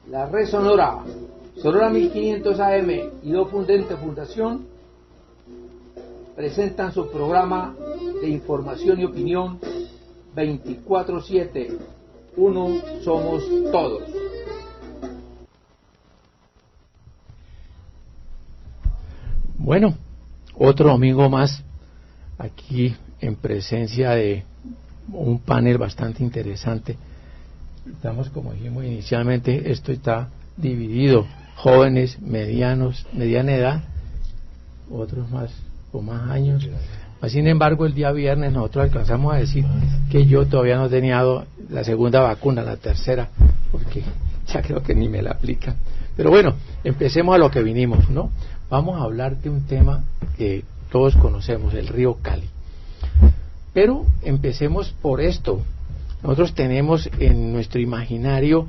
La Red Sonora, Sonora 1500 AM y Do Fundente Fundación presentan su programa de información y opinión 24/7. Uno somos todos. Bueno, otro domingo más aquí en presencia de un panel bastante interesante. Estamos, como dijimos inicialmente, esto está dividido: jóvenes, medianos, mediana edad, otros más con más años. Sin embargo, el día viernes nosotros alcanzamos a decir que yo todavía no tenía la segunda vacuna, la tercera, porque ya creo que ni me la aplican. Pero bueno, empecemos a lo que vinimos, ¿no? Vamos a hablar de un tema que todos conocemos, el río Cali. Pero empecemos por esto. Nosotros tenemos en nuestro imaginario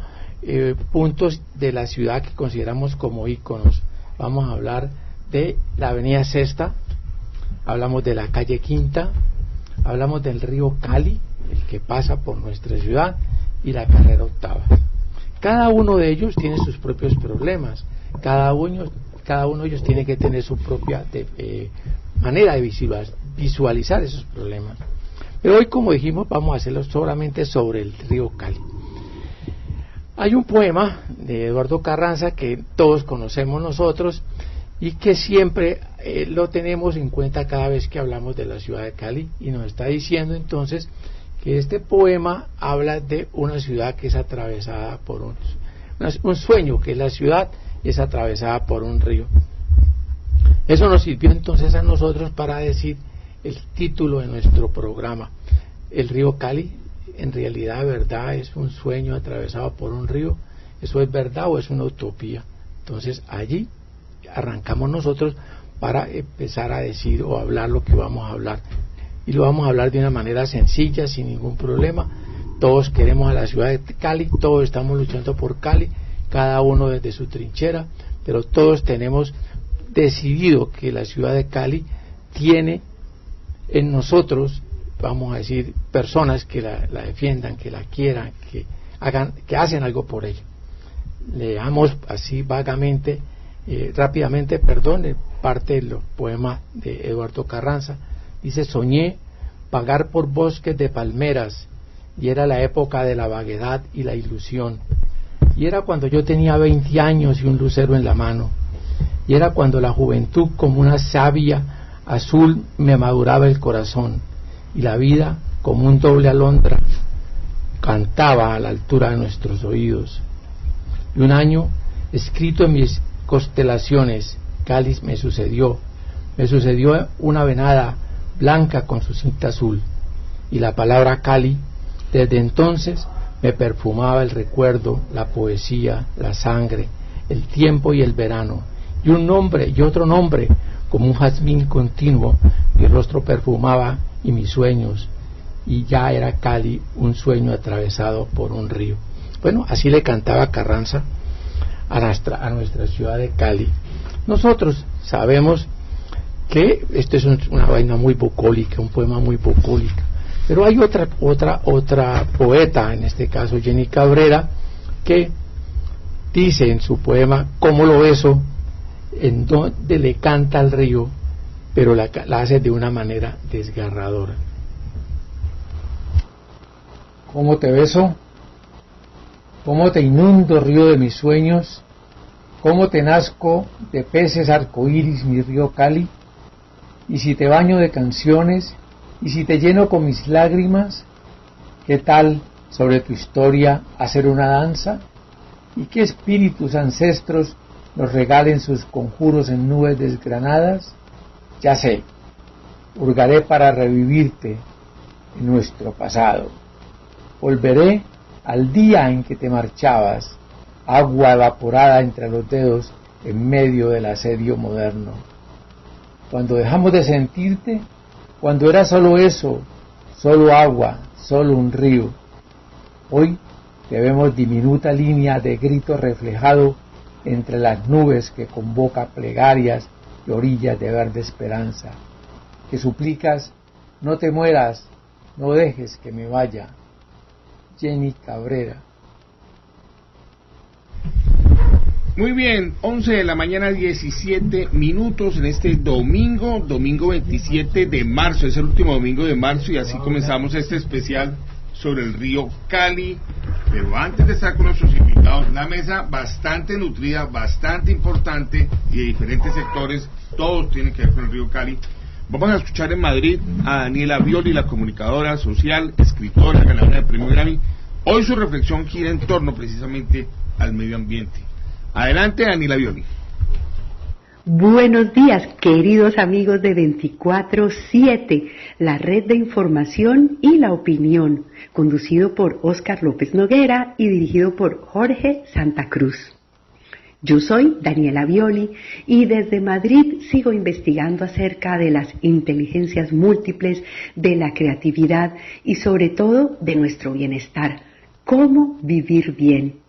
puntos de la ciudad que consideramos como íconos. Vamos a hablar de la avenida Sexta, hablamos de la calle Quinta, hablamos del río Cali, el que pasa por nuestra ciudad, y la carrera octava. Cada uno de ellos tiene sus propios problemas, cada uno de ellos tiene que tener su propia manera de visualizar esos problemas. Pero hoy, como dijimos, vamos a hacerlo solamente sobre el río Cali. Hay un poema de Eduardo Carranza que todos conocemos nosotros y que siempre lo tenemos en cuenta cada vez que hablamos de la ciudad de Cali, y nos está diciendo entonces que este poema habla de una ciudad que es atravesada por un sueño, que la ciudad es atravesada por un río. Eso nos sirvió entonces a nosotros para decir el título de nuestro programa: el río Cali, en realidad, ¿verdad? Es un sueño atravesado por un río. ¿Eso es verdad o es una utopía? Entonces allí arrancamos nosotros para empezar a decir o hablar lo que vamos a hablar, y lo vamos a hablar de una manera sencilla, sin ningún problema. Todos queremos a la ciudad de Cali, todos estamos luchando por Cali, cada uno desde su trinchera, pero todos tenemos decidido que la ciudad de Cali tiene en nosotros, vamos a decir, personas que la defiendan, que la quieran, que hacen algo por ella. Leamos así vagamente, rápidamente, parte del poema de Eduardo Carranza. Dice: soñé vagar por bosques de palmeras, y era la época de la vaguedad y la ilusión, y era cuando yo tenía 20 años y un lucero en la mano, y era cuando la juventud como una savia azul me maduraba el corazón, y la vida como un doble alondra cantaba a la altura de nuestros oídos. Y un año escrito en mis constelaciones, Cali me sucedió una venada blanca con su cinta azul, y la palabra Cali desde entonces me perfumaba el recuerdo, la poesía, la sangre, el tiempo y el verano, y un nombre y otro nombre, como un jazmín continuo, mi rostro perfumaba y mis sueños, y ya era Cali un sueño atravesado por un río. Bueno, así le cantaba Carranza a nuestra ciudad de Cali. Nosotros sabemos que esto es una vaina muy bucólica, un poema muy bucólico, pero hay otra poeta, en este caso Jenny Cabrera, que dice en su poema cómo lo beso, en donde le canta al río, pero la hace de una manera desgarradora. ¿Cómo te beso? ¿Cómo te inundo, río de mis sueños? ¿Cómo te nazco de peces arcoíris, mi río Cali? Y si te baño de canciones, y si te lleno con mis lágrimas, ¿qué tal sobre tu historia hacer una danza? ¿Y qué espíritus ancestros nos regalen sus conjuros en nubes desgranadas? Ya sé, hurgaré para revivirte en nuestro pasado. Volveré al día en que te marchabas, agua evaporada entre los dedos en medio del asedio moderno. Cuando dejamos de sentirte, cuando era solo eso, solo agua, solo un río. Hoy te vemos diminuta línea de grito reflejado entre las nubes que convoca plegarias y orillas de verde esperanza, que suplicas: no te mueras, no dejes que me vaya. Jenny Cabrera. Muy bien, 11 de la mañana, 17 minutos en este domingo 27 de marzo, es el último domingo de marzo y así comenzamos este especial sobre el río Cali. Pero antes de estar con nuestros invitados, una mesa bastante nutrida, bastante importante y de diferentes sectores, todos tienen que ver con el río Cali. Vamos a escuchar en Madrid a Daniela Violi, la comunicadora social, escritora, ganadora del premio Grammy. Hoy su reflexión gira en torno precisamente al medio ambiente. Adelante, Daniela Violi. Buenos días, queridos amigos de 24/7, la red de información y la opinión, conducido por Óscar López Noguera y dirigido por Jorge Santa Cruz. Yo soy Daniela Violi y desde Madrid sigo investigando acerca de las inteligencias múltiples, de la creatividad y sobre todo de nuestro bienestar. ¿Cómo vivir bien?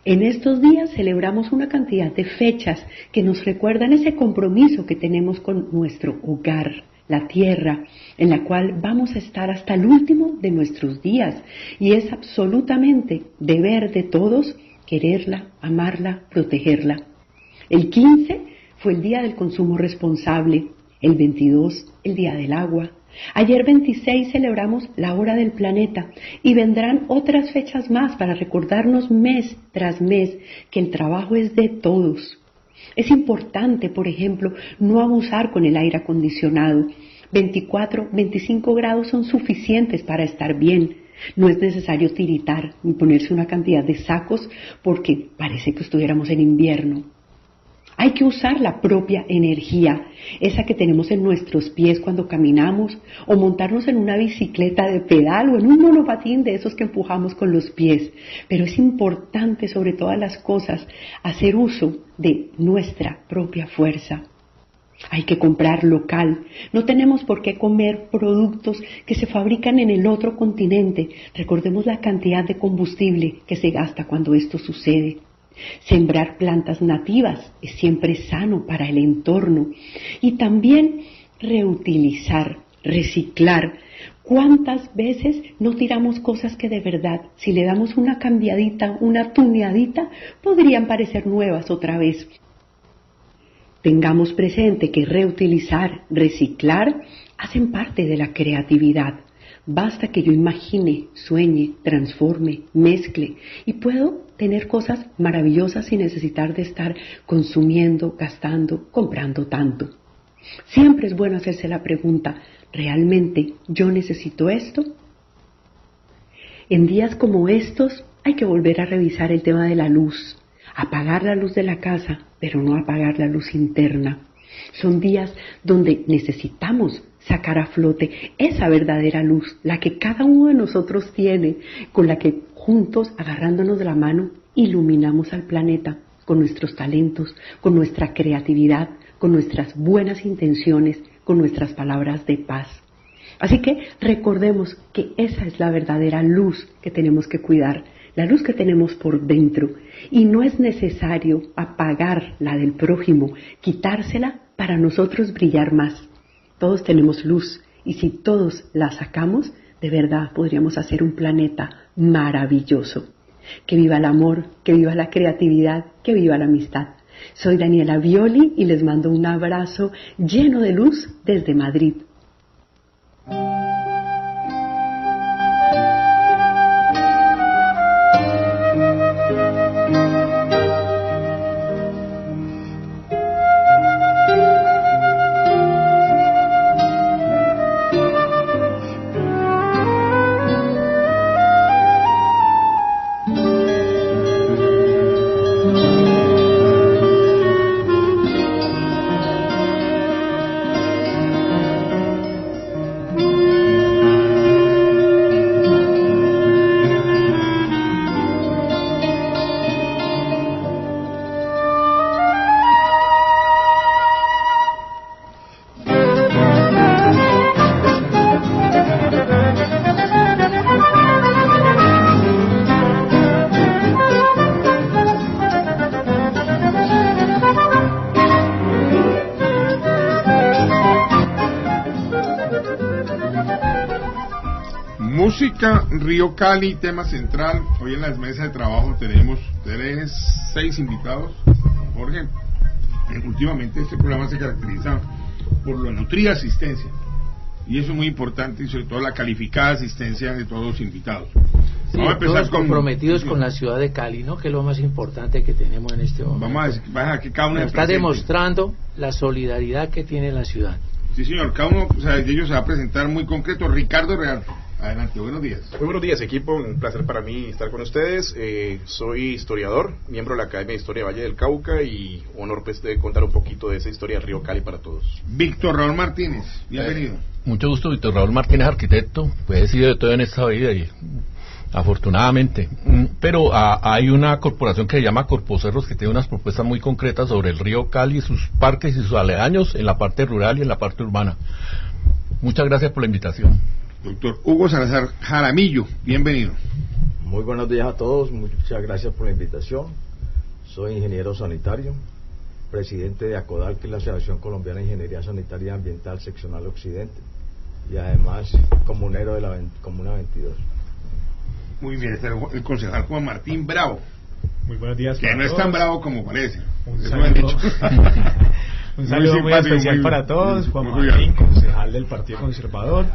En estos días celebramos una cantidad de fechas que nos recuerdan ese compromiso que tenemos con nuestro hogar, la tierra, en la cual vamos a estar hasta el último de nuestros días, y es absolutamente deber de todos quererla, amarla, protegerla. El 15 fue el Día del Consumo Responsable, el 22 el Día del Agua. Ayer 26 celebramos la Hora del Planeta y vendrán otras fechas más para recordarnos mes tras mes que el trabajo es de todos. Es importante, por ejemplo, no abusar con el aire acondicionado. 24, 25 grados son suficientes para estar bien. No es necesario tiritar ni ponerse una cantidad de sacos porque parece que estuviéramos en invierno. Hay que usar la propia energía, esa que tenemos en nuestros pies cuando caminamos, o montarnos en una bicicleta de pedal o en un monopatín de esos que empujamos con los pies. Pero es importante, sobre todas las cosas, hacer uso de nuestra propia fuerza. Hay que comprar local. No tenemos por qué comer productos que se fabrican en el otro continente. Recordemos la cantidad de combustible que se gasta cuando esto sucede. Sembrar plantas nativas es siempre sano para el entorno. Y también reutilizar, reciclar. ¿Cuántas veces no tiramos cosas que de verdad, si le damos una cambiadita, una tuneadita, podrían parecer nuevas otra vez? Tengamos presente que reutilizar, reciclar, hacen parte de la creatividad. Basta que yo imagine, sueñe, transforme, mezcle y puedo tener cosas maravillosas sin necesitar de estar consumiendo, gastando, comprando tanto. Siempre es bueno hacerse la pregunta, ¿realmente yo necesito esto? En días como estos hay que volver a revisar el tema de la luz. Apagar la luz de la casa, pero no apagar la luz interna. Son días donde necesitamos sacar a flote esa verdadera luz, la que cada uno de nosotros tiene, con la que juntos, agarrándonos de la mano, iluminamos al planeta con nuestros talentos, con nuestra creatividad, con nuestras buenas intenciones, con nuestras palabras de paz. Así que recordemos que esa es la verdadera luz que tenemos que cuidar, la luz que tenemos por dentro, y no es necesario apagar la del prójimo, quitársela para nosotros brillar más. Todos tenemos luz y si todos la sacamos, de verdad podríamos hacer un planeta maravilloso. Que viva el amor, que viva la creatividad, que viva la amistad. Soy Daniela Violi y les mando un abrazo lleno de luz desde Madrid. música, Río Cali, tema central. Hoy en las mesas de trabajo tenemos 6 invitados. Jorge, últimamente este programa se caracteriza por la nutrida asistencia, y eso es muy importante, y sobre todo la calificada asistencia de todos los invitados. Sí, vamos a empezar todos comprometidos con la ciudad de Cali, ¿no? Que es lo más importante que tenemos en este momento. Vamos a que cada uno está demostrando la solidaridad que tiene la ciudad. Sí, señor, cada uno, de ellos se va a presentar muy concreto. Ricardo Real, adelante, buenos días. Muy buenos días, equipo, un placer para mí estar con ustedes. Soy historiador, miembro de la Academia de Historia de Valle del Cauca, y honor pues de contar un poquito de esa historia de Río Cali para todos. Víctor Raúl Martínez, bienvenido. Mucho gusto, Víctor Raúl Martínez, arquitecto. Pues he sido de todo en esta vida, y afortunadamente, pero hay una corporación que se llama Corpocerros, que tiene unas propuestas muy concretas sobre el río Cali, sus parques y sus aledaños en la parte rural y en la parte urbana. Muchas gracias por la invitación. Doctor Hugo Salazar Jaramillo, bienvenido. Muy buenos días a todos, muchas gracias por la invitación. Soy ingeniero sanitario, presidente de ACODAL, que es la Asociación Colombiana de Ingeniería Sanitaria y Ambiental Seccional Occidente, y además comunero de la Comuna 22. Muy bien, está el concejal Juan Martín Bravo. Muy buenos días. Que no es tan bravo como parece. Un saludo muy especial para todos. Juan Martín, concejal del Partido Conservador,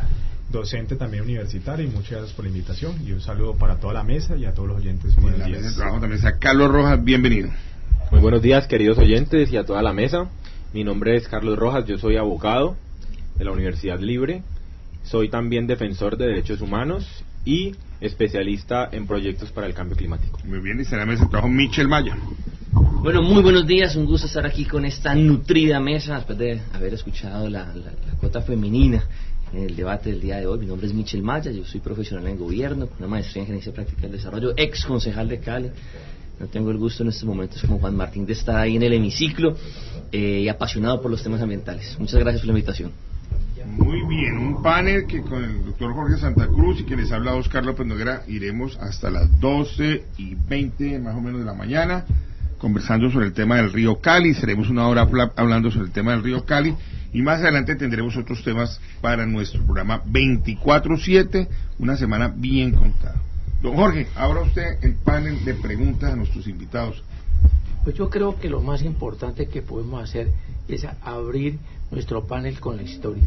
docente también universitario, y muchas gracias por la invitación. Y un saludo para toda la mesa y a todos los oyentes. Buenos días. Mesa de trabajo también está Carlos Rojas, bienvenido. Muy buenos días, queridos oyentes, y a toda la mesa. Mi nombre es Carlos Rojas, yo soy abogado de la Universidad Libre. Soy también defensor de derechos humanos y especialista en proyectos para el cambio climático. Muy bien, y será la mesa de trabajo Michel Maya. Bueno, muy buenos días, un gusto estar aquí con esta nutrida mesa después de haber escuchado la cuota femenina en el debate del día de hoy. Mi nombre es Michel Maya, yo soy profesional en gobierno, con una maestría en gerencia práctica del desarrollo, ex concejal de Cali. No tengo el gusto en estos momentos, como Juan Martín, de estar ahí en el hemiciclo, y apasionado por los temas ambientales. Muchas gracias por la invitación. Muy bien, un panel que con el doctor Jorge Santa Cruz y que les habla Oscar López Noguera iremos hasta las 12:20 más o menos de la mañana conversando sobre el tema del río Cali. Seremos una hora hablando sobre el tema del río Cali, y más adelante tendremos otros temas para nuestro programa 24/7, una semana bien contada. Don Jorge, abra usted el panel de preguntas a nuestros invitados. Pues yo creo que lo más importante que podemos hacer es abrir nuestro panel con la historia.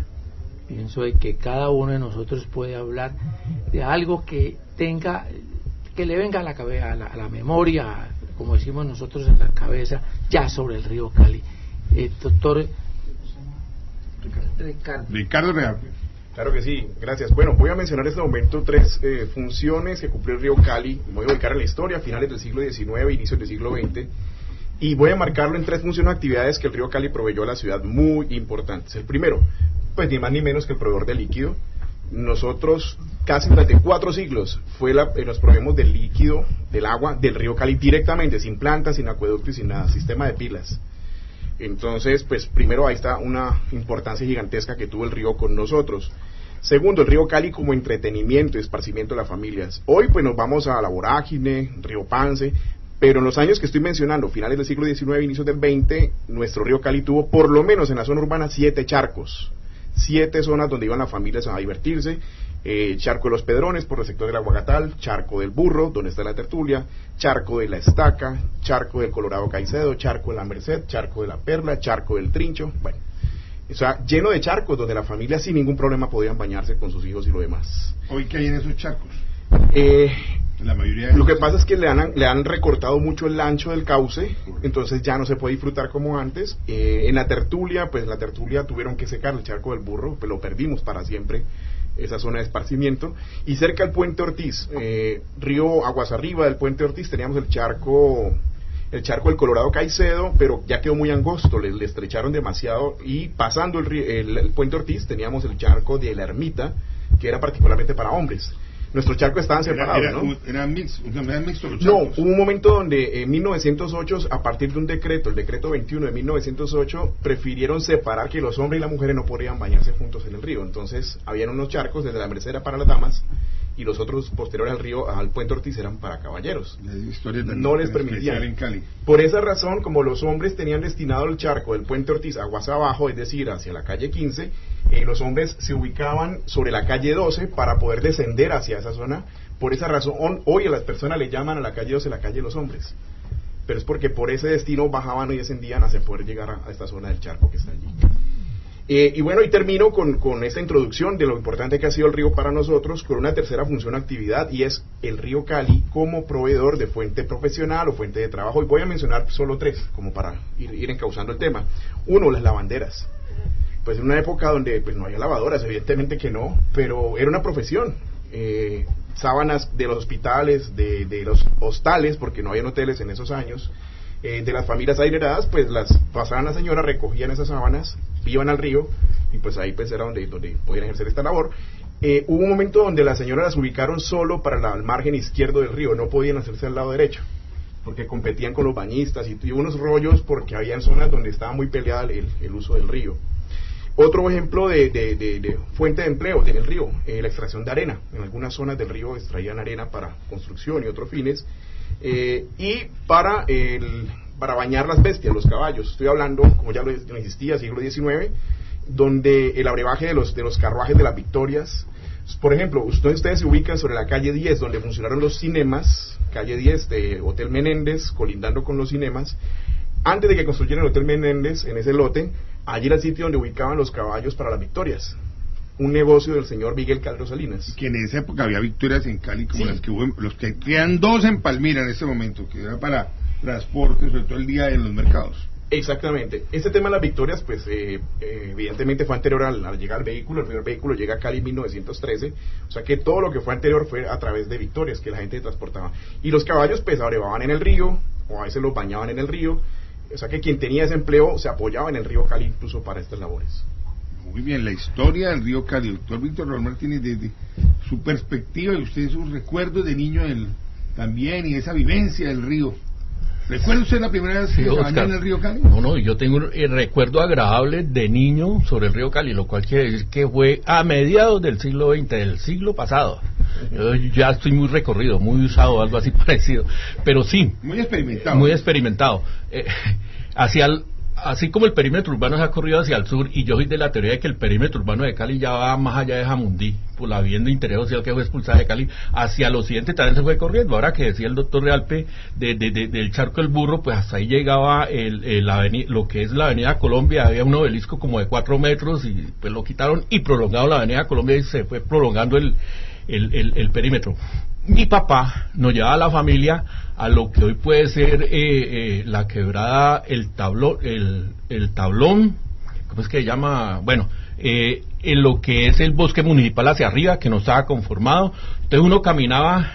Pienso de que cada uno de nosotros puede hablar de algo que tenga, que le venga a la cabeza, a la memoria, como decimos nosotros, en la cabeza, ya sobre el río Cali. Doctor Ricardo Real. Claro que sí, gracias. Bueno, voy a mencionar en este momento 3 funciones que cumplió el río Cali. Me voy a ubicar en la historia, finales del siglo XIX, inicios del siglo XX, y voy a marcarlo en 3 funciones o actividades que el río Cali proveyó a la ciudad muy importantes. El primero, pues ni más ni menos que el proveedor de líquido. Nosotros casi durante 4 siglos nos proveemos del líquido, del agua, del río Cali directamente, sin plantas, sin acueducto y sin nada, sistema de pilas. Entonces, pues primero ahí está una importancia gigantesca que tuvo el río con nosotros. Segundo, el río Cali como entretenimiento y esparcimiento de las familias. Hoy pues nos vamos a La Vorágine, Río Pance, pero en los años que estoy mencionando, finales del siglo XIX, inicios del XX, nuestro río Cali tuvo por lo menos en la zona urbana 7 charcos, 7 zonas donde iban las familias a divertirse. Charco de los Pedrones por el sector del Aguagatal, Charco del Burro, donde está la Tertulia, Charco de la Estaca, Charco del Colorado Caicedo, Charco de la Merced, Charco de la Perla, Charco del Trincho, bueno, o sea, lleno de charcos donde las familias sin ningún problema podían bañarse con sus hijos y lo demás. ¿Hoy qué hay en esos charcos? La mayoría lo que pasa es que le han recortado mucho el ancho del cauce, entonces ya no se puede disfrutar como antes. En la Tertulia, pues la Tertulia tuvieron que secar el Charco del Burro, pues lo perdimos para siempre, esa zona de esparcimiento. Y cerca del Puente Ortiz, río Aguas Arriba del Puente Ortiz, teníamos el charco del Colorado Caicedo, pero ya quedó muy angosto, le estrecharon demasiado, y pasando el Puente Ortiz teníamos el charco de la Ermita, que era particularmente para hombres. Nuestros charcos estaban separados, ¿no? Eran mixtos los charcos. No, hubo un momento donde en 1908, a partir de un decreto, el decreto 21 de 1908, prefirieron separar, que los hombres y las mujeres no podían bañarse juntos en el río. Entonces, habían unos charcos, desde la Merced para las damas y los otros posteriores al río, al puente Ortiz, eran para caballeros. No les permitían. En Cali. Por esa razón, como los hombres tenían destinado el charco del puente Ortiz aguas abajo, es decir, hacia la calle 15, los hombres se ubicaban sobre la calle 12 para poder descender hacia esa zona. Por esa razón, hoy a las personas le llaman a la calle 12 la calle de los hombres. Pero es porque por ese destino bajaban y descendían hacia poder llegar a esta zona del charco que está allí. Y bueno, y termino con esta introducción de lo importante que ha sido el río para nosotros, con una tercera función o actividad, y es el río Cali como proveedor de fuente profesional o fuente de trabajo. Y voy a mencionar solo 3, como para ir encauzando el tema. 1, las lavanderas. Pues en una época donde pues no había lavadoras, evidentemente que no, pero era una profesión. Sábanas de los hospitales, de los hostales, porque no había hoteles en esos años, de las familias adineradas, pues las pasaban las señoras, recogían esas sábanas, iban al río, y pues ahí pues era donde podían ejercer esta labor. Hubo un momento donde las señoras las ubicaron solo para el margen izquierdo del río, no podían hacerse al lado derecho, porque competían con los bañistas, y hubo unos rollos porque había zonas donde estaba muy peleada el uso del río. Otro ejemplo de fuente de empleo del río, la extracción de arena. En algunas zonas del río extraían arena para construcción y otros fines, y para bañar las bestias, los caballos. Estoy hablando, como ya lo insistía, siglo XIX, donde el abrevaje de los carruajes de las victorias. Por ejemplo, ustedes se ubican sobre la calle 10, donde funcionaron los cinemas, calle 10 de Hotel Menéndez, colindando con los cinemas. Antes de que construyeran el Hotel Menéndez, en ese lote, allí era el sitio donde ubicaban los caballos para las victorias. Un negocio del señor Miguel Caldo Salinas. Que en esa época había victorias en Cali, como sí, las que hubo, los que quedan 2 en Palmira en este momento, que era para transporte, sobre todo el día de los mercados. Exactamente. Este tema de las victorias, pues evidentemente fue anterior al llegar al vehículo. El primer vehículo llega a Cali en 1913, o sea que todo lo que fue anterior fue a través de victorias que la gente transportaba. Y los caballos pues abrevaban en el río, o a veces los bañaban en el río, o sea que quien tenía ese empleo se apoyaba en el río Cali incluso para estas labores. Muy bien, la historia del río Cali. Doctor Víctor Raúl Martínez, desde su perspectiva y usted sus recuerdos de niño también, y esa vivencia del río. ¿Recuerda usted la primera vez que se bañó en el río Cali? No, yo tengo un recuerdo agradable de niño sobre el río Cali, lo cual quiere decir que fue a mediados del siglo XX, del siglo pasado. Yo ya estoy muy recorrido, muy usado, algo así parecido, pero sí. Muy experimentado. Muy experimentado. Así como el perímetro urbano se ha corrido hacia el sur, y yo soy de la teoría de que el perímetro urbano de Cali ya va más allá de Jamundí, por la vivienda interés social que fue expulsada de Cali, hacia el occidente también se fue corriendo. Ahora que decía el doctor Realpe del Charco del Burro, pues hasta ahí llegaba lo que es la avenida Colombia. Había un obelisco como de 4 metros, y pues lo quitaron y prolongado la avenida Colombia, y se fue prolongando el perímetro. Mi papá nos llevaba a la familia a lo que hoy puede ser la quebrada, el tablón, ¿cómo es que se llama? Bueno, en lo que es el bosque municipal hacia arriba, que no estaba conformado. Entonces uno caminaba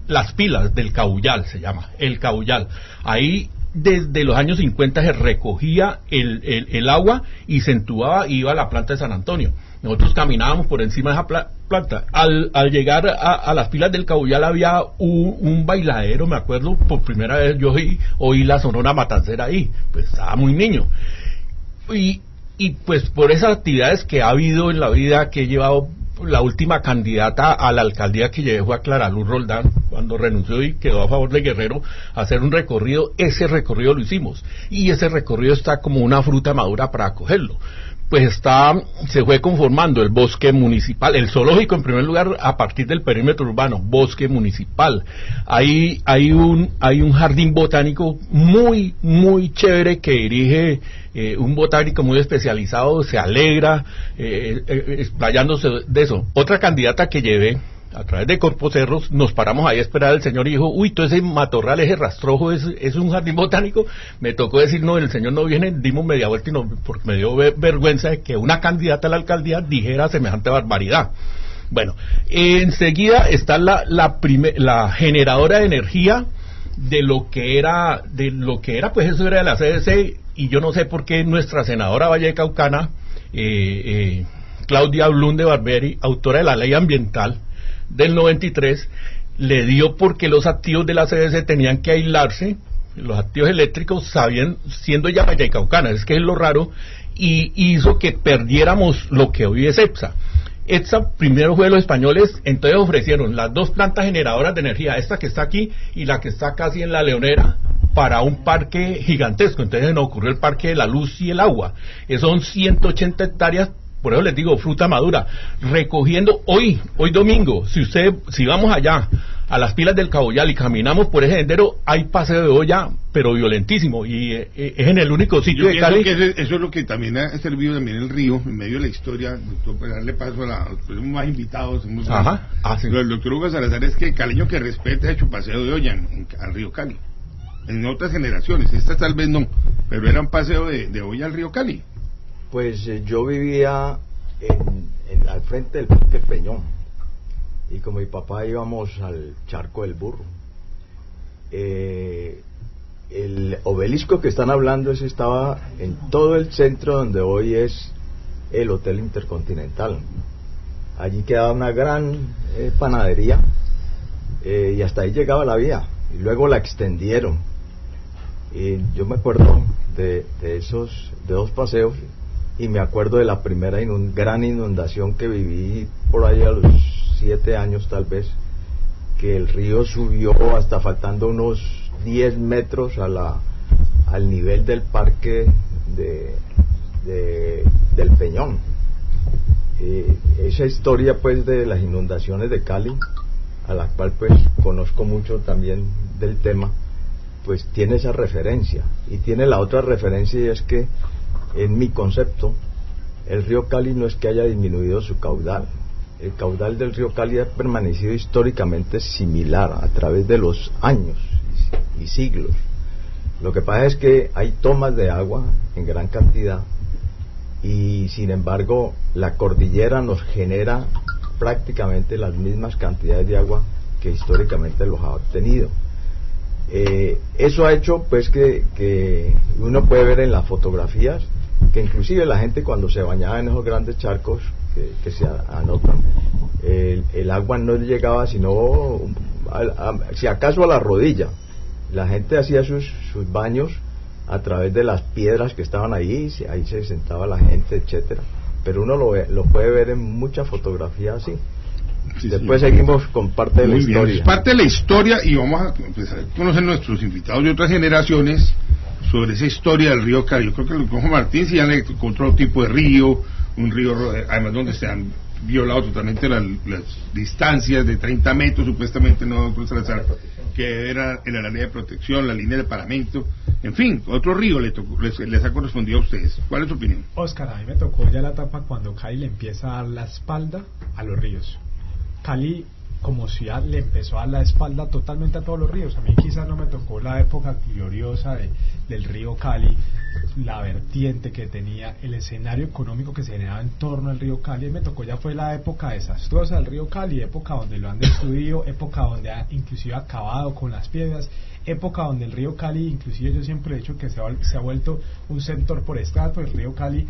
las pilas del Cabullal, se llama, el Cabullal. Ahí desde los años 50 se recogía el agua y se entubaba y iba a la planta de San Antonio. Nosotros caminábamos por encima de esa planta. Al llegar a las pilas del Cabullal había un bailadero, me acuerdo, por primera vez yo oí la Sonora Matancera ahí, pues estaba muy niño. Y pues por esas actividades que ha habido en la vida, que he llevado, la última candidata a la alcaldía que llevé fue a Clara Luz Roldán, cuando renunció y quedó a favor de Guerrero, a hacer un recorrido. Ese recorrido lo hicimos, y ese recorrido está como una fruta madura para cogerlo. Pues se fue conformando el bosque municipal, el zoológico en primer lugar a partir del perímetro urbano, bosque municipal. Hay un jardín botánico muy muy chévere que dirige un botánico muy especializado, se alegra explayándose de eso. Otra candidata que llevé a través de Corpocerros, nos paramos ahí a esperar al señor y dijo, uy, todo ese matorral, ese rastrojo, es un jardín botánico. Me tocó decir, no, el señor no viene, dimos media vuelta, y porque me dio vergüenza de que una candidata a la alcaldía dijera semejante barbaridad. Bueno, enseguida está la generadora de energía de lo que era pues eso era de la CDC, y yo no sé por qué nuestra senadora vallecaucana, Claudia Blum de Barberi, autora de la ley ambiental del 93, le dio porque los activos de la CDC tenían que aislarse, los activos eléctricos, siendo ya vallecaucana, es que es lo raro, y hizo que perdiéramos lo que hoy es EPSA. ETSA primero fue de los españoles, entonces ofrecieron las 2 plantas generadoras de energía, esta que está aquí y la que está casi en la Leonera, para un parque gigantesco. Entonces nos ocurrió el Parque de la Luz y el Agua. Eso son 180 hectáreas, por eso les digo, fruta madura. Recogiendo hoy domingo, si vamos allá a las pilas del Caboyal y caminamos por ese sendero, hay paseo de olla, pero violentísimo, y es en el único sitio de Cali. Que eso es lo que también ha servido también el río, en medio de la historia, doctor, para darle paso a los más invitados. Sí. El doctor Hugo Salazar es que el caleño que respeta ha hecho paseo de olla al río Cali. En otras generaciones, estas tal vez no, pero era un paseo de olla al río Cali. Pues yo vivía al frente del Parque Peñón, y con mi papá íbamos al Charco del Burro. El obelisco que están hablando ese estaba en todo el centro donde hoy es el Hotel Intercontinental. Allí quedaba una gran panadería, y hasta ahí llegaba la vía, y luego la extendieron. Y yo me acuerdo de 2 paseos, y me acuerdo de la primera gran inundación que viví por ahí a los 7 años tal vez, que el río subió hasta faltando unos 10 metros al nivel del parque del Peñón. Esa historia pues de las inundaciones de Cali, a la cual pues conozco mucho también del tema, pues tiene esa referencia, y tiene la otra referencia, y es que en mi concepto el río Cali no es que haya disminuido su caudal. El caudal del río Cali ha permanecido históricamente similar a través de los años y siglos. Lo que pasa es que hay tomas de agua en gran cantidad, y sin embargo la cordillera nos genera prácticamente las mismas cantidades de agua que históricamente los ha obtenido. Eso ha hecho pues que uno puede ver en las fotografías que inclusive la gente cuando se bañaba en esos grandes charcos que se anotan, el agua no llegaba sino si acaso a la rodilla. La gente hacía sus baños a través de las piedras que estaban ahí se sentaba la gente, etcétera. Pero uno lo puede ver en muchas fotografías así. Sí, después seguimos con parte de la historia. Bien, parte de la historia, y vamos a empezar a conocer nuestros invitados de otras generaciones sobre esa historia del río Cali. Yo creo que Juan Martín sí ya le encontró otro tipo de río, un río además donde se han violado totalmente las distancias de 30 metros, supuestamente, no, doctor Salazar, que era en la área de protección, la línea de paramento, en fin, otro río les ha correspondido a ustedes. ¿Cuál es su opinión? Oscar, a mí me tocó ya la etapa cuando Cali le empieza a dar la espalda a los ríos. Cali como ciudad le empezó a dar la espalda totalmente a todos los ríos. A mí quizás no me tocó la época gloriosa del río Cali, la vertiente que tenía, el escenario económico que se generaba en torno al río Cali. Me tocó ya fue la época desastrosa del río Cali, época donde lo han destruido, época donde ha inclusive acabado con las piedras, época donde el río Cali, inclusive yo siempre he dicho que se ha vuelto un sector por estrato. El río Cali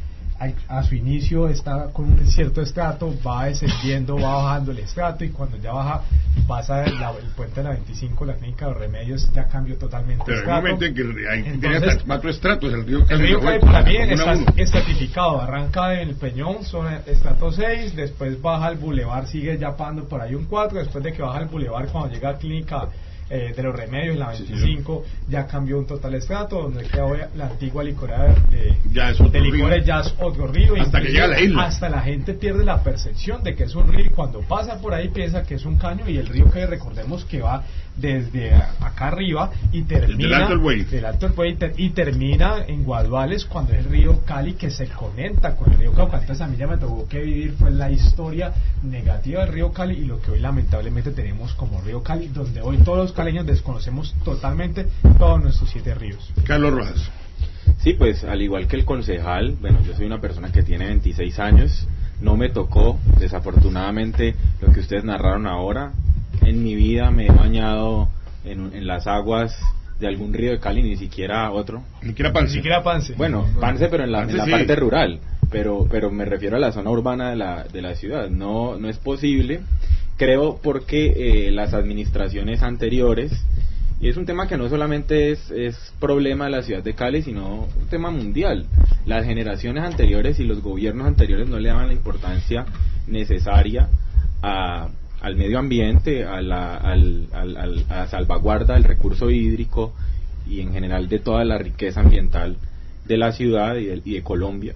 a su inicio está con un cierto estrato, va descendiendo, va bajando el estrato, y cuando ya baja, pasa el puente de la 25, la clínica de los remedios, ya cambió totalmente el estrato. Pero en un momento en que hay tiene hasta 4 estratos el río Cali. El río Cali también está estratificado, arranca en el Peñón, son estrato 6, después baja al bulevar, sigue ya pasando por ahí un 4, después de que baja el bulevar, cuando llega a clínica de los remedios, la 25, sí, ya cambió un total estrato, donde queda hoy la antigua licorera de licores, ya es otro río, hasta que llega a la isla. Hasta la gente pierde la percepción de que es un río, y cuando pasa por ahí piensa que es un caño, y el río que recordemos que va desde acá arriba y termina del Alto del Buey y termina en Guaduales, cuando es el río Cali que se conecta con el río Cauca. Entonces a mí ya me tocó que vivir fue la historia negativa del río Cali y lo que hoy lamentablemente tenemos como río Cali, donde hoy todos los caleños desconocemos totalmente todos nuestros 7 ríos. Carlos Rojas. Sí, pues al igual que el concejal, bueno, yo soy una persona que tiene 26 años, no me tocó desafortunadamente lo que ustedes narraron ahora. En mi vida me he bañado en las aguas de algún río de Cali, ni siquiera otro. Ni siquiera Pance. Bueno, Pance, pero en la sí, parte rural. Pero me refiero a la zona urbana de la ciudad. No es posible, creo, porque las administraciones anteriores, y es un tema que no solamente es problema de la ciudad de Cali, sino un tema mundial. Las generaciones anteriores y los gobiernos anteriores no le daban la importancia necesaria al medio ambiente, a la salvaguarda del recurso hídrico y en general de toda la riqueza ambiental de la ciudad y de Colombia.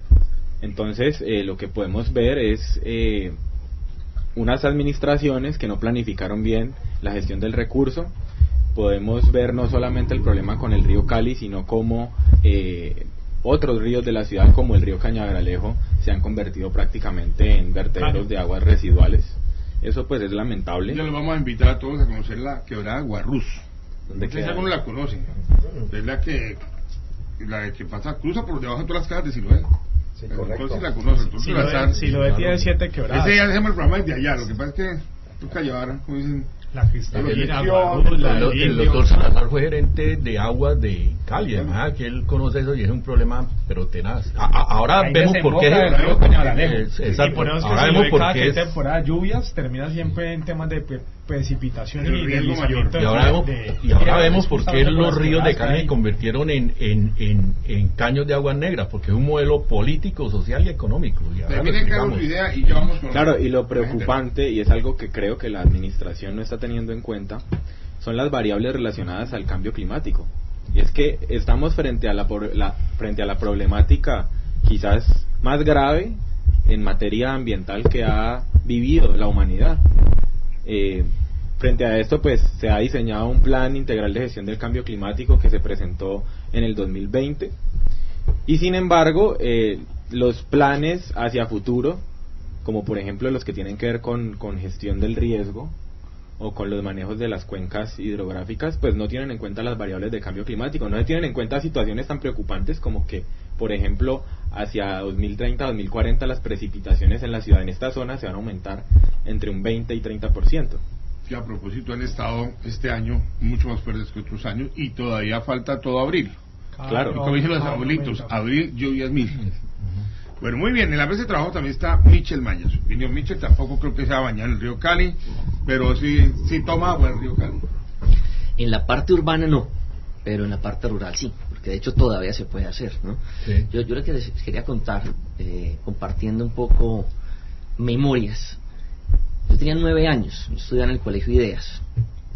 Entonces, lo que podemos ver es unas administraciones que no planificaron bien la gestión del recurso. Podemos ver no solamente el problema con el río Cali, sino como otros ríos de la ciudad, como el río Cañaveralejo, se han convertido prácticamente en vertederos de aguas residuales. Eso pues es lamentable. Ya los vamos a invitar a todos a conocer la quebrada Guarruz. ¿Dónde algunos la conocen? Es la que pasa, cruza por debajo de todas las casas de Siloé. Sí, correcto. Si la conocen, Siloé tiene 7 quebradas. Ese ya hacemos el programa desde allá. Lo que pasa es que toca llevar, como dicen, la cristalina, el doctor Salazar fue gerente de aguas de Cali, además que él conoce eso y es un problema pero tenaz. Ahora vemos por qué ahora vemos por qué temporada de lluvias termina siempre en temas de precipitación y deslizamiento. Y ahora vemos por qué los ríos de Cali se convirtieron en caños de aguas negras, porque es un modelo político, social y económico. Claro, y lo preocupante, y es algo que creo que la administración no está teniendo en cuenta, son las variables relacionadas al cambio climático. Y es que estamos frente a la problemática quizás más grave en materia ambiental que ha vivido la humanidad. Frente a esto, pues se ha diseñado un plan integral de gestión del cambio climático que se presentó en el 2020 y sin embargo los planes hacia futuro, como por ejemplo los que tienen que ver con gestión del riesgo o con los manejos de las cuencas hidrográficas, pues no tienen en cuenta las variables de cambio climático, no se tienen en cuenta situaciones tan preocupantes como que, por ejemplo, hacia 2030-2040 las precipitaciones en la ciudad, en esta zona, se van a aumentar entre un 20 y 30%. Que a propósito han estado este año mucho más fuertes que otros años y todavía falta todo abril. Claro. Como dicen los abuelitos, abril, lluvias mil. Bueno, muy bien, en la mesa de trabajo también está Michel Maya. Su opinión, Michel, tampoco creo que sea bañar en el río Cali, pero sí toma agua el río Cali. En la parte urbana no, pero en la parte rural sí, porque de hecho todavía se puede hacer, ¿no? Sí. Yo lo que les quería contar, compartiendo un poco memorias. Yo tenía 9 años, yo estudiaba en el Colegio Ideas,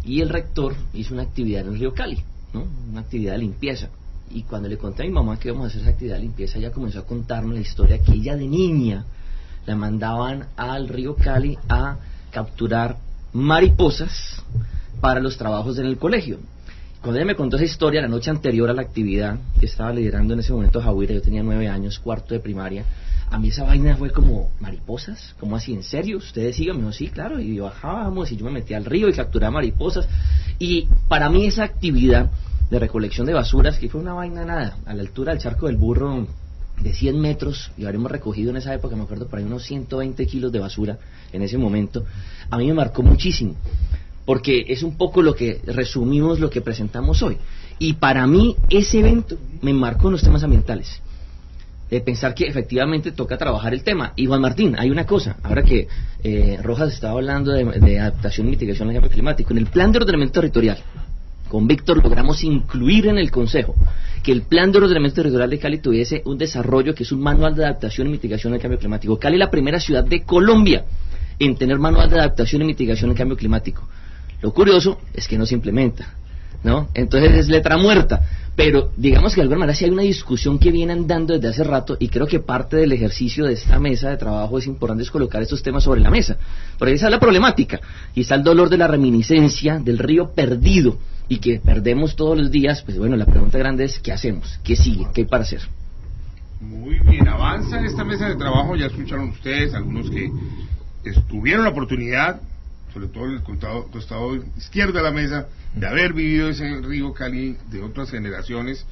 y el rector hizo una actividad en el río Cali, ¿no? Una actividad de limpieza. Y cuando le conté a mi mamá que íbamos a hacer esa actividad de limpieza, ella comenzó a contarme la historia que ella de niña la mandaban al río Cali a capturar mariposas para los trabajos en el colegio. Cuando ella me contó esa historia la noche anterior a la actividad que estaba liderando en ese momento Jahuira, yo tenía 9 años, cuarto de primaria, a mí esa vaina fue como, ¿mariposas? ¿Cómo así? ¿En serio? ¿Ustedes siguen? Me dijo, sí, claro, y bajábamos y yo me metía al río y capturaba mariposas. Y para mí esa actividad de recolección de basuras, que fue una vaina nada, a la altura del Charco del Burro de 100 metros, y habremos recogido en esa época, me acuerdo, por ahí unos 120 kilos de basura en ese momento, a mí me marcó muchísimo, porque es un poco lo que resumimos lo que presentamos hoy, y para mí ese evento me marcó en los temas ambientales, de pensar que efectivamente toca trabajar el tema. Y Juan Martín, hay una cosa, ahora que Rojas estaba hablando de adaptación y mitigación al cambio climático, en el plan de ordenamiento territorial, con Víctor logramos incluir en el Consejo que el plan de ordenamiento territorial de Cali tuviese un desarrollo que es un manual de adaptación y mitigación al cambio climático. Cali es la primera ciudad de Colombia en tener manual de adaptación y mitigación al cambio climático. Lo curioso es que no se implementa, ¿no? Entonces es letra muerta, pero digamos que de alguna manera sí hay una discusión que viene andando desde hace rato, y creo que parte del ejercicio de esta mesa de trabajo es importante, es colocar estos temas sobre la mesa, porque esa es la problemática, y está el dolor de la reminiscencia del río perdido, y que perdemos todos los días. Pues bueno, la pregunta grande es, ¿qué hacemos? ¿Qué sigue? ¿Qué hay para hacer? Muy bien, avanza en esta mesa de trabajo, ya escucharon ustedes, algunos que tuvieron la oportunidad, sobre todo el costado izquierdo de la mesa, de haber vivido ese río Cali de otras generaciones.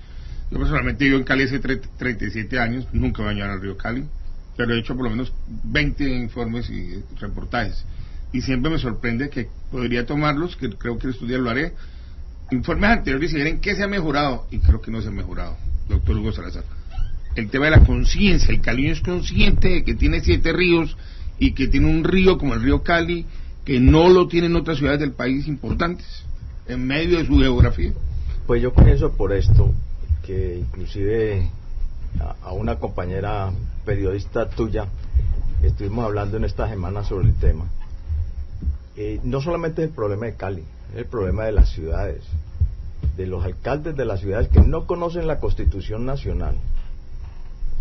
Yo personalmente vivo en Cali hace 37 años, nunca he bañado en el río Cali, pero he hecho por lo menos 20 informes y reportajes, y siempre me sorprende que podría tomarlos, que creo que el estudio lo haré, informes anteriores y ver en qué se ha mejorado, y creo que no se ha mejorado, doctor Hugo Salazar. El tema de la conciencia, el caleño es consciente de que tiene 7 ríos, y que tiene un río como el río Cali, que no lo tienen otras ciudades del país importantes, en medio de su geografía. Pues yo comienzo por esto, que inclusive a una compañera periodista tuya estuvimos hablando en esta semana sobre el tema. No solamente es el problema de Cali, es el problema de las ciudades, de los alcaldes de las ciudades que no conocen la Constitución Nacional,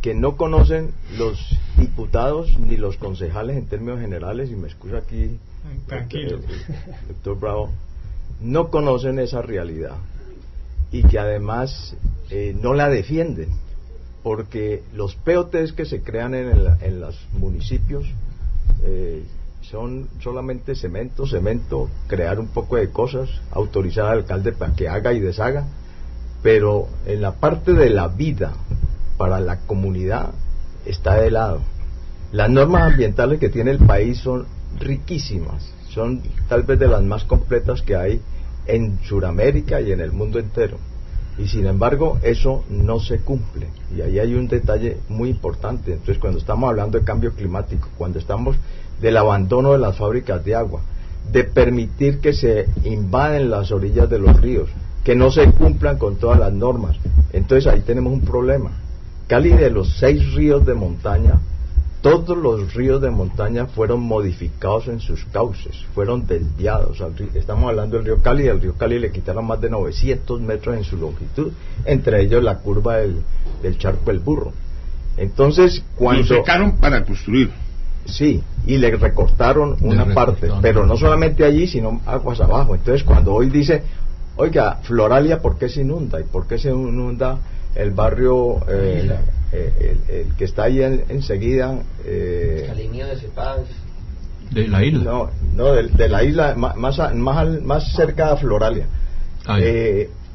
que no conocen los diputados ni los concejales en términos generales, y me excuso aquí, tranquilo, doctor Bravo, no conocen esa realidad y que además no la defienden, porque los POTs que se crean en los municipios son solamente cemento, crear un poco de cosas, autorizar al alcalde para que haga y deshaga, pero en la parte de la vida para la comunidad está de lado. Las normas ambientales que tiene el país son riquísimas, son tal vez de las más completas que hay en Sudamérica y en el mundo entero, y sin embargo eso no se cumple, y ahí hay un detalle muy importante. Entonces, cuando estamos hablando de cambio climático, cuando estamos del abandono de las fábricas de agua, de permitir que se invaden las orillas de los ríos, que no se cumplan con todas las normas, entonces ahí tenemos un problema. Cali, de los 6 ríos de montaña, todos los ríos de montaña fueron modificados en sus cauces, fueron desviados. Estamos hablando del río Cali, y al río Cali le quitaron más de 900 metros en su longitud, entre ellos la curva del Charco del Burro. Entonces, cuando... Lo secaron para construir. Sí, y le recortaron una parte, pero no solamente allí, sino aguas abajo. Entonces, cuando hoy dice, oiga, Floralia, ¿por qué se inunda? ¿Y por qué se inunda el barrio, el que está ahí enseguida? Calimío de Cepaz. ¿De la isla? No, de la isla, más cerca a Floralia.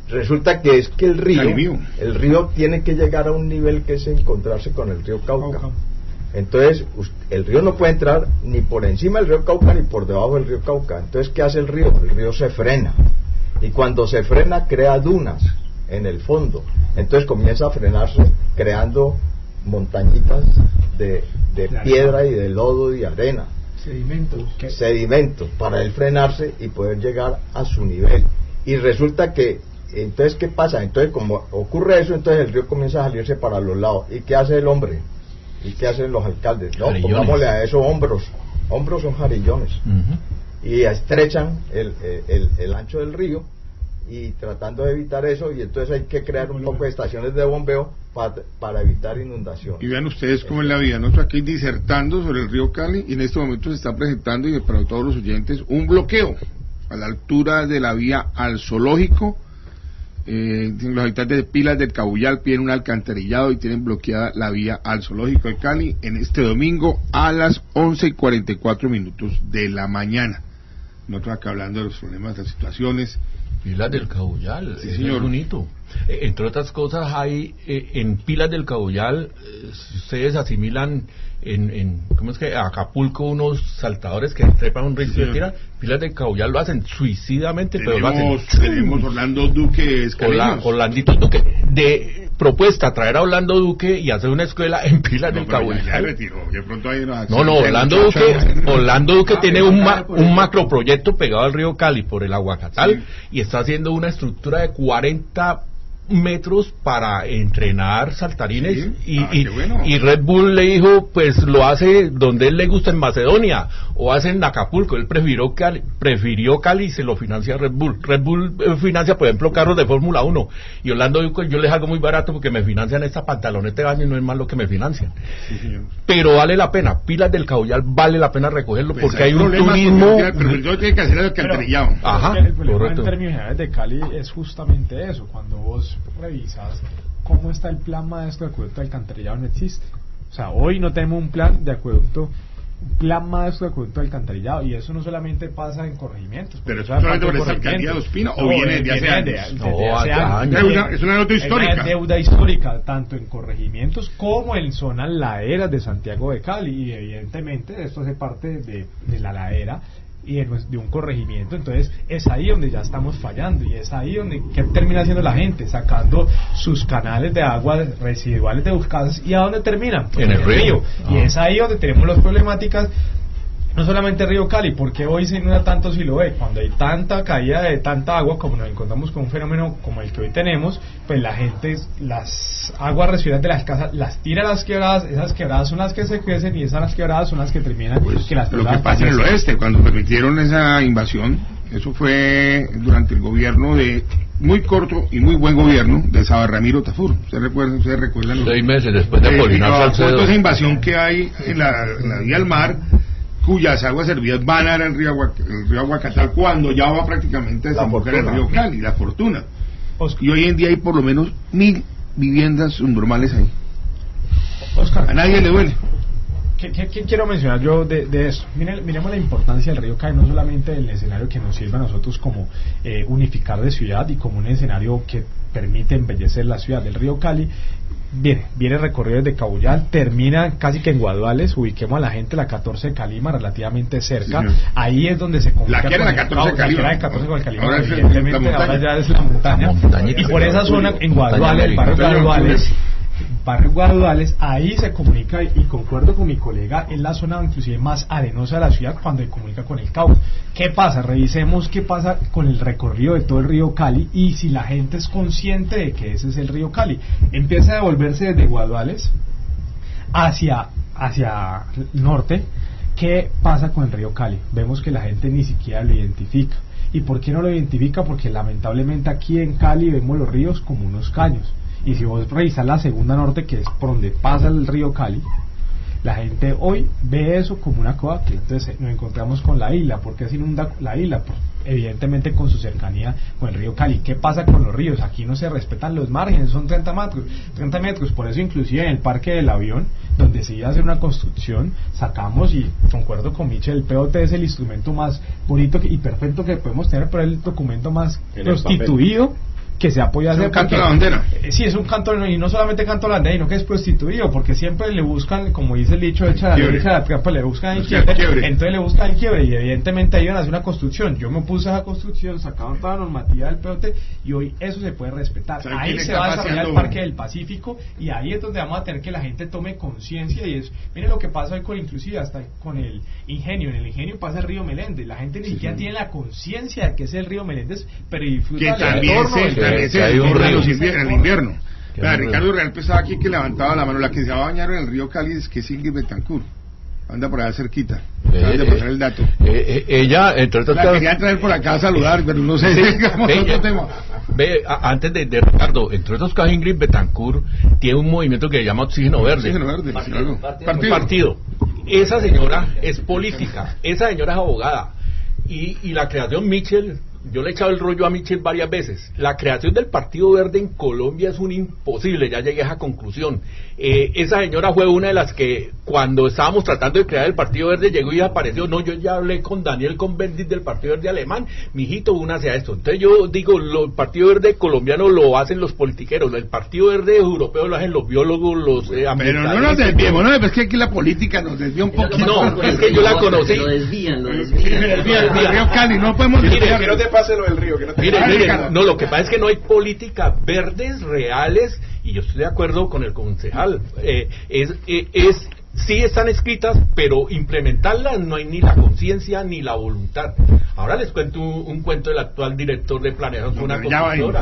Resulta que es que el río tiene que llegar a un nivel que es encontrarse con el río Cauca. Entonces, el río no puede entrar ni por encima del río Cauca ni por debajo del río Cauca. Entonces, ¿qué hace el río? El río se frena. Y cuando se frena, crea dunas en el fondo. Entonces, comienza a frenarse, creando montañitas de piedra y de lodo y arena. Sedimentos, para él frenarse y poder llegar a su nivel. Y resulta que, entonces, ¿qué pasa? Entonces, como ocurre eso, entonces el río comienza a salirse para los lados. ¿Y qué hace el hombre? ¿Y qué hacen los alcaldes? No, pongámosle a eso hombros son jarillones, y estrechan el ancho del río, y tratando de evitar eso, y entonces hay que crear un poco de estaciones de bombeo para evitar inundaciones. Y vean ustedes cómo es la vida. Nosotros aquí disertando sobre el río Cali, y en este momento se está presentando, y para todos los oyentes, un bloqueo a la altura de la vía al zoológico. Los habitantes de Pilas del Cabullal piden un alcantarillado y tienen bloqueada la vía al zoológico de Cali en este domingo a las 11:44 de la mañana. Nosotros acá hablando de los problemas, de las situaciones. Pilas del Cabullal, sí, señor. Es bonito. Entre otras cosas, hay en Pilas del Cabullal, ustedes asimilan ¿cómo es que? Acapulco, unos saltadores que trepan un río y tiran. Pilas del Cabullal lo hacen suicidamente, pero lo hacen. Tenemos Orlando Duque Orlandito Duque, de propuesta traer a Orlando Duque y hacer una escuela en Pilas del Cabullal. Ya retiró, que pronto hay Orlando Duque tiene un macroproyecto pegado al río Cali por el Aguacatal, y está haciendo una estructura de 40 metros para entrenar saltarines, y Red Bull le dijo, pues lo hace donde él le gusta, en Macedonia, o hace en Acapulco. Él prefirió Cali y se lo financia Red Bull. Red Bull financia, por ejemplo, carros de Fórmula 1, y Orlando Duque yo les hago muy barato porque me financian esta pantaloneta de baño y no es más lo que me financian. Pero vale la pena, Pilas del Cabullal vale la pena recogerlo, pues porque hay un turismo. Pero yo tiene que hacer el alcantarillado. El problema en términos generales de Cali es justamente eso. Cuando vos revisas cómo está el plan maestro de acueducto de alcantarillado, no existe. O sea, hoy no tenemos un plan maestro de acueducto de alcantarillado, y eso no solamente pasa en corregimientos. Pero eso solamente por esa alcaldía de Ospina, o viene de hace años. Es una deuda histórica. Es una deuda histórica, tanto en corregimientos como en zonas laderas de Santiago de Cali, y evidentemente esto hace parte de la ladera y de un corregimiento. Entonces es ahí donde ya estamos fallando, y es ahí donde ¿qué termina haciendo la gente? Sacando sus canales de agua residuales de sus casas, ¿y a dónde terminan? Pues en el río. Y es ahí donde tenemos las problemáticas no solamente el río Cali, porque hoy se inunda tanto Siloé, cuando hay tanta caída de tanta agua, como nos encontramos con un fenómeno como el que hoy tenemos, pues la gente, las aguas residuales de las casas las tira a las quebradas, esas quebradas son las que se crecen y esas quebradas son las que terminan pues, que las lo que pasa en el oeste, cuando permitieron esa invasión, eso fue durante el gobierno de muy corto y muy buen gobierno de Sabarramiro Tafur. ¿Ustedes recuerdan? 6 meses después de Polinar Salcedo. Esa invasión que hay en la vía al mar, cuyas aguas servidas van a dar el río Aguacatal cuando ya va prácticamente a desembocar el río Cali, la Fortuna. Oscar. Y hoy en día hay por lo menos 1000 viviendas subnormales ahí. Oscar, a nadie le duele. ¿Qué quiero mencionar yo de esto? Miremos la importancia del río Cali, no solamente el escenario que nos sirve a nosotros como unificar de ciudad y como un escenario que permite embellecer la ciudad. El río Cali viene recorrido desde Cabullal, termina casi que en Guaduales. Ubiquemos a la gente la 14 de Calima, relativamente cerca. Sí, ahí es donde se comunica. La que era la 14 de Calima. La 14 con el Calima, evidentemente ahora ya es la montaña. Y por esa zona, en Guaduales, el barrio Guaduales, ahí se comunica, y concuerdo con mi colega, es la zona inclusive más arenosa de la ciudad cuando se comunica con el Cauca. ¿Qué pasa? Revisemos qué pasa con el recorrido de todo el río Cali y si la gente es consciente de que ese es el río Cali. Empieza a devolverse desde Guaduales hacia el norte. ¿Qué pasa con el río Cali? Vemos que la gente ni siquiera lo identifica. ¿Y por qué no lo identifica? Porque lamentablemente aquí en Cali vemos los ríos como unos caños. Y si vos revisas la segunda norte, que es por donde pasa el río Cali, la gente hoy ve eso como una coacle. Entonces nos encontramos con la isla. ¿Por qué se inunda la isla? Pues, evidentemente con su cercanía con el río Cali. ¿Qué pasa con los ríos? Aquí no se respetan los márgenes, son 30 metros. Por eso inclusive en el Parque del Avión, donde se iba a hacer una construcción, sacamos, y concuerdo con Michel, el POT es el instrumento más bonito y perfecto que podemos tener, pero el documento más prostituido que se ha podido hacer. Es un canto a la bandera. Sí, es un canto, y no solamente canto a la bandera, sino que es prostituido, porque siempre le buscan, como dice el dicho, echa la trampa, le buscan el quiebre, entonces le buscan el quiebre, y evidentemente ahí van a hacer una construcción. Yo me puse a esa construcción, sacaban toda la normativa del POT, y hoy eso se puede respetar. Ahí se va a desarrollar el Parque del Pacífico, y ahí es donde vamos a tener que la gente tome conciencia, y es, miren lo que pasa hoy con, inclusive hasta con el ingenio. En el ingenio pasa el río Meléndez, la gente ni siquiera tiene la conciencia de que es el río Meléndez, pero disfruta del entorno. Hay un río en el invierno. Ricardo Real pensaba aquí que levantaba la mano. La que se va a bañar en el río Cali es que es Ingrid Betancourt. Anda por allá cerquita. De pasar el dato. Ella, entre otras cosas, quería traer por acá a saludar, pero no sé. Otro tema. Antes de Ricardo, entre otros casos, Ingrid Betancourt tiene un movimiento que se llama Oxígeno Verde. Partido. Esa señora es política. Esa señora es abogada. Y la creación Michel, yo le he echado el rollo a Michel varias veces. La creación del Partido Verde en Colombia es un imposible, ya llegué a esa conclusión. Esa señora fue una de las que, cuando estábamos tratando de crear el Partido Verde, llegó y apareció. No, yo ya hablé con Daniel Cohn-Bendit del Partido Verde alemán, mijito, únase a esto. Entonces yo digo, el Partido Verde colombiano lo hacen los politiqueros, el Partido Verde europeo lo hacen los biólogos, los ambientalistas. Pero no nos desviemos, ¿no? Es que aquí la política nos desvía un poco. No, es que yo la conocí. Lo desvían. El río Cali, no podemos desviar. Que no te pase lo del río. Miren, no, lo que pasa es que no hay políticas verdes reales, y yo estoy de acuerdo con el concejal. Sí están escritas, pero implementarlas no hay ni la conciencia ni la voluntad. Ahora les cuento un cuento del actual director de planeación.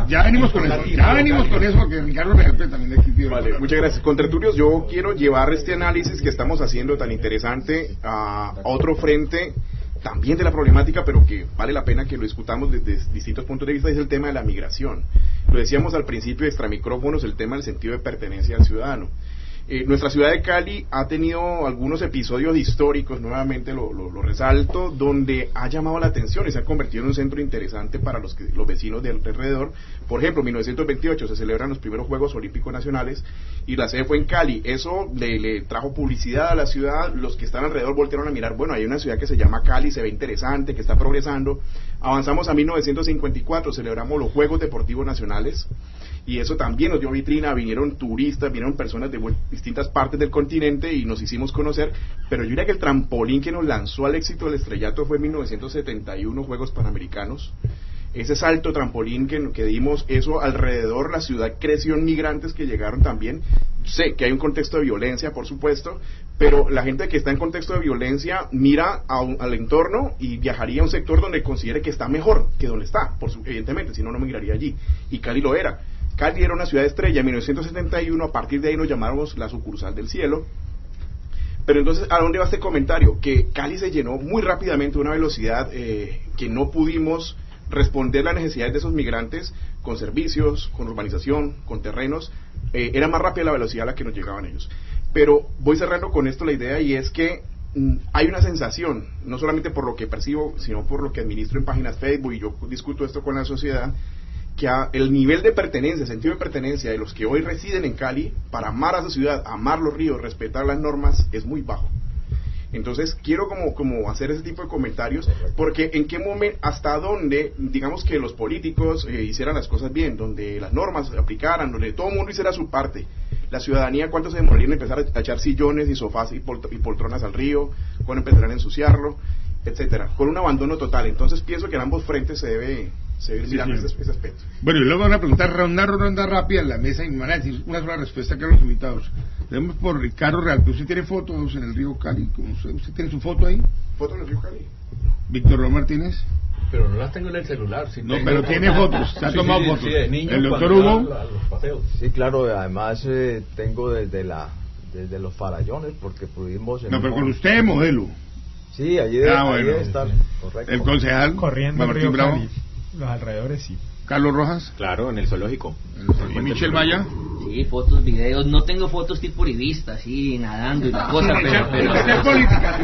Ya venimos con eso, porque Ricardo también le escribió. Vale, muchas gracias. Con tertulios, yo quiero llevar este análisis que estamos haciendo tan interesante a otro frente también de la problemática, pero que vale la pena que lo discutamos desde distintos puntos de vista. Es el tema de la migración. Lo decíamos al principio de extramicrófonos, el tema del sentido de pertenencia al ciudadano. Nuestra ciudad de Cali ha tenido algunos episodios históricos, nuevamente lo resalto, donde ha llamado la atención y se ha convertido en un centro interesante para los vecinos de alrededor. Por ejemplo, en 1928 se celebran los primeros Juegos Olímpicos Nacionales y la sede fue en Cali. Eso le trajo publicidad a la ciudad. Los que están alrededor voltearon a mirar, bueno, hay una ciudad que se llama Cali, se ve interesante, que está progresando. Avanzamos a 1954, celebramos los Juegos Deportivos Nacionales, y eso también nos dio vitrina. Vinieron turistas, vinieron personas de distintas partes del continente y nos hicimos conocer. Pero yo diría que el trampolín que nos lanzó al éxito del estrellato fue en 1971, Juegos Panamericanos. Ese salto trampolín que dimos, eso alrededor la ciudad creció en migrantes que llegaron también. Sé que hay un contexto de violencia, por supuesto, pero la gente que está en contexto de violencia mira al entorno y viajaría a un sector donde considere que está mejor que donde está, evidentemente, si no, no migraría allí. Y Cali lo era. Cali era una ciudad estrella en 1971, a partir de ahí nos llamamos la sucursal del cielo. Pero entonces, ¿a dónde va este comentario? Que Cali se llenó muy rápidamente a una velocidad que no pudimos responder las necesidades de esos migrantes con servicios, con urbanización, con terrenos. Era más rápida la velocidad a la que nos llegaban ellos. Pero voy cerrando con esto la idea, y es que hay una sensación, no solamente por lo que percibo, sino por lo que administro en páginas Facebook, y yo discuto esto con la sociedad, que el nivel de pertenencia, sentido de pertenencia de los que hoy residen en Cali, para amar a su ciudad, amar los ríos, respetar las normas, es muy bajo. Entonces quiero como hacer ese tipo de comentarios, porque en qué momento, hasta dónde, digamos que los políticos hicieran las cosas bien, donde las normas se aplicaran, donde todo el mundo hiciera su parte. La ciudadanía, ¿cuánto se demoraría en empezar a echar sillones y sofás y poltronas al río? ¿Cuándo empezarán a ensuciarlo? Etcétera, con un abandono total. Entonces pienso que en ambos frentes se debe ir mirando ese aspecto. Bueno, y luego van a preguntar una ronda rápida en la mesa y me van a decir una sola respuesta que a los invitados. Tenemos por Ricardo Real, pero usted tiene fotos en el río Cali. ¿Usted tiene su foto ahí? ¿Foto en el río Cali? Víctor Román Martínez. Pero no las tengo en el celular. Sí, no, pero tiene fotos, se ha tomado fotos. Sí, de niño, el doctor Hugo. Sí, claro, además tengo desde los farallones, porque pudimos... No, pero con usted de modelo. Sí, allí debe estar, correcto. El concejal corriendo Martín Bravo. Cali, los alrededores, sí. Carlos Rojas. Claro, en el zoológico. ¿Y Michel Maya? Sí, fotos, videos. No tengo fotos tipo uribista, así, nadando y la cosa, pero... Es política.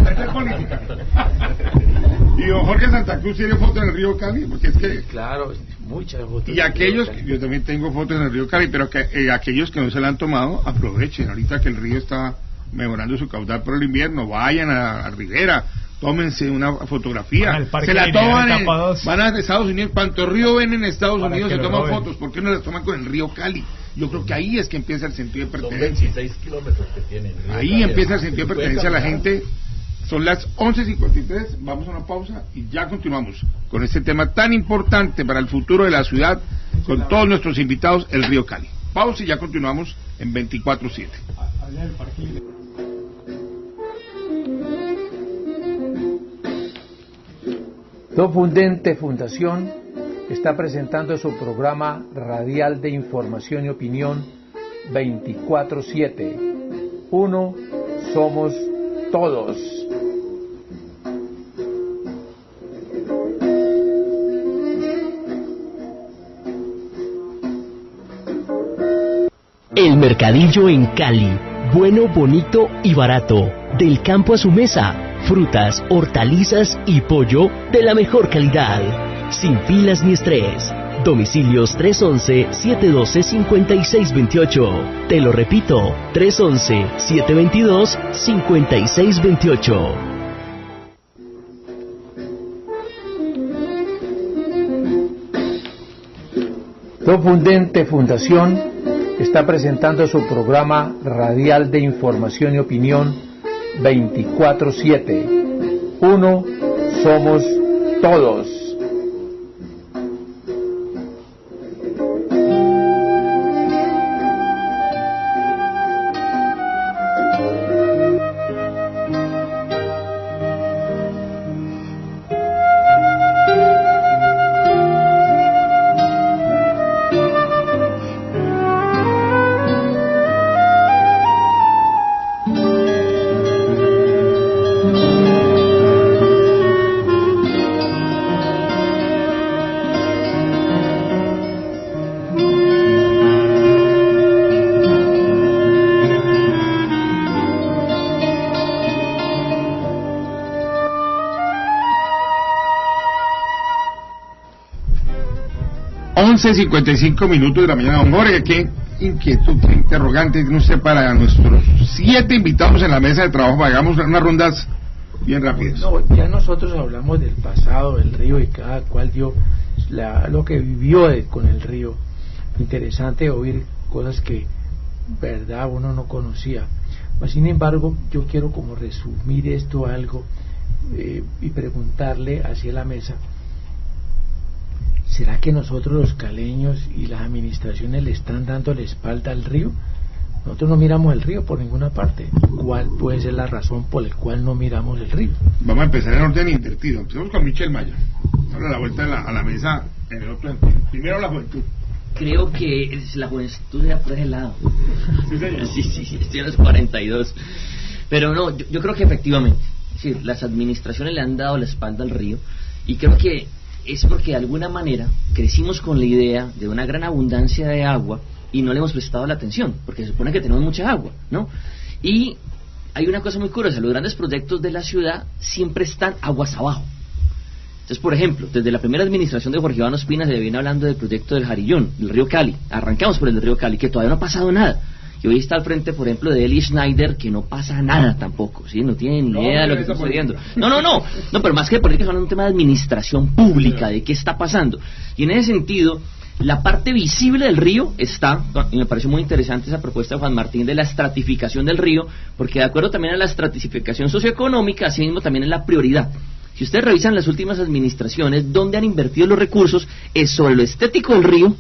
Y don Jorge Santa Cruz tiene fotos en el río Cali, porque es que... Claro, muchas fotos. Y aquellos, yo también tengo fotos en el río Cali, pero aquellos que no se la han tomado, aprovechen. Ahorita que el río está mejorando su caudal por el invierno, vayan a Rivera, tómense una fotografía, se la toman, van a Estados Unidos, cuanto río ven en Estados Unidos se toman fotos, ¿por qué no las toman con el río Cali? Yo creo que ahí es que empieza el sentido de pertenencia. Son 26 kilómetros que tienen. Ahí empieza el sentido de pertenencia a la gente. Son las 11:53, vamos a una pausa y ya continuamos con este tema tan importante para el futuro de la ciudad, con todos nuestros invitados, el río Cali. Pausa y ya continuamos en 24/7. Allá el parque. Fundente Fundación está presentando su programa radial de información y opinión 24/7. Uno somos todos. El Mercadillo en Cali. Bueno, bonito y barato. Del campo a su mesa. Frutas, hortalizas y pollo de la mejor calidad. Sin filas ni estrés. Domicilios 311-712-5628. Te lo repito, 311-722-5628. Fundente Fundación está presentando su programa radial de información y opinión 24/7. Uno somos todos. Once 55 minutos de la mañana. Don Jorge, qué inquietud, qué interrogante tiene usted para nuestros 7 invitados en la mesa de trabajo. Hagamos unas rondas bien rápidas. No, ya nosotros hablamos del pasado del río y cada cual dio lo que vivió con el río. Interesante oír cosas que verdad uno no conocía. Sin embargo, yo quiero como resumir esto algo y preguntarle hacia la mesa. ¿Será que nosotros los caleños y las administraciones le están dando la espalda al río? Nosotros no miramos el río por ninguna parte. ¿Cuál puede ser la razón por la cual no miramos el río? Vamos a empezar en orden invertido. Empezamos con Michel Maya. Ahora la vuelta a la mesa en el otro sentido. Primero la juventud. Creo que la juventud era por ese lado. Sí, señor. Sí, estoy en los 42. Pero no, yo creo que efectivamente, es decir, las administraciones le han dado la espalda al río, y creo que es porque de alguna manera crecimos con la idea de una gran abundancia de agua y no le hemos prestado la atención, porque se supone que tenemos mucha agua, ¿no? Y hay una cosa muy curiosa: los grandes proyectos de la ciudad siempre están aguas abajo. Entonces, por ejemplo, desde la primera administración de Jorge Iván Ospina se viene hablando del proyecto del Jarillón, del río Cali. Arrancamos por el del río Cali, que todavía no ha pasado nada. Y hoy está al frente, por ejemplo, de Eli Schneider, que no pasa nada tampoco, ¿sí? No tiene ni idea de lo que está sucediendo. No, pero más que de política, es un tema de administración pública, de qué está pasando. Y en ese sentido, la parte visible del río está, y me pareció muy interesante esa propuesta de Juan Martín de la estratificación del río, porque de acuerdo también a la estratificación socioeconómica, así mismo también es la prioridad. Si ustedes revisan las últimas administraciones, donde han invertido los recursos es sobre lo estético del río,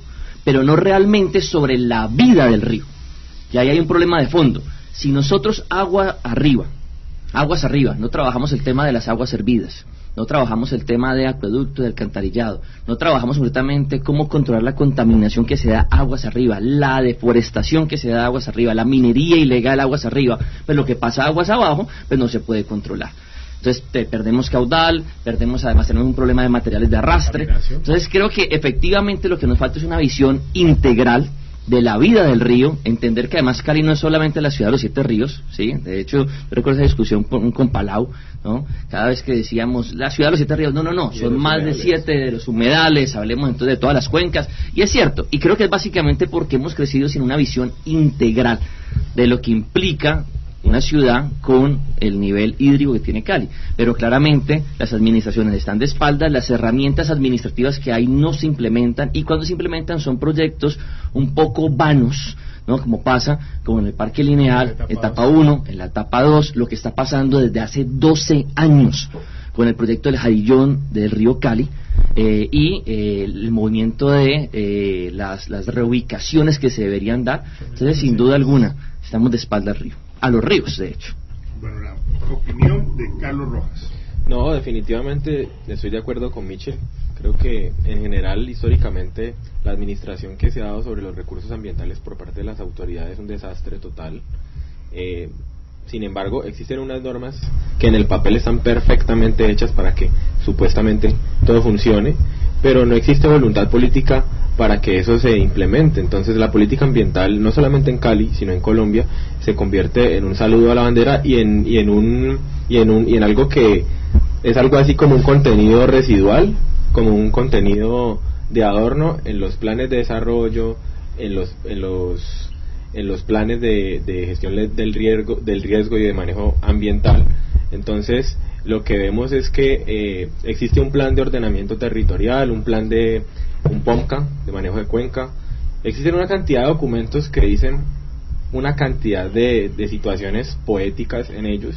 pero no realmente sobre la vida del río. Y ahí hay un problema de fondo. Si nosotros aguas arriba, no trabajamos el tema de las aguas hervidas, no trabajamos el tema de acueducto, de alcantarillado, no trabajamos absolutamente cómo controlar la contaminación que se da aguas arriba, la deforestación que se da aguas arriba, la minería ilegal aguas arriba, pues lo que pasa aguas abajo, pues no se puede controlar. Entonces perdemos caudal, además tenemos un problema de materiales de arrastre. Entonces creo que efectivamente lo que nos falta es una visión integral de la vida del río, entender que además Cali no es solamente la ciudad de los 7 ríos, ¿sí? De hecho, yo recuerdo esa discusión con Palau, ¿no? Cada vez que decíamos la ciudad de los 7 ríos, no, son más de 7 de los humedales, hablemos entonces de todas las cuencas, y es cierto, y creo que es básicamente porque hemos crecido sin una visión integral de lo que implica una ciudad con el nivel hídrico que tiene Cali, pero claramente las administraciones están de espaldas, las herramientas administrativas que hay no se implementan, y cuando se implementan son proyectos un poco vanos, ¿no? Como pasa como en el Parque Lineal, etapa 1, en la etapa 2, lo que está pasando desde hace 12 años con el proyecto del Jarillón del río Cali, y el movimiento de las reubicaciones que se deberían dar. Entonces, sin duda alguna, estamos de espalda al río. A los ríos, de hecho. Bueno, la opinión de Carlos Rojas. No, definitivamente estoy de acuerdo con Michel. Creo que en general, históricamente, la administración que se ha dado sobre los recursos ambientales por parte de las autoridades es un desastre total. Sin embargo, existen unas normas que en el papel están perfectamente hechas para que supuestamente todo funcione, pero no existe voluntad política para que eso se implemente. Entonces la política ambiental, no solamente en Cali, sino en Colombia, se convierte en un saludo a la bandera y en algo que es algo así como un contenido residual, como un contenido de adorno en los planes de desarrollo, en los planes de gestión del riesgo y de manejo ambiental. Entonces lo que vemos es que existe un plan de ordenamiento territorial, un POMCA de manejo de cuenca. Existen una cantidad de documentos que dicen una cantidad de situaciones poéticas en ellos,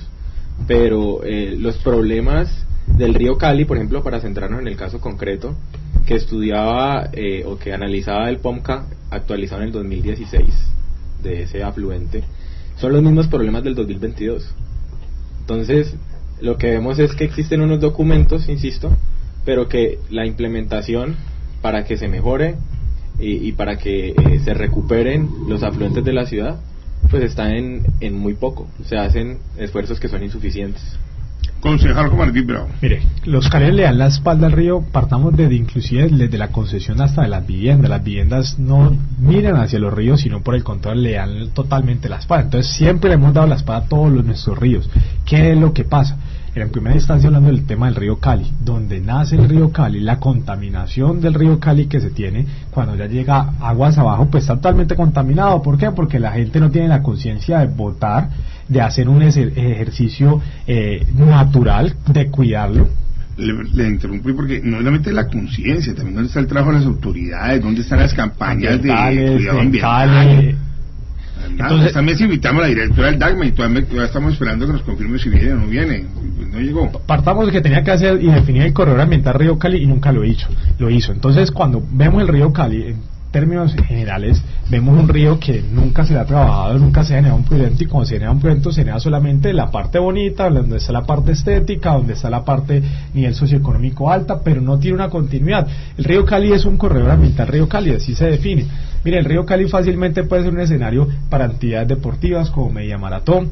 pero los problemas del río Cali, por ejemplo, para centrarnos en el caso concreto que estudiaba o que analizaba el POMCA actualizado en el 2016 de ese afluente, son los mismos problemas del 2022. Entonces lo que vemos es que existen unos documentos, insisto, pero que la implementación para que se mejore y para que se recuperen los afluentes de la ciudad, pues está en muy poco. Se hacen esfuerzos que son insuficientes. Concejal Martín Bravo. Mire, los caleños le dan la espalda al río, partamos desde inclusive desde la concesión hasta de las viviendas. Las viviendas no miran hacia los ríos, sino por el contrario le dan totalmente la espalda. Entonces siempre le hemos dado la espalda a todos nuestros ríos. ¿Qué es lo que pasa? En primera instancia hablando del tema del río Cali, donde nace el río Cali, la contaminación del río Cali que se tiene cuando ya llega aguas abajo, pues está totalmente contaminado. ¿Por qué? Porque la gente no tiene la conciencia de botar, de hacer un ejercicio natural, de cuidarlo. Le interrumpí porque no solamente la conciencia, también dónde está el trabajo de las autoridades, dónde están las campañas de cuidado ambiental. Entonces también si invitamos a la directora del DACMA y todavía estamos esperando que nos confirme si viene o no viene, no llegó. Partamos de que tenía que hacer y definir el corredor ambiental río Cali y nunca lo hizo. Entonces cuando vemos el río Cali, términos generales, vemos un río que nunca se le ha trabajado, nunca se genera un proyecto, y cuando se genera un proyecto se genera solamente la parte bonita, donde está la parte estética, donde está la parte nivel socioeconómico alta, pero no tiene una continuidad. El río Cali es un corredor ambiental, río Cali, así se define. Mire, el río Cali fácilmente puede ser un escenario para actividades deportivas como media maratón.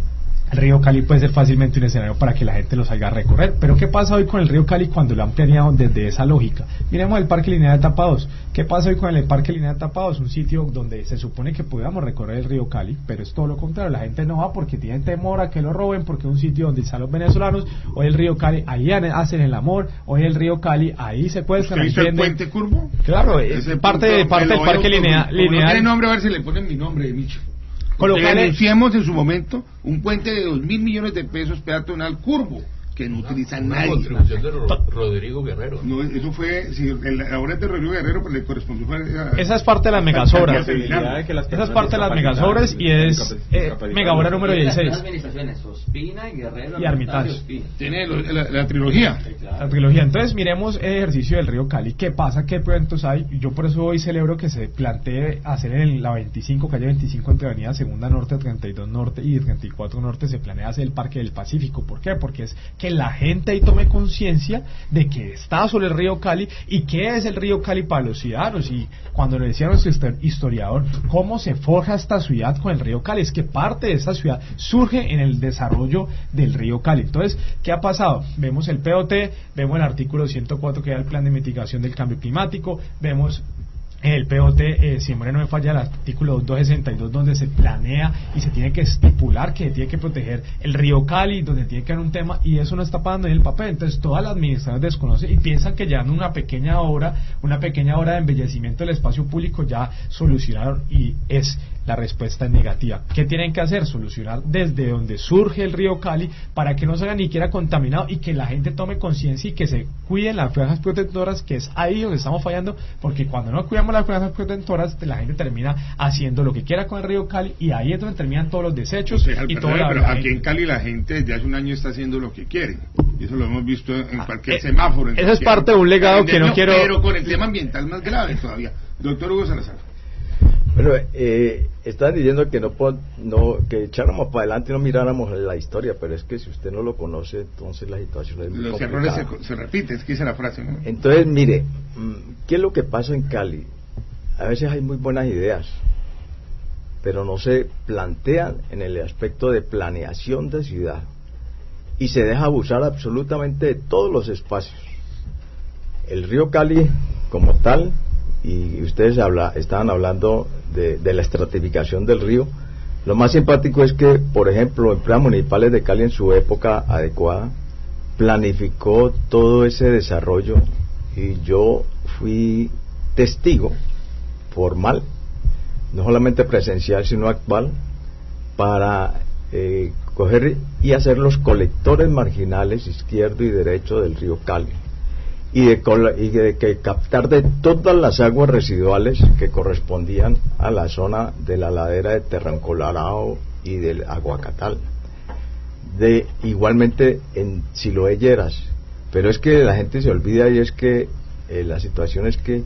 El río Cali puede ser fácilmente un escenario para que la gente lo salga a recorrer. Pero ¿qué pasa hoy con el río Cali cuando lo han planeado desde esa lógica? Miremos el Parque Lineal de Etapa 2. ¿Qué pasa hoy con el Parque Lineal de Etapa 2? Un sitio donde se supone que podíamos recorrer el río Cali, pero es todo lo contrario. La gente no va porque tienen temor a que lo roben, porque es un sitio donde están los venezolanos. Hoy el río Cali, ahí hacen el amor. Hoy el río Cali, ahí se secuestran. ¿Usted hizo el puente curvo? Claro, es parte del Parque Lineal. Como no tiene nombre, a ver si le ponen mi nombre, Micho. Denunciamos en su momento un puente de 2.000 millones de pesos peatonal curvo que no utiliza nadie. Contribución de Rodrigo Guerrero. No, eso fue, si la obra de Rodrigo Guerrero pues, le correspondió. Esa es parte de las megasobras. Esa es parte de las megasobras y es megaobra número 16. Las administraciones, Ospina, Guerrero y Armitage. Tiene la trilogía. La trilogía. Entonces miremos el ejercicio del río Cali. ¿Qué pasa? ¿Qué proyectos hay? Yo por eso hoy celebro que se plantee hacer en la 25, calle 25 entre avenida Segunda Norte, 32 Norte y 34 Norte, se planea hacer el Parque del Pacífico. ¿Por qué? Porque es que la gente ahí tome conciencia de que está sobre el río Cali y qué es el río Cali para los ciudadanos. Y cuando le decía nuestro historiador cómo se forja esta ciudad con el río Cali, es que parte de esta ciudad surge en el desarrollo del río Cali. Entonces, ¿qué ha pasado? Vemos el POT, vemos el artículo 104 que da el plan de mitigación del cambio climático, vemos el POT, si no me falla, el artículo 262, donde se planea y se tiene que estipular que tiene que proteger el río Cali, donde tiene que haber un tema, y eso no está pasando en el papel. Entonces toda la administración desconoce y piensan que ya en una pequeña obra de embellecimiento del espacio público ya solucionaron, y la respuesta es negativa. ¿Qué tienen que hacer? Solucionar desde donde surge el río Cali para que no se haga ni siquiera contaminado y que la gente tome conciencia y que se cuiden las franjas protectoras, que es ahí donde estamos fallando, porque cuando no cuidamos las franjas protectoras, la gente termina haciendo lo que quiera con el río Cali, y ahí es donde terminan todos los desechos. Y todo pero aquí en Cali la gente desde hace un año está haciendo lo que quiere, y eso lo hemos visto en cualquier semáforo. Eso es parte de un legado que no quiero... Pero con el tema ambiental más grave todavía. Doctor Hugo Salazar. Bueno, están diciendo que que echáramos para adelante y no miráramos la historia, pero es que si usted no lo conoce, entonces la situación es muy complicada. Los errores se repiten, es que esa es la frase, ¿no? Entonces, mire, ¿qué es lo que pasa en Cali? A veces hay muy buenas ideas, pero no se plantean en el aspecto de planeación de ciudad, y se deja abusar absolutamente de todos los espacios. El río Cali como tal, y ustedes estaban hablando de la estratificación del río. Lo más simpático es que, por ejemplo, Empresas Municipales de Cali en su época adecuada planificó todo ese desarrollo, y yo fui testigo formal, no solamente presencial sino actual, para coger y hacer los colectores marginales izquierdo y derecho del río Cali, y de captar de todas las aguas residuales que correspondían a la zona de la ladera de Terrancolorado y del Aguacatal, igualmente en Siloé Lleras. Pero es que la gente se olvida, y es que la situación es que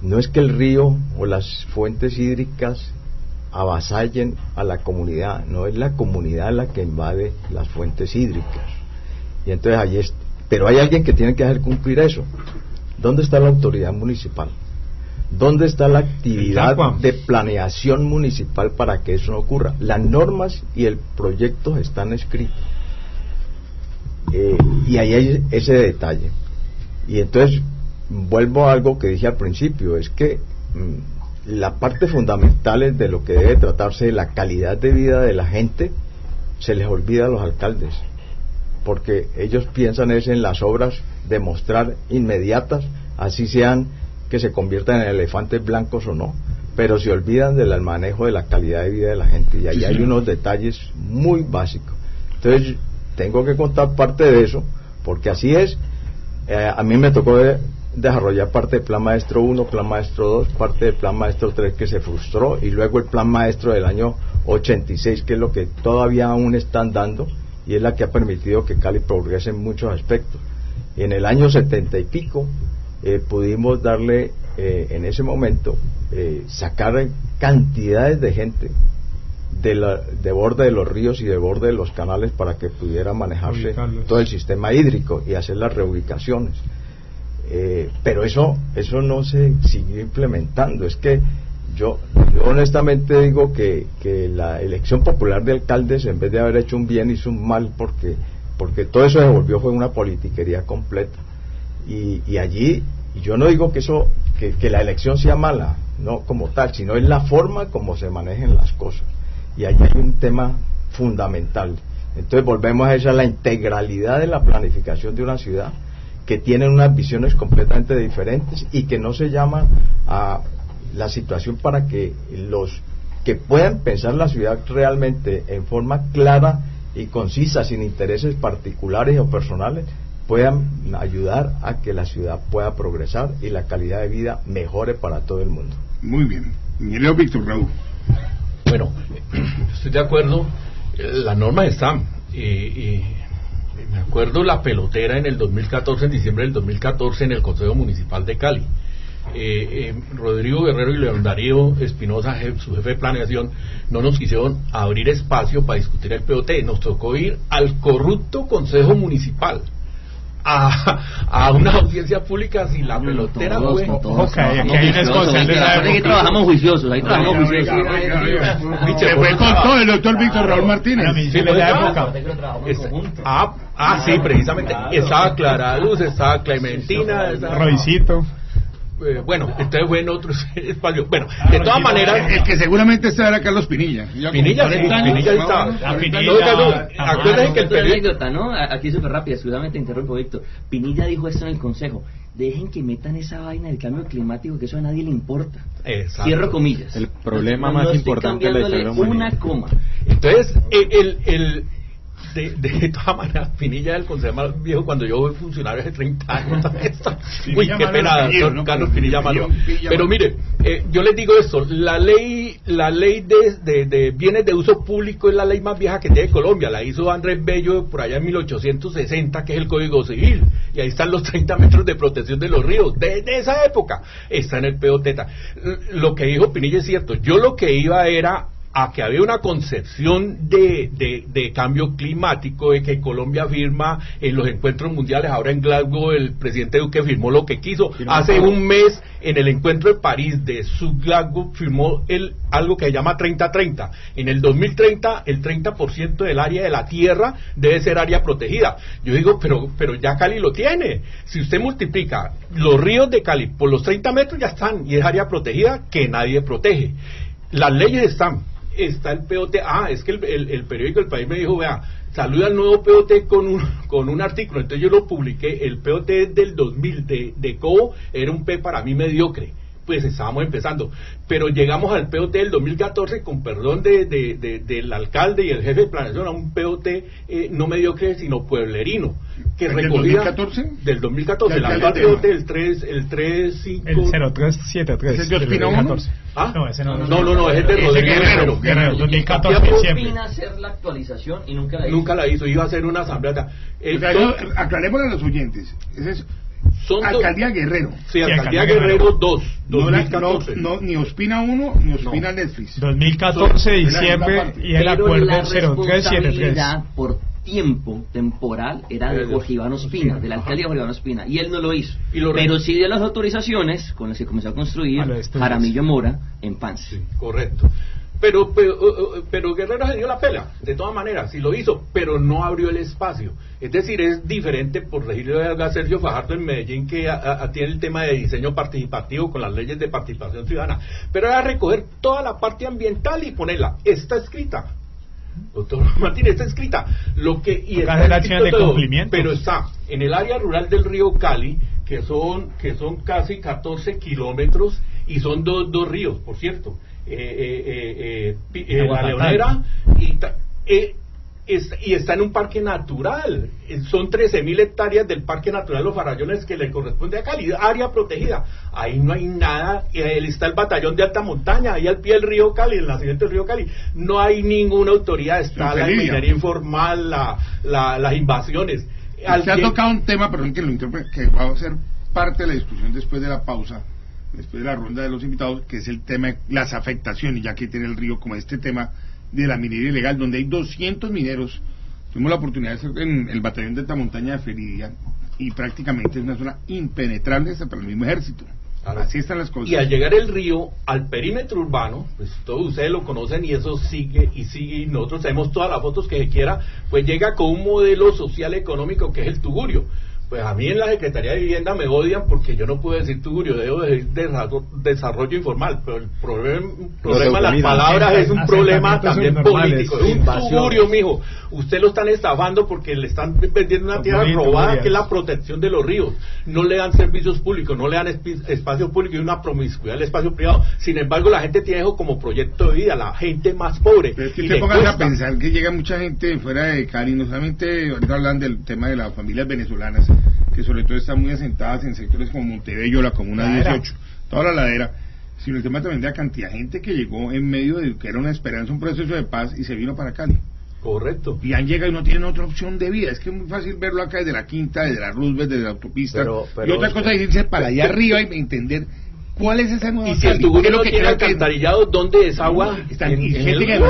no es que el río o las fuentes hídricas avasallen a la comunidad, no es la comunidad la que invade las fuentes hídricas, y entonces ahí está. Pero hay alguien que tiene que hacer cumplir eso. ¿Dónde está la autoridad municipal? ¿Dónde está la actividad de planeación municipal para que eso no ocurra? Las normas y el proyecto están escritos, y ahí hay ese detalle. Y entonces vuelvo a algo que dije al principio, es que la parte fundamental de lo que debe tratarse de la calidad de vida de la gente se les olvida a los alcaldes, porque ellos piensan es en las obras de mostrar inmediatas, así sean que se conviertan en elefantes blancos o no, pero se olvidan del manejo de la calidad de vida de la gente, y ahí hay unos detalles muy básicos. Entonces tengo que contar parte de eso, porque así es. A mí me tocó desarrollar parte del Plan Maestro 1, Plan Maestro 2, parte del Plan Maestro 3 que se frustró, y luego el Plan Maestro del año 86, que es lo que todavía aún están dando, y es la que ha permitido que Cali progrese en muchos aspectos. Y en el año 70 y pico pudimos darle en ese momento sacar cantidades de gente de borde de los ríos y de borde de los canales para que pudiera manejarse todo el sistema hídrico y hacer las reubicaciones. Pero eso no se siguió implementando. Es que yo honestamente digo que la elección popular de alcaldes, en vez de haber hecho un bien, hizo un mal, porque todo eso se volvió, fue una politiquería completa. Y allí, yo no digo que la elección sea mala, no como tal, sino es la forma como se manejen las cosas. Y allí hay un tema fundamental. Entonces volvemos a esa, la integralidad de la planificación de una ciudad, que tienen unas visiones completamente diferentes y que no se llama a la situación para que los que puedan pensar la ciudad realmente en forma clara y concisa, sin intereses particulares o personales, puedan ayudar a que la ciudad pueda progresar y la calidad de vida mejore para todo el mundo. Muy bien. Ingeniero Víctor Raúl. Bueno, estoy de acuerdo, las normas están, y me acuerdo la pelotera en el 2014, en diciembre del 2014, en el Consejo Municipal de Cali. Rodrigo Guerrero y León Darío Espinosa, su jefe de planeación, no nos quisieron abrir espacio para discutir el POT. Nos tocó ir al corrupto Consejo Municipal a una audiencia pública sin la pelotera. Ahí trabajamos juiciosos, ahí trabajamos juiciosos. Se fue con todo el doctor Víctor Raúl Martínez. Sí, precisamente. Estaba Clara Luz, estaba Clementina, Roicito. Bueno, entonces fue en otros espacios. Bueno, de todas maneras, el que seguramente estaba era Carlos Pinilla. Pinilla estaba. Acuérdense que el anécdota, ¿no? Aquí súper rápida, seguramente interrumpo, Víctor. Pinilla dijo esto en el Consejo: dejen que metan esa vaina del cambio climático, que eso a nadie le importa. Exacto. Cierro comillas. El problema más importante de la historia humana. Una coma. Entonces, de todas maneras, Pinilla es el consejo más viejo cuando yo fui funcionario hace 30 años. Uy, qué pena, doctor Carlos Pinilla Malo. Pero mire, yo les digo esto: la ley de bienes de uso público es la ley más vieja que tiene Colombia. La hizo Andrés Bello por allá en 1860, que es el Código Civil, y ahí están los 30 metros de protección de los ríos. Desde esa época está en el POT. Lo que dijo Pinilla es cierto. Yo lo que iba era a que había una concepción de cambio climático, de que Colombia firma en los encuentros mundiales. Ahora en Glasgow el presidente Duque firmó lo que quiso. Hace un mes en el encuentro de París de Glasgow firmó algo que se llama 30-30. En el 2030 el 30% del área de la tierra debe ser área protegida. Yo digo, pero ya Cali lo tiene. Si usted multiplica los ríos de Cali por los 30 metros, ya están, y es área protegida que nadie protege. Las leyes están. Está el POT. Es que el periódico El País me dijo: vea, saluda al nuevo POT con un artículo. Entonces yo lo publiqué. El POT del 2000 de Cobo era un P para mí mediocre. Pues estábamos empezando, pero llegamos al POT del 2014, con perdón del alcalde y el jefe de planeación, a un POT no mediocre, sino pueblerino, que recogía del 2014, el actual POT, el 335, el 0373, ¿es el de Ospina 1? No, ese no, es el de Rodrigo Guerrero, 2014 Ospina hacer la actualización y nunca la hizo. Iba a hacer una asamblea. Aclaremos a los oyentes, son Alcaldía Guerrero. Sí, Alcaldía Guerrero 2, 2014. No, ni Ospina 1 ni Ospina Netflix. 2014 diciembre, y el acuerdo 0373. Por tiempo temporal era de Jorge Iván Ospina, de la alcaldía Jorge Iván Ospina, y él no lo hizo. Pero sí dio las autorizaciones con las que comenzó a construir Jaramillo Mora en Pance. Sí, correcto. Pero Guerrero se dio la pela, de todas maneras, sí lo hizo, pero no abrió el espacio. Es decir, es diferente, por regirle a Sergio Fajardo en Medellín, que tiene el tema de diseño participativo con las leyes de participación ciudadana, pero era recoger toda la parte ambiental y ponerla. Está escrita, doctor Martínez, está escrita. Y está escrito de todo, pero está en el área rural del río Cali, que son casi 14 kilómetros, y son dos ríos, por cierto. La Leonera y está en un parque natural. Son 13.000 hectáreas del parque natural Los Farallones, que le corresponde a Cali, área protegida. Ahí no hay nada. Está el batallón de alta montaña, ahí al pie del río Cali, en el nacimiento del río Cali. No hay ninguna autoridad. Está la minería informal, las invasiones. Se ha tocado un tema, perdón que lo interprete, que va a ser parte de la discusión después de la pausa, después de la ronda de los invitados, que es el tema de las afectaciones, ya que tiene el río como este tema de la minería ilegal, donde hay 200 mineros. Tuvimos la oportunidad de estar en el batallón de alta montaña de Florida y prácticamente es una zona impenetrable hasta para el mismo ejército. Claro. Así están las cosas. Y al llegar el río al perímetro urbano, pues todos ustedes lo conocen y eso sigue y nosotros tenemos todas las fotos que se quiera, pues llega con un modelo social económico que es el tugurio. Pues a mí en la Secretaría de Vivienda me odian porque yo no puedo decir tugurio, debo decir desarrollo informal, pero el problema de las palabras es un problema también político, es un tugurio, mijo. Usted lo están estafando porque le están vendiendo una tierra robada que es la protección de los ríos. No le dan servicios públicos, no le dan espacio público y una promiscuidad del espacio privado. Sin embargo, la gente tiene eso como proyecto de vida, la gente más pobre. Pero es que te pongas a pensar que llega mucha gente fuera de Cali, no solamente ahorita hablan del tema de las familias venezolanas, que sobre todo están muy asentadas en sectores como Montebello, la Comuna 18, toda la ladera, sino el tema también de la cantidad de gente que llegó en medio de que era una esperanza, un proceso de paz y se vino para Cali. Correcto. Y han llegado y no tienen otra opción de vida. Es que es muy fácil verlo acá desde la Quinta, desde la Roosevelt, desde la autopista. Y otra cosa es irse para allá arriba y entender cuál es esa nueva Cali. Y si el tugurio no tiene alcantarillado, ¿dónde es agua? Están, y gente que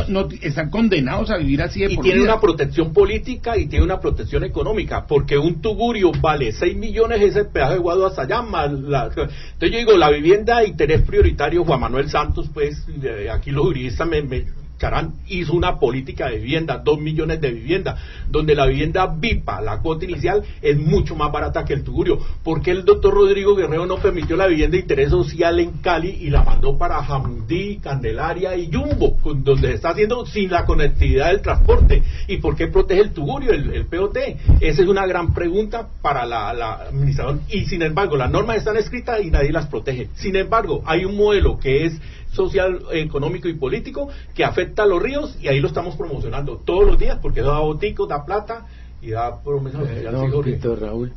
no están condenados a vivir así de por vida. Y tiene una protección política y tiene una protección económica, porque un tugurio vale 6 millones ese pedazo de guado hasta allá. Entonces yo digo, la vivienda de interés prioritario, Juan Manuel Santos, pues aquí los juristas Charán hizo una política de vivienda, 2 millones de viviendas, donde la vivienda VIPA, la cuota inicial, es mucho más barata que el tugurio. ¿Por qué el doctor Rodrigo Guerrero no permitió la vivienda de interés social en Cali y la mandó para Jamundí, Candelaria y Yumbo, donde se está haciendo sin la conectividad del transporte? ¿Y por qué protege el tugurio, el POT? Esa es una gran pregunta para la administración. Y sin embargo, las normas están escritas y nadie las protege. Sin embargo, hay un modelo que es social, económico y político que afecta a los ríos y ahí lo estamos promocionando todos los días porque da boticos, da plata y da promesas. Raúl,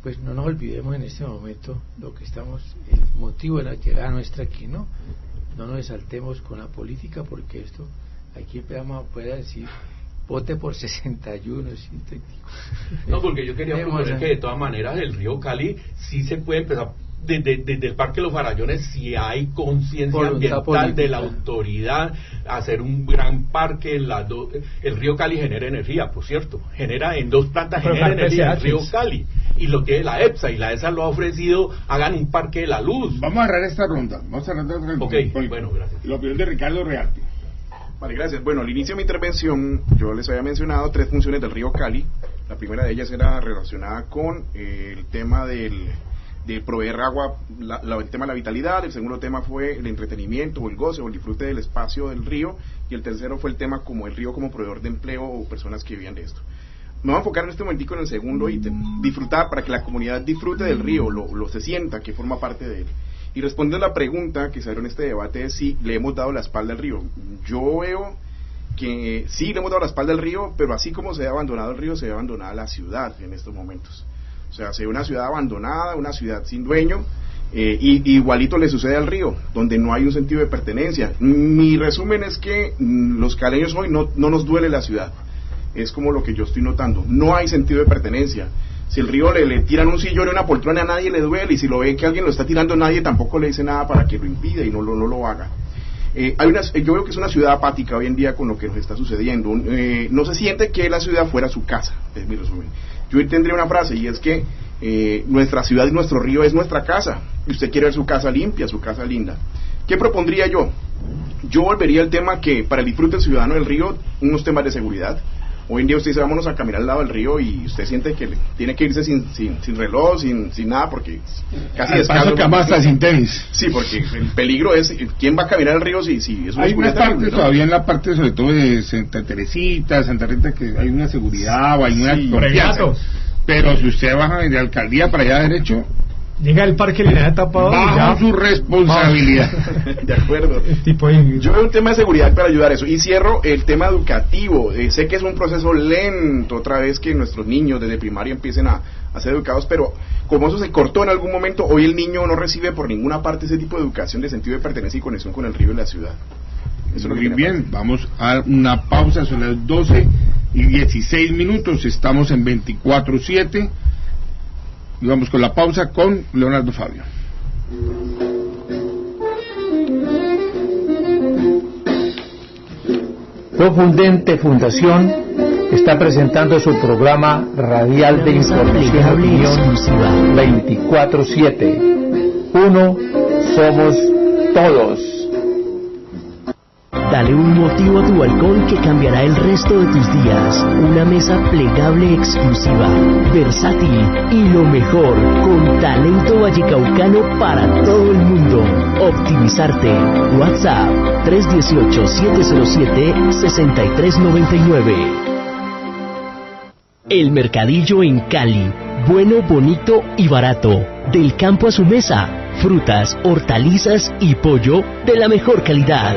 pues no nos olvidemos en este momento lo que estamos, el motivo de la llegada nuestra aquí, no nos exaltemos con la política porque esto aquí empezamos a poder decir vote por 61, no, porque yo quería proponer que de todas maneras el río Cali sí se puede empezar desde el Parque Los Farallones, si hay conciencia ambiental política de la autoridad, hacer un gran parque. El río Cali genera energía, por cierto, genera en 2 plantas, genera energía el río Cali, y lo tiene la EPSA, y la EPSA lo ha ofrecido, hagan un parque de la luz. Vamos a cerrar esta ronda, Bueno, gracias. La opinión de Ricardo Realte. Vale, gracias. Bueno, al inicio de mi intervención yo les había mencionado 3 funciones del río Cali. La primera de ellas era relacionada con el tema de proveer agua, el tema de la vitalidad. El segundo tema fue el entretenimiento o el goce o el disfrute del espacio del río, y el tercero fue el tema como el río como proveedor de empleo o personas que vivían de esto. Me voy a enfocar en este momentico en el segundo ítem, disfrutar, para que la comunidad disfrute del río, lo se sienta que forma parte de él. Y respondiendo a la pregunta que salió en este debate de si le hemos dado la espalda al río, yo veo que sí le hemos dado la espalda al río, pero así como se ha abandonado el río, se ha abandonado la ciudad en estos momentos. O sea, se ve una ciudad abandonada, una ciudad sin dueño, y igualito le sucede al río, donde no hay un sentido de pertenencia. Mi resumen es que los caleños hoy no nos duele la ciudad, es como lo que yo estoy notando, no hay sentido de pertenencia. Si el río le tiran un sillón y una poltrona, a nadie le duele, y si lo ve que alguien lo está tirando, nadie tampoco le dice nada para que lo impida y no lo haga. Yo veo que es una ciudad apática hoy en día con lo que nos está sucediendo. No se siente que la ciudad fuera su casa, es mi resumen. Yo tendría una frase, y es que nuestra ciudad y nuestro río es nuestra casa, y usted quiere ver su casa limpia, su casa linda. ¿Qué propondría yo? Yo volvería al tema que para el disfrute ciudadano del río, unos temas de seguridad. Hoy en día usted dice, vámonos a caminar al lado del río, y usted siente que tiene que irse sin reloj, sin nada, porque casi descalzo. Hasta sin tenis. Sí, porque el peligro es, ¿quién va a caminar al río si es una hay una parte, ¿no? Todavía en la parte sobre todo de Santa Teresita, Santa Rita, que hay una seguridad o hay una confianza. Pero si usted baja de la alcaldía para allá derecho, llega el parque lineal tapado bajo su responsabilidad. De acuerdo. Yo veo un tema de seguridad para ayudar a eso. Y cierro el tema educativo. Sé que es un proceso lento, otra vez que nuestros niños desde primaria empiecen a ser educados, pero como eso se cortó en algún momento, hoy el niño no recibe por ninguna parte ese tipo de educación de sentido de pertenencia y conexión con el río y la ciudad. Eso muy bien, vamos a una pausa, son las 12:16, estamos en 24/7. Y vamos con la pausa con Leonardo Fabio. Profundente Fundación está presentando su programa radial de información y opinión 24/7. Uno somos todos. Dale un motivo a tu balcón que cambiará el resto de tus días. Una mesa plegable exclusiva, versátil y lo mejor, con talento vallecaucano para todo el mundo. Optimizarte. WhatsApp 318-707-6399. El Mercadillo en Cali. Bueno, bonito y barato. Del campo a su mesa. Frutas, hortalizas y pollo de la mejor calidad.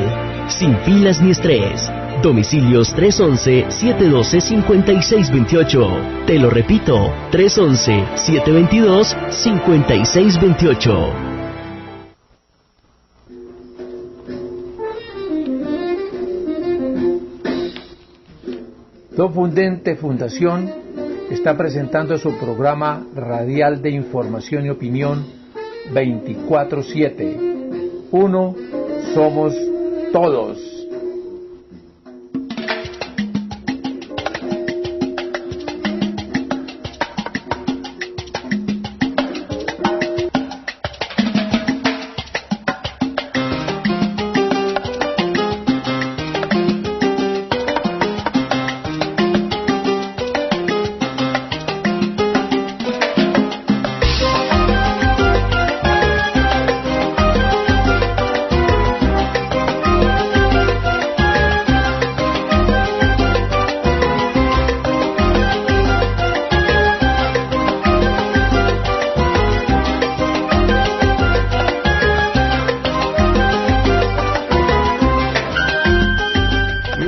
Sin filas ni estrés. Domicilios 311-712-5628. Te lo repito, 311-722-5628. Profundente Fundación está presentando su programa radial de información y opinión 24/7. Uno somos todos.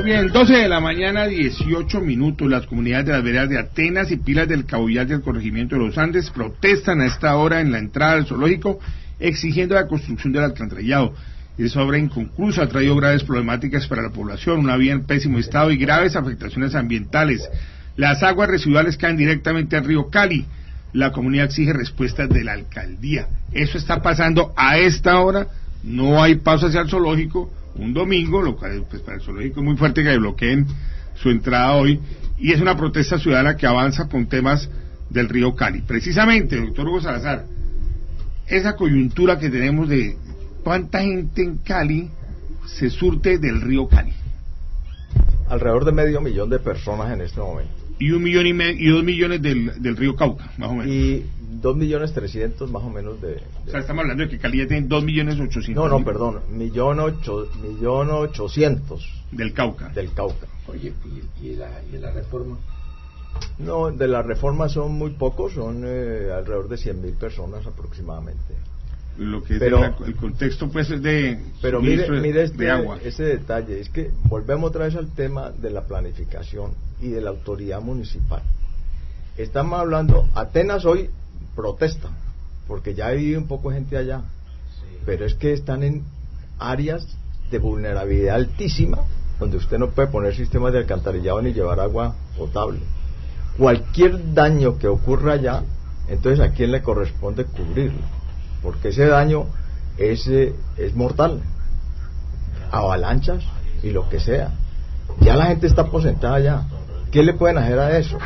Bien, 12 de la mañana, 18 minutos. Las comunidades de las veredas de Atenas y Pilas del Caudillar del corregimiento de los Andes protestan a esta hora en la entrada del zoológico exigiendo la construcción del alcantarillado. Esa obra inconclusa ha traído graves problemáticas para la población, una vía en pésimo estado y graves afectaciones ambientales. Las aguas residuales caen directamente al río Cali. La comunidad exige respuestas de la alcaldía. Eso está pasando a esta hora. No hay paso hacia el zoológico. Un domingo, lo cual pues para el zoológico es muy fuerte que bloqueen su entrada hoy, y es una protesta ciudadana que avanza con temas del río Cali. Precisamente, doctor Hugo Salazar, esa coyuntura que tenemos de cuánta gente en Cali se surte del río Cali. Alrededor de 500,000 de personas en este momento. Y 1,5 y 2 millones del río Cauca, más o menos. Y 2.300.000 más o menos de... O sea, estamos hablando de que Cali ya tiene 2.800.000. No, perdón, 1.800.000 del Cauca. Del Cauca. Oye, ¿y la reforma? No, de la reforma son muy pocos, son alrededor de 100.000 personas aproximadamente. Lo que pero, es el contexto pues es de... Pero mire de agua. ese detalle, es que volvemos otra vez al tema de la planificación y de la autoridad municipal. Estamos hablando, Atenas hoy protesta, porque ya vive un poco gente allá, pero es que están en áreas de vulnerabilidad altísima, donde usted no puede poner sistemas de alcantarillado ni llevar agua potable. Cualquier daño que ocurra allá, entonces ¿a quién le corresponde cubrirlo? Porque ese daño es mortal, avalanchas y lo que sea. Ya la gente está aposentada allá. ¿Qué le pueden hacer a eso?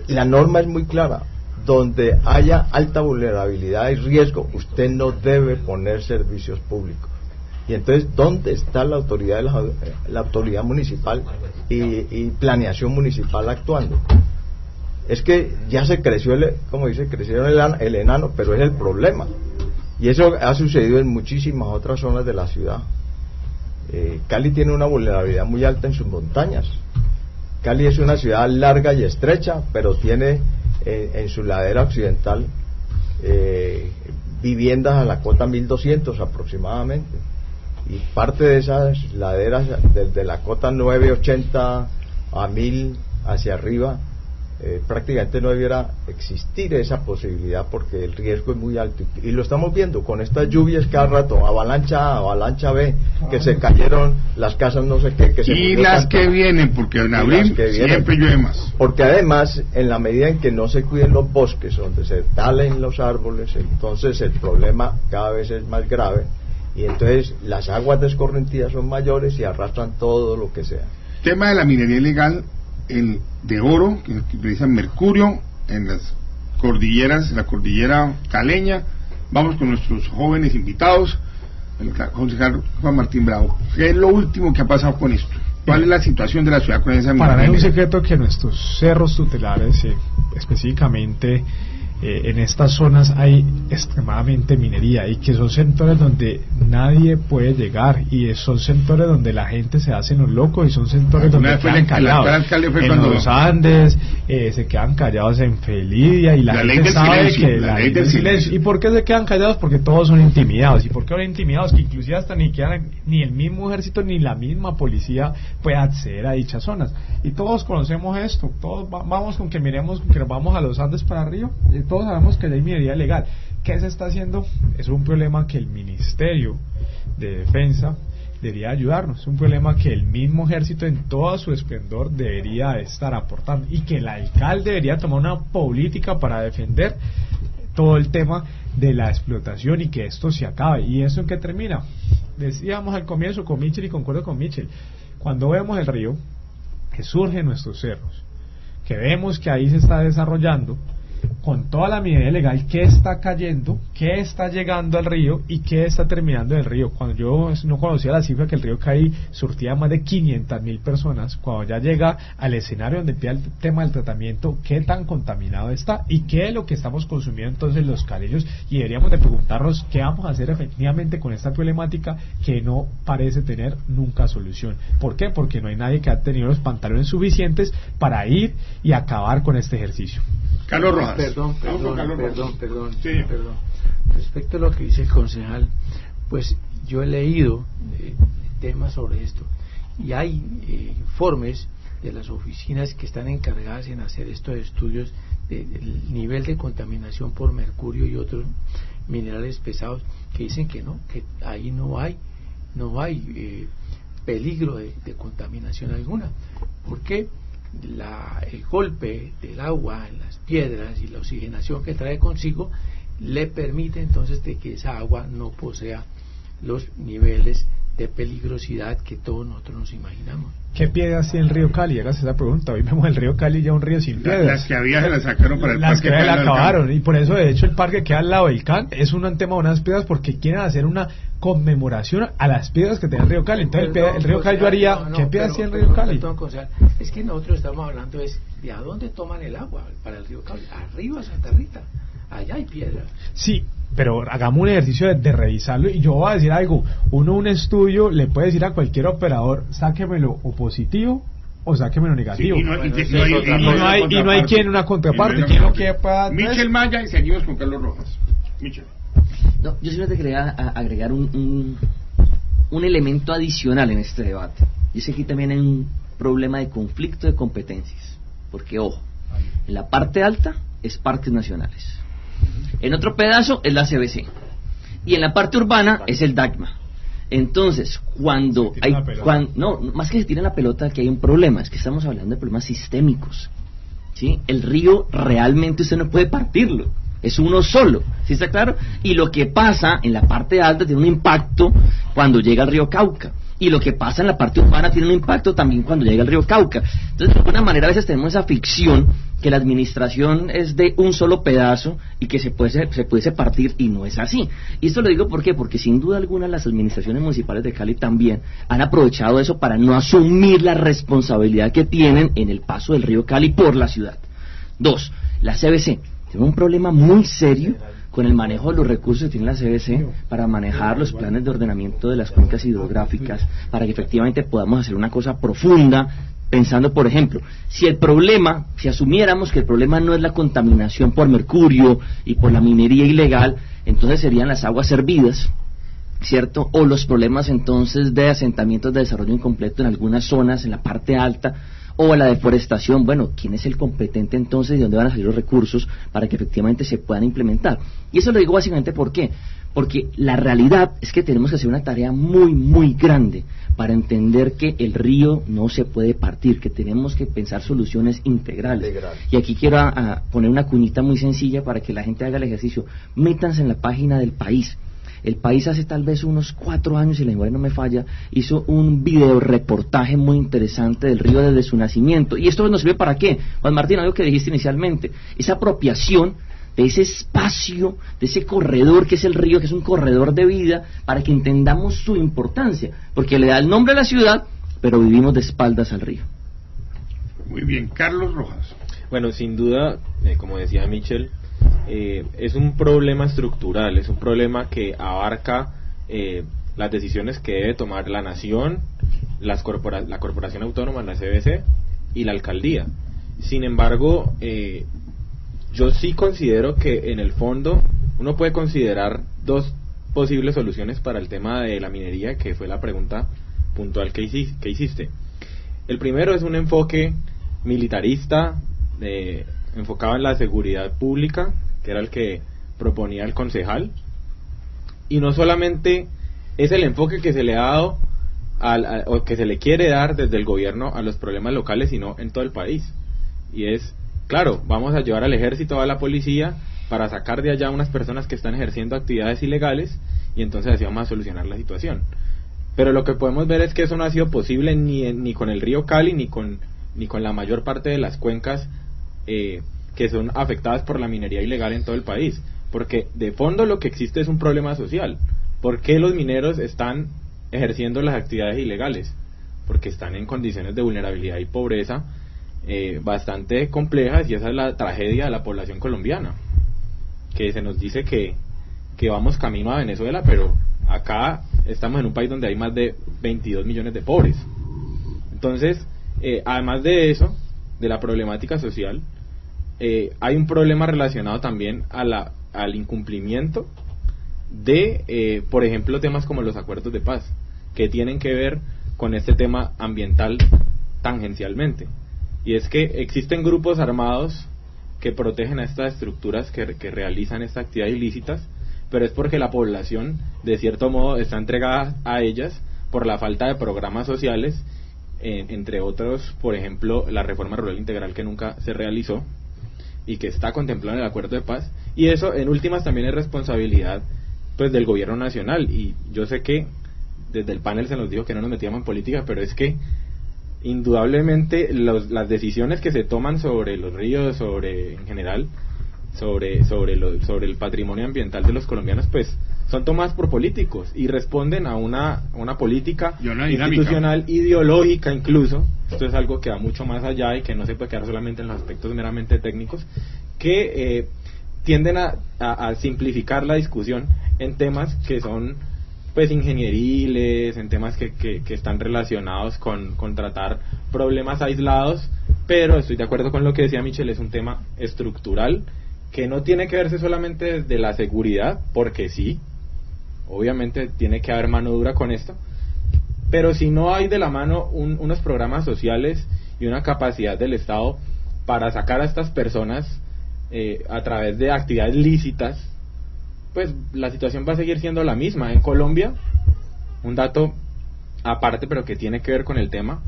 La norma es muy clara. Donde haya alta vulnerabilidad y riesgo, usted no debe poner servicios públicos. Y entonces, ¿dónde está la autoridad la autoridad municipal y planeación municipal actuando? Es que ya se creció, como dice, crecieron el enano, pero es el problema. Y eso ha sucedido en muchísimas otras zonas de la ciudad. Cali tiene una vulnerabilidad muy alta en sus montañas. Cali es una ciudad larga y estrecha, pero tiene en su ladera occidental viviendas a la cota 1.200 aproximadamente. Y parte de esas laderas, desde la cota 980 a 1.000 hacia arriba, prácticamente no debiera existir esa posibilidad porque el riesgo es muy alto y lo estamos viendo con estas lluvias cada rato, avalancha A, avalancha B, que se cayeron las casas no sé qué, que se y las tanto, que vienen, porque en abril siempre llueve más, porque además en la medida en que no se cuiden los bosques, donde se talen los árboles, entonces el problema cada vez es más grave y entonces las aguas descorrentidas son mayores y arrastran todo lo que sea. Tema de la minería ilegal de oro, que utilizan mercurio en las cordilleras, la cordillera caleña. Vamos con nuestros jóvenes invitados, el concejal Juan Martín Bravo. ¿Qué es lo último que ha pasado con esto? ¿Cuál es la situación de la ciudad con esa minería? Para mí es un secreto que nuestros cerros tutelares, específicamente en estas zonas, hay extremadamente minería y que son sectores donde nadie puede llegar y son sectores donde la gente se hace los locos y son sectores donde quedan callados en los Andes, se quedan callados en Felidia y la gente sabe que la ley del silencio. ¿Y por qué se quedan callados? Porque todos son intimidados. ¿Y por qué son intimidados? Que inclusive hasta ni el mismo ejército ni la misma policía puede acceder a dichas zonas. Y todos conocemos esto, todos vamos con que miremos, que nos vamos a los Andes para arriba, todos sabemos que hay minería ilegal. ¿Qué se está haciendo? Es un problema que el Ministerio de Defensa debería ayudarnos, es un problema que el mismo ejército en todo su esplendor debería estar aportando y que el alcalde debería tomar una política para defender todo el tema de la explotación y que esto se acabe. ¿Y eso en qué termina? Decíamos al comienzo con Michel y concuerdo con Michel, cuando vemos el río que surge en nuestros cerros, que vemos que ahí se está desarrollando con toda la minería ilegal, ¿qué está cayendo? ¿Qué está llegando al río? ¿Y qué está terminando en el río? Cuando yo no conocía la cifra que el río Cali surtía más de 500.000 personas, cuando ya llega al escenario donde empieza el tema del tratamiento, ¿qué tan contaminado está? ¿Y qué es lo que estamos consumiendo entonces los caleños? Y deberíamos de preguntarnos qué vamos a hacer efectivamente con esta problemática que no parece tener nunca solución. ¿Por qué? Porque no hay nadie que ha tenido los pantalones suficientes para ir y acabar con este ejercicio. Carlos Rojas. Perdón. Respecto a lo que dice el concejal, pues yo he leído temas sobre esto y hay informes de las oficinas que están encargadas en hacer estos estudios del nivel de contaminación por mercurio y otros minerales pesados que dicen que no, que ahí no hay peligro de contaminación alguna. ¿Por qué? El golpe del agua en las piedras y la oxigenación que trae consigo le permite entonces de que esa agua no posea los niveles de peligrosidad que todos nosotros nos imaginamos. ¿Qué piedras tiene el río Cali? Hagas esa pregunta. Hoy vemos el río Cali ya un río sin piedras. Las que había se las sacaron para el las parque. Las que la acabaron y por eso de hecho el parque que queda al lado del CAN es un tema de unas piedras porque quieren hacer una conmemoración a las piedras que tiene el río Cali. Entonces el río Cali yo haría... ¿Qué piedras tiene el río Cali? Es que nosotros estamos hablando de a dónde toman el agua para el río Cali. Arriba Santa Rita, allá hay piedras. Sí, pero hagamos un ejercicio de revisarlo y yo voy a decir algo, un estudio le puede decir a cualquier operador, sáquemelo o positivo o sáquemelo negativo. Sí, y no hay quien una contraparte. ¿Quién lo que pueda? Michel Maya y seguimos con Carlos Rojas. Michel. No, yo simplemente quería agregar un elemento adicional en este debate. Y es que aquí también hay un problema de conflicto de competencias. Porque, ojo, en la parte alta es parques nacionales. En otro pedazo es la CBC. Y en la parte urbana es el DACMA. Entonces, cuando hay... no, más que se tira la pelota, que hay un problema. Es que estamos hablando de problemas sistémicos. ¿Sí? El río realmente usted no puede partirlo. Es uno solo, ¿sí está claro? Y lo que pasa en la parte alta tiene un impacto cuando llega al río Cauca. Y lo que pasa en la parte urbana tiene un impacto también cuando llega al río Cauca. Entonces, de alguna manera, a veces tenemos esa ficción que la administración es de un solo pedazo y que se puede partir, y no es así. Y esto lo digo ¿por qué? Porque sin duda alguna las administraciones municipales de Cali también han aprovechado eso para no asumir la responsabilidad que tienen en el paso del río Cali por la ciudad. 2. La CBC tiene un problema muy serio con el manejo de los recursos que tiene la CBC para manejar los planes de ordenamiento de las cuencas hidrográficas, para que efectivamente podamos hacer una cosa profunda, pensando, por ejemplo, si asumiéramos que el problema no es la contaminación por mercurio y por la minería ilegal, entonces serían las aguas servidas, ¿cierto? O los problemas entonces de asentamientos de desarrollo incompleto en algunas zonas, en la parte alta, o la deforestación. Bueno, ¿quién es el competente entonces y de dónde van a salir los recursos para que efectivamente se puedan implementar? Y eso lo digo básicamente ¿por qué? Porque la realidad es que tenemos que hacer una tarea muy, muy grande para entender que el río no se puede partir, que tenemos que pensar soluciones integrales. Y aquí quiero poner una cuñita muy sencilla para que la gente haga el ejercicio. Métanse en la página del País. El País hace tal vez unos 4 años, si la memoria no me falla, hizo un video reportaje muy interesante del río desde su nacimiento. ¿Y esto nos sirve para qué? Juan Martín, algo que dijiste inicialmente, esa apropiación de ese espacio, de ese corredor que es el río, que es un corredor de vida, para que entendamos su importancia, porque le da el nombre a la ciudad, pero vivimos de espaldas al río. Muy bien, Carlos Rojas. Bueno, sin duda, como decía Michel, es un problema estructural, es un problema que abarca las decisiones que debe tomar la nación, la corporación autónoma, la CBC y la alcaldía. Sin embargo, yo sí considero que en el fondo uno puede considerar 2 posibles soluciones para el tema de la minería, que fue la pregunta puntual que hiciste. El primero es un enfoque militarista, enfocado en la seguridad pública, que era el que proponía el concejal, y no solamente es el enfoque que se le ha dado o que se le quiere dar desde el gobierno a los problemas locales, sino en todo el país. Y es, claro, vamos a llevar al ejército, a la policía, para sacar de allá unas personas que están ejerciendo actividades ilegales, y entonces así vamos a solucionar la situación. Pero lo que podemos ver es que eso no ha sido posible ni con el río Cali, ni con la mayor parte de las cuencas que son afectadas por la minería ilegal en todo el país, porque de fondo lo que existe es un problema social. ¿Por qué los mineros están ejerciendo las actividades ilegales? Porque están en condiciones de vulnerabilidad y pobreza bastante complejas, y esa es la tragedia de la población colombiana, que se nos dice que vamos camino a Venezuela, pero acá estamos en un país donde hay más de 22 millones de pobres. Entonces, además de eso, de la problemática social, hay un problema relacionado también al incumplimiento de, por ejemplo, temas como los acuerdos de paz, que tienen que ver con este tema ambiental tangencialmente. Y es que existen grupos armados que protegen a estas estructuras que realizan estas actividades ilícitas, pero es porque la población, de cierto modo, está entregada a ellas por la falta de programas sociales, entre otros, por ejemplo, la reforma rural integral que nunca se realizó y que está contemplada en el acuerdo de paz, y eso en últimas también es responsabilidad pues del gobierno nacional. Y yo sé que desde el panel se nos dijo que no nos metíamos en política, pero es que indudablemente las decisiones que se toman sobre los ríos, en general, sobre el patrimonio ambiental de los colombianos, pues son tomadas por políticos y responden a una política institucional, ideológica incluso. Esto es algo que va mucho más allá y que no se puede quedar solamente en los aspectos meramente técnicos, que tienden a simplificar la discusión en temas que son pues ingenieriles, en temas que están relacionados con tratar problemas aislados. Pero estoy de acuerdo con lo que decía Michel, es un tema estructural que no tiene que verse solamente desde la seguridad, porque sí, obviamente tiene que haber mano dura con esto, pero si no hay de la mano unos programas sociales y una capacidad del Estado para sacar a estas personas a través de actividades lícitas, pues la situación va a seguir siendo la misma. En Colombia, un dato aparte pero que tiene que ver con el tema,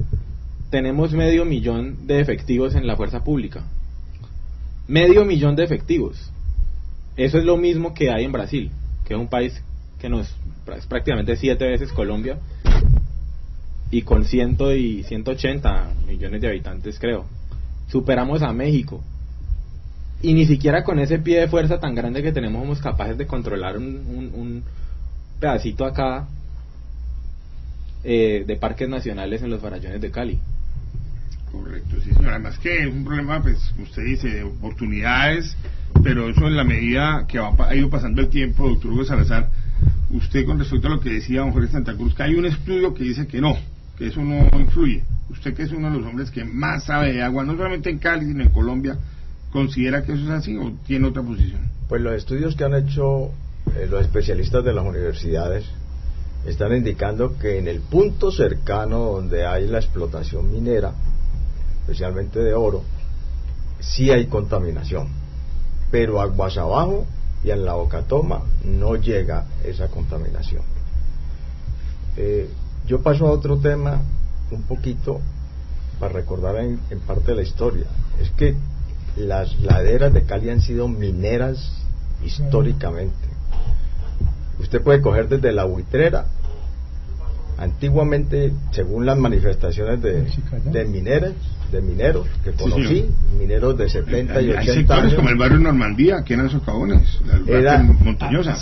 tenemos 500,000 de efectivos en la fuerza pública. 500,000 de efectivos. Eso es lo mismo que hay en Brasil, que es un país que es prácticamente 7 veces Colombia, y con 180 millones de habitantes, creo. Superamos a México, y ni siquiera con ese pie de fuerza tan grande que tenemos somos capaces de controlar un pedacito acá de parques nacionales en los Farallones de Cali. Correcto, sí señor. Además que es un problema, pues usted dice, de oportunidades, pero eso en la medida que ha ido pasando el tiempo, doctor Hugo Salazar, usted con respecto a lo que decía don Jorge Santa Cruz, que hay un estudio que dice que no, que eso no influye. Usted, que es uno de los hombres que más sabe de agua, no solamente en Cali, sino en Colombia, ¿considera que eso es así o tiene otra posición? Pues los estudios que han hecho los especialistas de las universidades están indicando que en el punto cercano donde hay la explotación minera, especialmente de oro, sí hay contaminación, pero aguas abajo y en la Bocatoma no llega esa contaminación. Yo paso a otro tema un poquito para recordar en parte de la historia. Es que las laderas de Cali han sido mineras históricamente. Usted puede coger desde la Buitrera. Antiguamente, según las manifestaciones de mineros que conocí, sí, mineros de 70 y 80 hay sectores años, como el barrio Normandía, que eran socavones, era montañosa.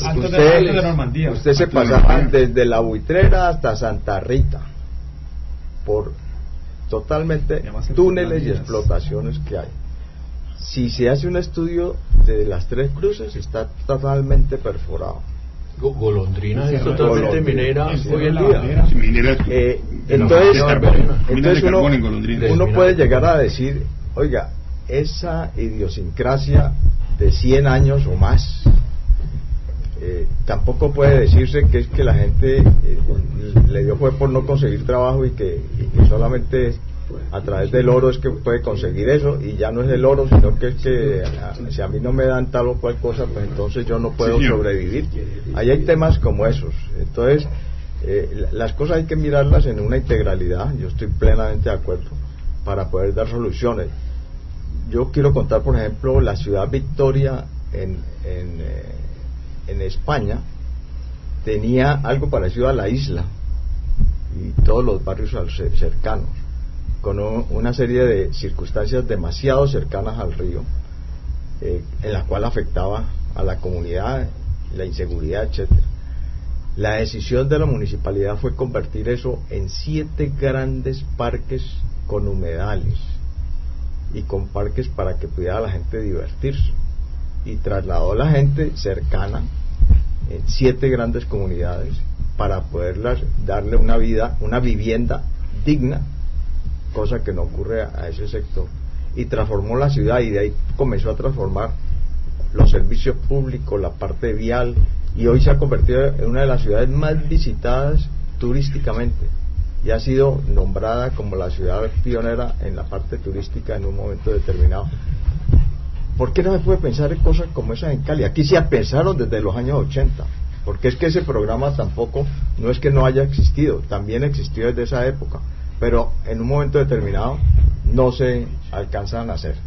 Usted se pasaba desde la Buitrera hasta Santa Rita, por totalmente túneles y explotaciones que hay. Si se hace un estudio de las Tres Cruces, está totalmente perforado. Golondrina es totalmente minera hoy en día. Entonces uno puede llegar a decir, oiga, esa idiosincrasia de 100 años o más, tampoco puede decirse que es que la gente le dio fue por no conseguir trabajo y que solamente a través del oro es que puede conseguir eso, y ya no es el oro, sino que es que si a mí no me dan tal o cual cosa, pues entonces yo no puedo sobrevivir. Ahí hay temas como esos. Entonces las cosas hay que mirarlas en una integralidad. Yo estoy plenamente de acuerdo, para poder dar soluciones. Yo quiero contar, por ejemplo, la ciudad Victoria en España tenía algo parecido a la isla y todos los barrios cercanos, con una serie de circunstancias demasiado cercanas al río, en la cual afectaba a la comunidad, la inseguridad, etcétera. La decisión de la municipalidad fue convertir eso en 7 grandes parques con humedales y con parques para que pudiera la gente divertirse, y trasladó a la gente cercana en 7 grandes comunidades para poderlas darle una vivienda digna, cosa que no ocurre a ese sector, y transformó la ciudad, y de ahí comenzó a transformar los servicios públicos, la parte vial, y hoy se ha convertido en una de las ciudades más visitadas turísticamente, y ha sido nombrada como la ciudad pionera en la parte turística en un momento determinado. ¿Por qué no se puede pensar en cosas como esas en Cali? Aquí se pensaron desde los años 80, porque es que ese programa tampoco, no es que no haya existido, también existió desde esa época, pero en un momento determinado no se alcanzan a hacer.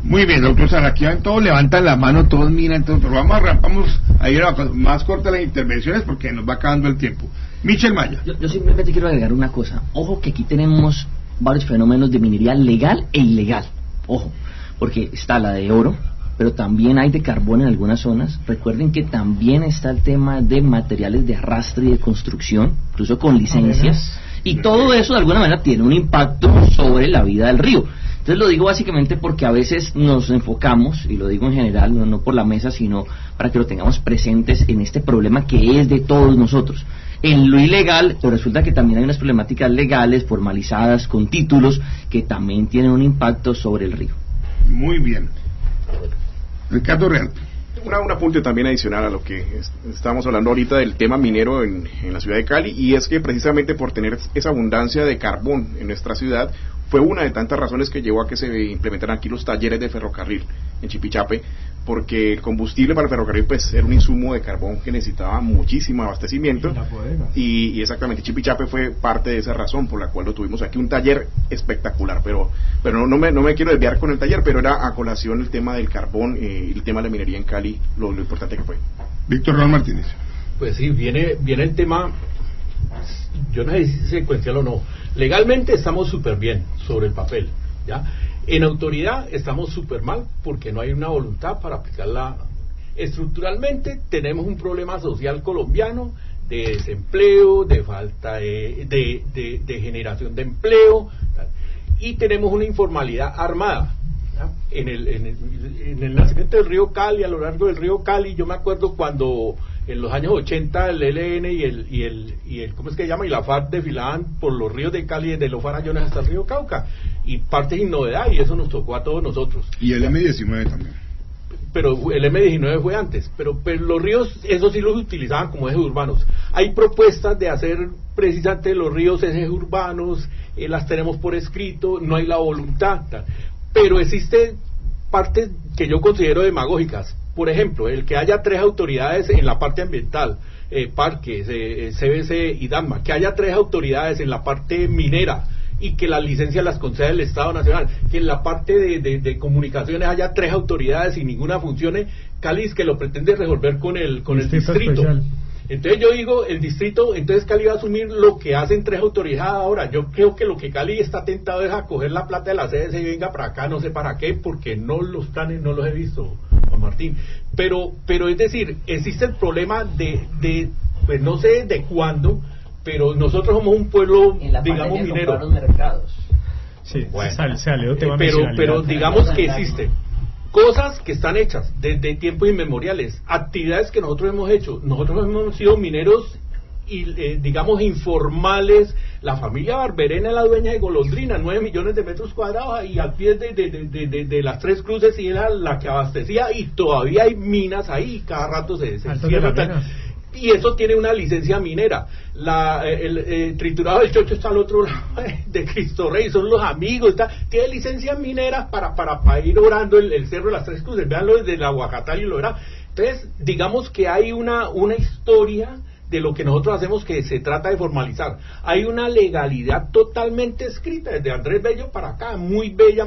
Muy bien, doctor Saraquián, todos levantan la mano, todos miran, todos, pero vamos a ir más cortas las intervenciones porque nos va acabando el tiempo. Michel Maya. Yo simplemente quiero agregar una cosa. Ojo que aquí tenemos varios fenómenos de minería legal e ilegal. Ojo, porque está la de oro, pero también hay de carbón en algunas zonas. Recuerden que también está el tema de materiales de arrastre y de construcción, incluso con licencias. Y todo eso de alguna manera tiene un impacto sobre la vida del río. Entonces lo digo básicamente porque a veces nos enfocamos, y lo digo en general, no por la mesa, sino para que lo tengamos presentes en este problema que es de todos nosotros. En lo ilegal, pero resulta que también hay unas problemáticas legales, formalizadas, con títulos, que también tienen un impacto sobre el río. Muy bien. Ricardo Real. Un apunte también adicional a lo que estábamos hablando ahorita del tema minero en la ciudad de Cali, y es que precisamente por tener esa abundancia de carbón en nuestra ciudad fue una de tantas razones que llevó a que se implementaran aquí los talleres de ferrocarril en Chipichape, porque el combustible para el ferrocarril pues era un insumo de carbón que necesitaba muchísimo abastecimiento, y exactamente Chipichape fue parte de esa razón por la cual lo tuvimos aquí, un taller espectacular, pero no me quiero desviar con el taller, pero era a colación el tema del carbón y el tema de la minería en Cali, lo importante que fue. Víctor Raúl Martínez. Pues sí, viene el tema, yo no sé si es secuencial o no. Legalmente estamos súper bien sobre el papel, ¿ya? En autoridad estamos súper mal porque no hay una voluntad para aplicarla. Estructuralmente tenemos un problema social colombiano de desempleo, de falta de generación de empleo, ¿ya? Y tenemos una informalidad armada, ¿ya? En el nacimiento del río Cali, a lo largo del río Cali, yo me acuerdo cuando en los años 80 el ELN y el ¿cómo es que se llama? Y la FARC desfilaban por los ríos de Cali, desde los Farallones hasta el río Cauca, y parte sin novedad, y eso nos tocó a todos nosotros. Y el M19 también. pero el M19 fue antes, pero los ríos, esos sí los utilizaban como ejes urbanos. Hay propuestas de hacer precisamente los ríos ejes urbanos, las tenemos por escrito, no hay la voluntad, pero existen partes que yo considero demagógicas. Por ejemplo, el que haya 3 autoridades en la parte ambiental, parques, CBC y DANMA, que haya 3 autoridades en la parte minera, y que las licencias las conceda el Estado Nacional, que en la parte de comunicaciones haya 3 autoridades y ninguna funcione. Cali es que lo pretende resolver con el distrito. Especial. Entonces yo digo, el distrito, entonces Cali va a asumir lo que hacen 3 autoridades ahora. Yo creo que lo que Cali está tentado es a coger la plata de la CDC y venga para acá, no sé para qué, porque no los planes no los he visto, Juan Martín. Pero es decir, existe el problema de pues no sé de cuándo, pero nosotros somos un pueblo, digamos, minero. Sí, bueno, salió tema pero digamos que existen cosas que están hechas desde tiempos inmemoriales, actividades que nosotros hemos hecho. Nosotros hemos sido mineros y digamos informales. La familia Barberena es la dueña de Golondrina, 9 millones de metros cuadrados, y al pie de las 3 cruces, y era la que abastecía, y todavía hay minas ahí, cada rato se cierran. Y eso tiene una licencia minera. El triturado del Chocho está al otro lado de Cristo Rey, son los amigos, tiene licencias mineras para ir orando el Cerro de las 3 Cruces, véanlo desde la Huacatal y lo verá. Entonces, digamos que hay una historia de lo que nosotros hacemos que se trata de formalizar. Hay una legalidad totalmente escrita, desde Andrés Bello para acá, muy bella,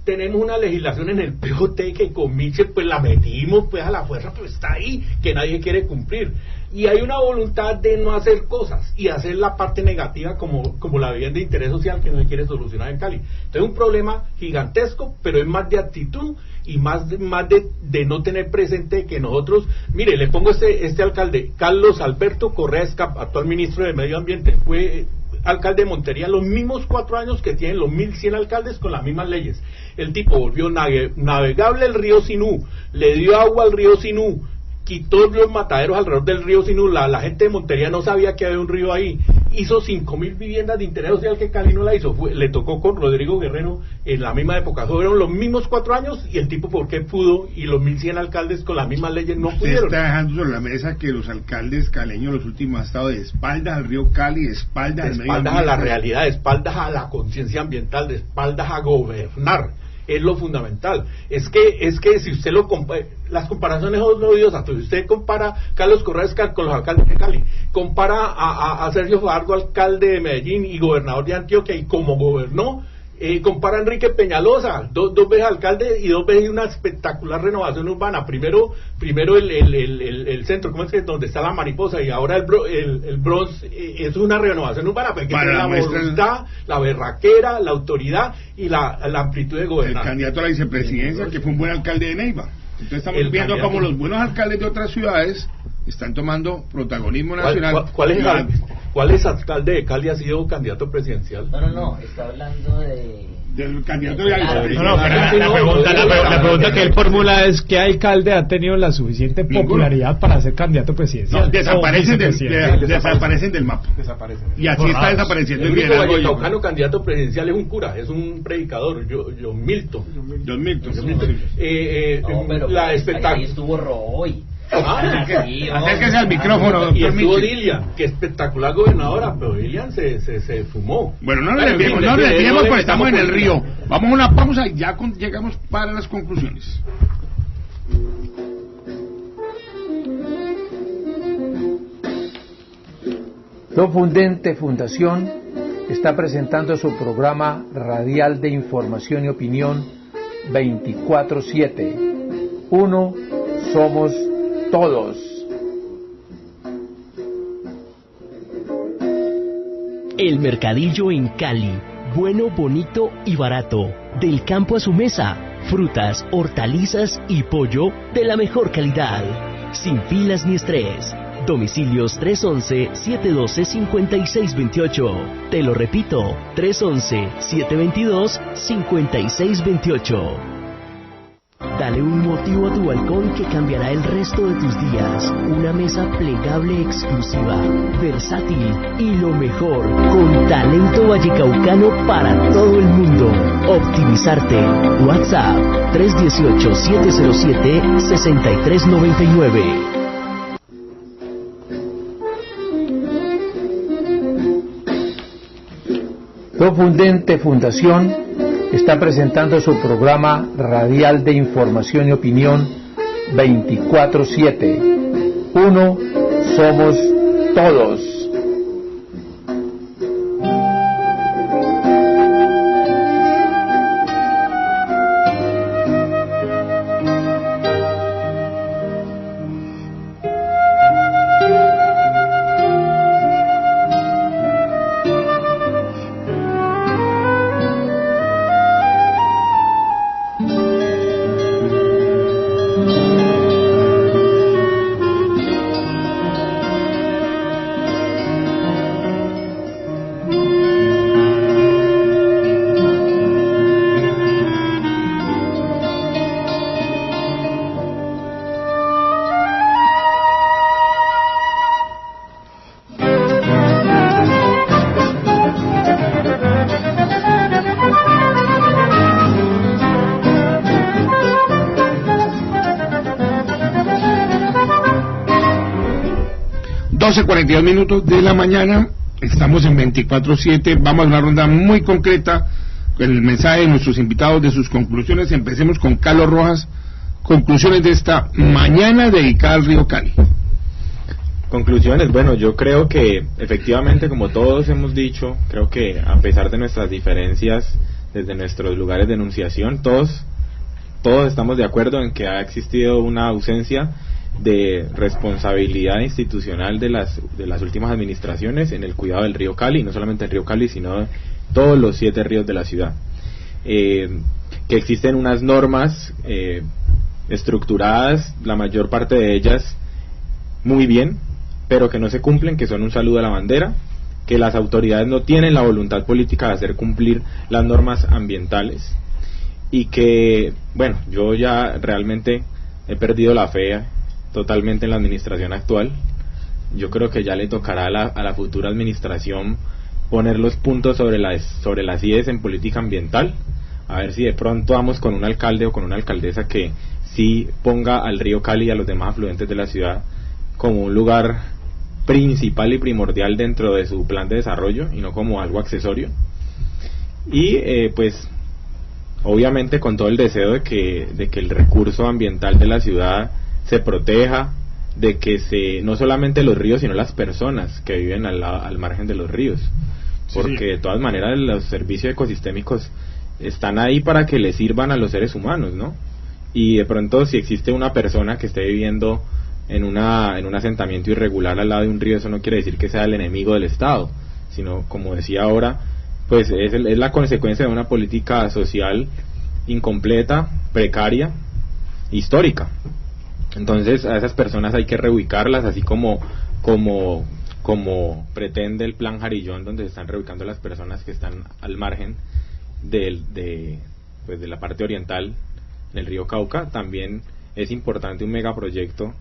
tenemos una legislación en el POT que con Michel pues la metimos pues a la fuerza, pero está ahí, que nadie quiere cumplir. Y hay una voluntad de no hacer cosas y hacer la parte negativa como la vivienda de interés social que no se quiere solucionar en Cali. Entonces es un problema gigantesco, pero es más de actitud y más de no tener presente que nosotros, mire, le pongo este alcalde, Carlos Alberto Correa Escap, actual ministro de Medio Ambiente, fue alcalde de Montería los mismos 4 años que tienen los 1100 alcaldes con las mismas leyes. El tipo volvió navegable el río Sinú, le dio agua al río Sinú, quitó los mataderos alrededor del río Sinú, la gente de Montería no sabía que había un río ahí, hizo 5.000 viviendas de interés social que Cali no la hizo, le tocó con Rodrigo Guerrero en la misma época, fueron los mismos 4 años, y el tipo ¿por qué pudo? Y los 1100 alcaldes con las mismas leyes no pudieron. Usted está dejando sobre la mesa que los alcaldes caleños los últimos han estado de espaldas al río Cali, de espaldas al medio ambiente, a la realidad, de espaldas a la conciencia ambiental, de espaldas a gobernar. Es lo fundamental. Es que si usted lo compara, las comparaciones son odiosas. Si usted compara Carlos Correa con los alcaldes de Cali, compara a Sergio Fajardo, alcalde de Medellín y gobernador de Antioquia, y cómo gobernó, compara a Enrique Peñalosa, dos veces alcalde y 2 veces una espectacular renovación urbana. Primero el centro, ¿cómo es que? Donde está la mariposa, y ahora el Bronx, es una renovación urbana, porque tiene la voluntad, la berraquera, la autoridad y la amplitud de gobernar. El candidato a la vicepresidencia, que fue un buen alcalde de Neiva. Entonces estamos viendo cómo los buenos alcaldes de otras ciudades están tomando protagonismo nacional. ¿Cuál es alcalde de Cali ha sido candidato presidencial? No, está hablando del candidato de la la pregunta que él formula es: ¿qué alcalde ha tenido la suficiente popularidad para ser candidato presidencial? Desaparecen del mapa. Y así está desapareciendo el único vallecaucano candidato presidencial es un cura, es un predicador, John Milton. La espectáculo. Ahí estuvo Roy. Acérquese al micrófono, y estuvo Lilian, que espectacular gobernadora, pero Lilian se fumó. Bueno, no nos desviemos porque estamos en el río. Vamos a una pausa y ya llegamos para las conclusiones. Profundente Fundación está presentando su programa radial de información y opinión 24/7. Uno somos todos. El Mercadillo en Cali, bueno, bonito y barato. Del campo a su mesa, frutas, hortalizas y pollo de la mejor calidad. Sin filas ni estrés. Domicilios 311-712-5628. Te lo repito, 311-722-5628. Dale un motivo a tu balcón que cambiará el resto de tus días. Una mesa plegable exclusiva, versátil y lo mejor, con talento vallecaucano para todo el mundo. Optimizarte. WhatsApp 318-707-6399. Profundente Fundación está presentando su programa radial de información y opinión 24/7. Uno somos todos. Doce 42 minutos de la mañana, estamos en 24/7, vamos a una ronda muy concreta con el mensaje de nuestros invitados, de sus conclusiones. Empecemos con Carlos Rojas, conclusiones de esta mañana dedicada al río Cali. Conclusiones, bueno, yo creo que efectivamente, como todos hemos dicho, creo que a pesar de nuestras diferencias desde nuestros lugares de enunciación, todos estamos de acuerdo en que ha existido una ausencia de responsabilidad institucional de las últimas administraciones en el cuidado del río Cali, no solamente el río Cali, sino de todos los 7 ríos de la ciudad. Que existen unas normas estructuradas, la mayor parte de ellas muy bien, pero que no se cumplen, que son un saludo a la bandera, que las autoridades no tienen la voluntad política de hacer cumplir las normas ambientales, y que, bueno, yo ya realmente he perdido la fe totalmente en la administración actual. Yo creo que ya le tocará a la futura administración poner los puntos sobre las IES en política ambiental, a ver si de pronto vamos con un alcalde o con una alcaldesa que sí ponga al río Cali y a los demás afluentes de la ciudad como un lugar principal y primordial dentro de su plan de desarrollo y no como algo accesorio. Y pues obviamente con todo el deseo de que el recurso ambiental de la ciudad se proteja, de que no solamente los ríos, sino las personas que viven al margen de los ríos, porque de todas maneras los servicios ecosistémicos están ahí para que le sirvan a los seres humanos, ¿no? Y de pronto, si existe una persona que esté viviendo en un asentamiento irregular al lado de un río, eso no quiere decir que sea el enemigo del Estado, sino, como decía ahora, pues es la consecuencia de una política social incompleta, precaria, histórica. Entonces a esas personas hay que reubicarlas, así como pretende el plan Jarillón, donde se están reubicando las personas que están al margen de la parte oriental en el río Cauca. También es importante un megaproyecto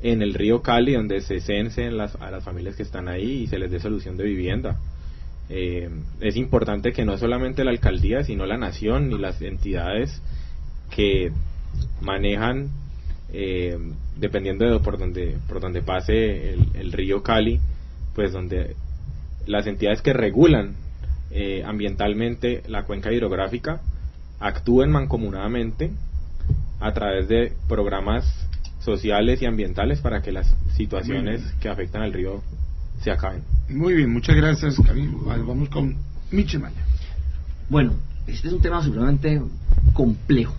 en el río Cali, donde se censen a las familias que están ahí y se les dé solución de vivienda. Es importante que no solamente la alcaldía, sino la nación y las entidades que manejan, dependiendo de por donde pase el río Cali, pues donde las entidades que regulan ambientalmente la cuenca hidrográfica actúen mancomunadamente a través de programas sociales y ambientales para que las situaciones que afectan al río se acaben. Muy bien, muchas gracias, Camilo. Vamos con Michel Maya. Bueno, este es un tema supremamente complejo,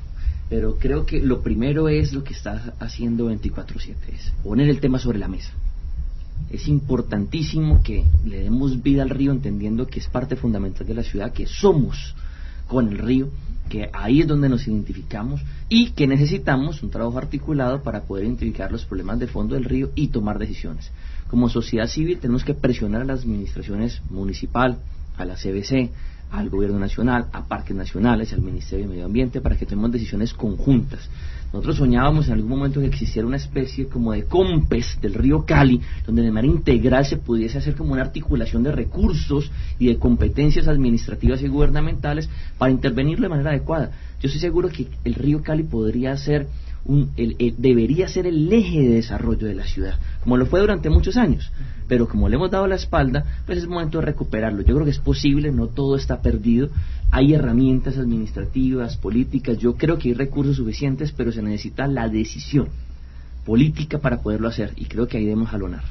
pero creo que lo primero es lo que está haciendo 24/7, es poner el tema sobre la mesa. Es importantísimo que le demos vida al río, entendiendo que es parte fundamental de la ciudad, que somos con el río, que ahí es donde nos identificamos y que necesitamos un trabajo articulado para poder identificar los problemas de fondo del río y tomar decisiones. Como sociedad civil tenemos que presionar a las administraciones municipal, a la CBC, al gobierno nacional, a parques nacionales, al Ministerio de Medio Ambiente, para que tomemos decisiones conjuntas. Nosotros soñábamos en algún momento que existiera una especie como de COMPES del río Cali, donde de manera integral se pudiese hacer como una articulación de recursos y de competencias administrativas y gubernamentales para intervenirlo de manera adecuada. Yo estoy seguro que el río Cali podría ser debería ser el eje de desarrollo de la ciudad, como lo fue durante muchos años, pero como le hemos dado la espalda, pues es momento de recuperarlo. Yo creo que es posible, no todo está perdido, hay herramientas administrativas, políticas, yo creo que hay recursos suficientes, pero se necesita la decisión política para poderlo hacer, y creo que ahí debemos jalonar.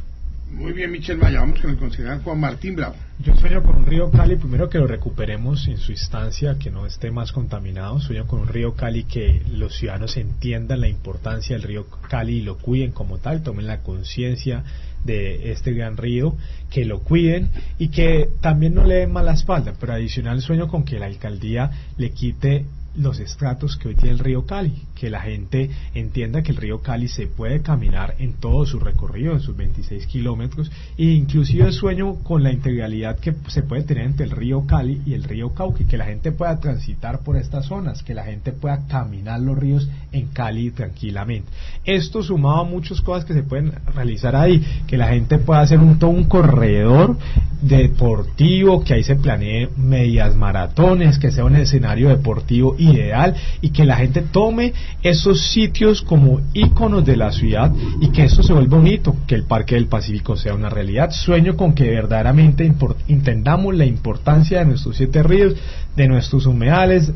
Muy bien, Michel Maya, vamos con el concejal Juan Martín Bravo. Yo sueño con un río Cali, primero que lo recuperemos en su instancia, que no esté más contaminado. Sueño con un río Cali que los ciudadanos entiendan la importancia del río Cali y lo cuiden como tal, tomen la conciencia de este gran río, que lo cuiden y que también no le den mala espalda. Pero adicional sueño con que la alcaldía le quite los estratos que hoy tiene el río Cali, que la gente entienda que el río Cali se puede caminar en todo su recorrido, en sus 26 kilómetros, e inclusive sueño con la integralidad que se puede tener entre el río Cali y el río Cauca, que la gente pueda transitar por estas zonas, que la gente pueda caminar los ríos en Cali tranquilamente. Esto sumado a muchas cosas que se pueden realizar ahí, que la gente pueda hacer todo un corredor deportivo, que ahí se planee medias maratones, que sea un escenario deportivo ideal y que la gente tome esos sitios como íconos de la ciudad y que eso se vuelva un hito, que el Parque del Pacífico sea una realidad. Sueño con que verdaderamente entendamos la importancia de nuestros 7 ríos, de nuestros humedales,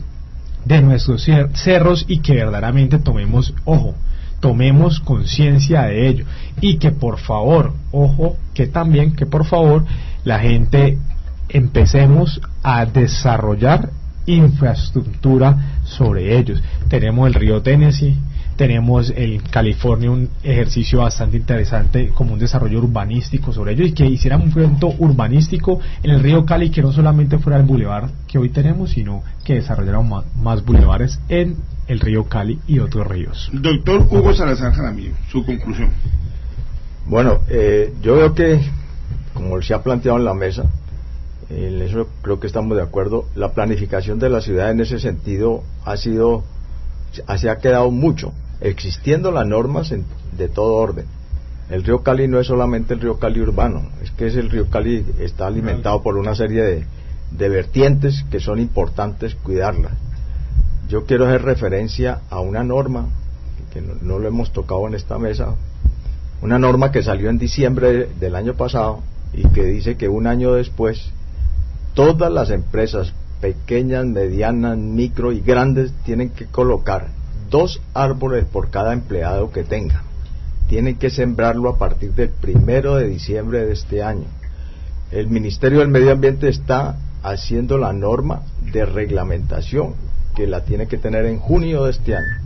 de nuestros cerros y que verdaderamente tomemos conciencia de ello y que por favor, que por favor la gente empecemos a desarrollar infraestructura sobre ellos. Tenemos el río Tennessee, tenemos el California, un ejercicio bastante interesante como un desarrollo urbanístico sobre ellos y que hiciéramos un proyecto urbanístico en el río Cali que no solamente fuera el bulevar que hoy tenemos, sino que desarrolláramos más bulevares en el río Cali y otros ríos. Doctor Hugo Salazar Jaramillo, su conclusión. Bueno, yo veo que, como se ha planteado en la mesa, en eso creo que estamos de acuerdo, la planificación de la ciudad en ese sentido se ha quedado mucho, existiendo las normas de todo orden. El río Cali no es solamente el río Cali urbano, es que el río Cali está alimentado por una serie de vertientes que son importantes cuidarlas. Yo quiero hacer referencia a una norma que no lo hemos tocado en esta mesa, una norma que salió en diciembre del año pasado y que dice que un año después todas las empresas pequeñas, medianas, micro y grandes tienen que colocar 2 árboles por cada empleado que tengan. Tienen que sembrarlo a partir del 1 de diciembre de este año. El Ministerio del Medio Ambiente está haciendo la norma de reglamentación que la tiene que tener en junio de este año.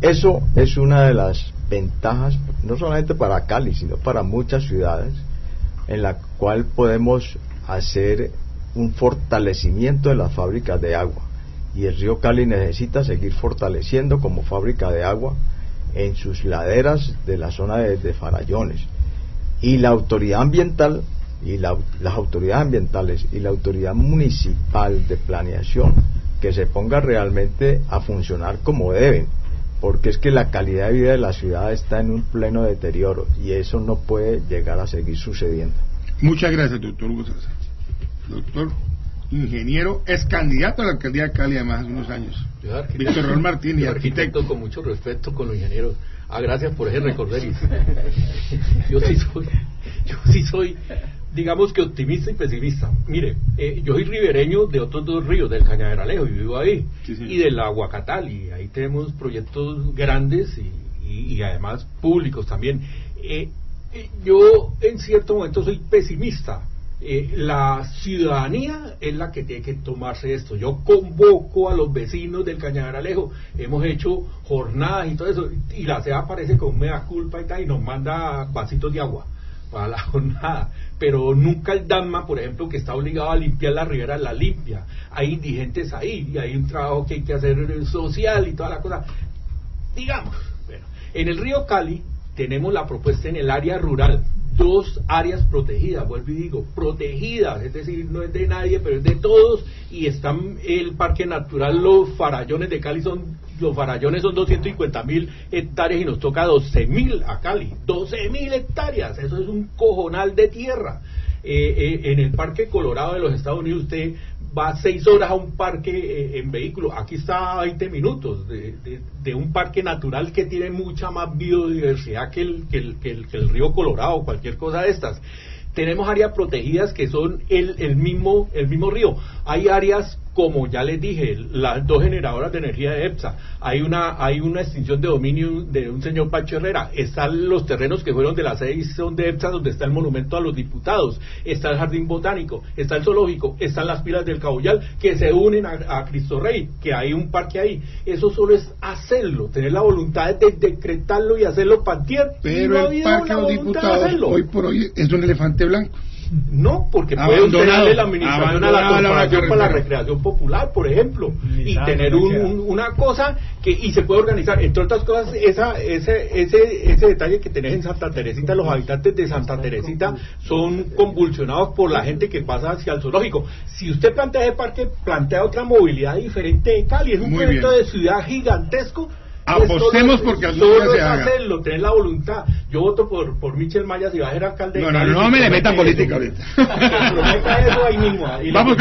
Eso es una de las ventajas, no solamente para Cali, sino para muchas ciudades, en la cual podemos hacer un fortalecimiento de las fábricas de agua, y el río Cali necesita seguir fortaleciendo como fábrica de agua en sus laderas de la zona de Farallones, y la autoridad ambiental y las autoridades ambientales y la autoridad municipal de planeación que se ponga realmente a funcionar como deben, porque es que la calidad de vida de la ciudad está en un pleno deterioro y eso no puede llegar a seguir sucediendo. Muchas gracias, doctor Hugo Salazar. Doctor ingeniero, es candidato a la alcaldía de Cali además hace unos años. Víctor Raúl Martínez, y arquitecto. Con mucho respeto con los ingenieros. Gracias por ese recorderis. Yo sí soy, digamos que optimista y pesimista. Mire, yo soy ribereño de otros 2 ríos, del Cañaveralejo, y vivo ahí, y del Aguacatal, y ahí tenemos proyectos grandes y además públicos también. Yo en cierto momento soy pesimista. La ciudadanía es la que tiene que tomarse esto. Yo convoco a los vecinos del Cañaveralejo, hemos hecho jornadas y todo eso, y la CEA aparece con mea culpa y tal, y nos manda vasitos de agua para la jornada, pero nunca el DANMA, por ejemplo, que está obligado a limpiar la ribera, la limpia. Hay indigentes ahí, y hay un trabajo que hay que hacer social y toda la cosa. Digamos, bueno, en el río Cali tenemos la propuesta en el área rural 2 áreas protegidas, vuelvo y digo, protegidas, es decir, no es de nadie, pero es de todos, y están el Parque Natural Los Farallones de Cali, los Farallones son 250.000 hectáreas y nos toca 12.000 a Cali, 12.000 hectáreas, eso es un cojonal de tierra. En el Parque Colorado de los Estados Unidos usted va 6 horas a un parque en vehículo, aquí está a 20 minutos de un parque natural que tiene mucha más biodiversidad que el río Colorado o cualquier cosa de estas. Tenemos áreas protegidas que son el mismo río. Hay áreas, como ya les dije, las 2 generadoras de energía de EPSA. Hay una extinción de dominio de un señor Pacho Herrera. Están los terrenos que fueron de la sede de EPSA, donde está el monumento a los diputados. Está el jardín botánico, está el zoológico, están las pilas del Caboyal, que se unen a Cristo Rey, que hay un parque ahí. Eso solo es hacerlo, tener la voluntad de decretarlo y hacerlo pantear. Pero no el parque de los diputados, hoy por hoy, es un elefante blanco. No, porque puede usted darle la administración a la corporación para la recreación popular, por ejemplo, y tener una cosa y se puede organizar, entre otras cosas, ese detalle que tenés en Santa Teresita. Los habitantes de Santa Teresita son convulsionados por la gente que pasa hacia el zoológico. Si usted plantea ese parque, plantea otra movilidad diferente de Cali, es un proyecto de ciudad gigantesco. Apostemos porque algún día se haga. Hacerlo, tener la voluntad. Yo voto por Michel Maya si va a ser alcalde de Cali. No me le metan política ahorita. Eso ahí mismo. Vamos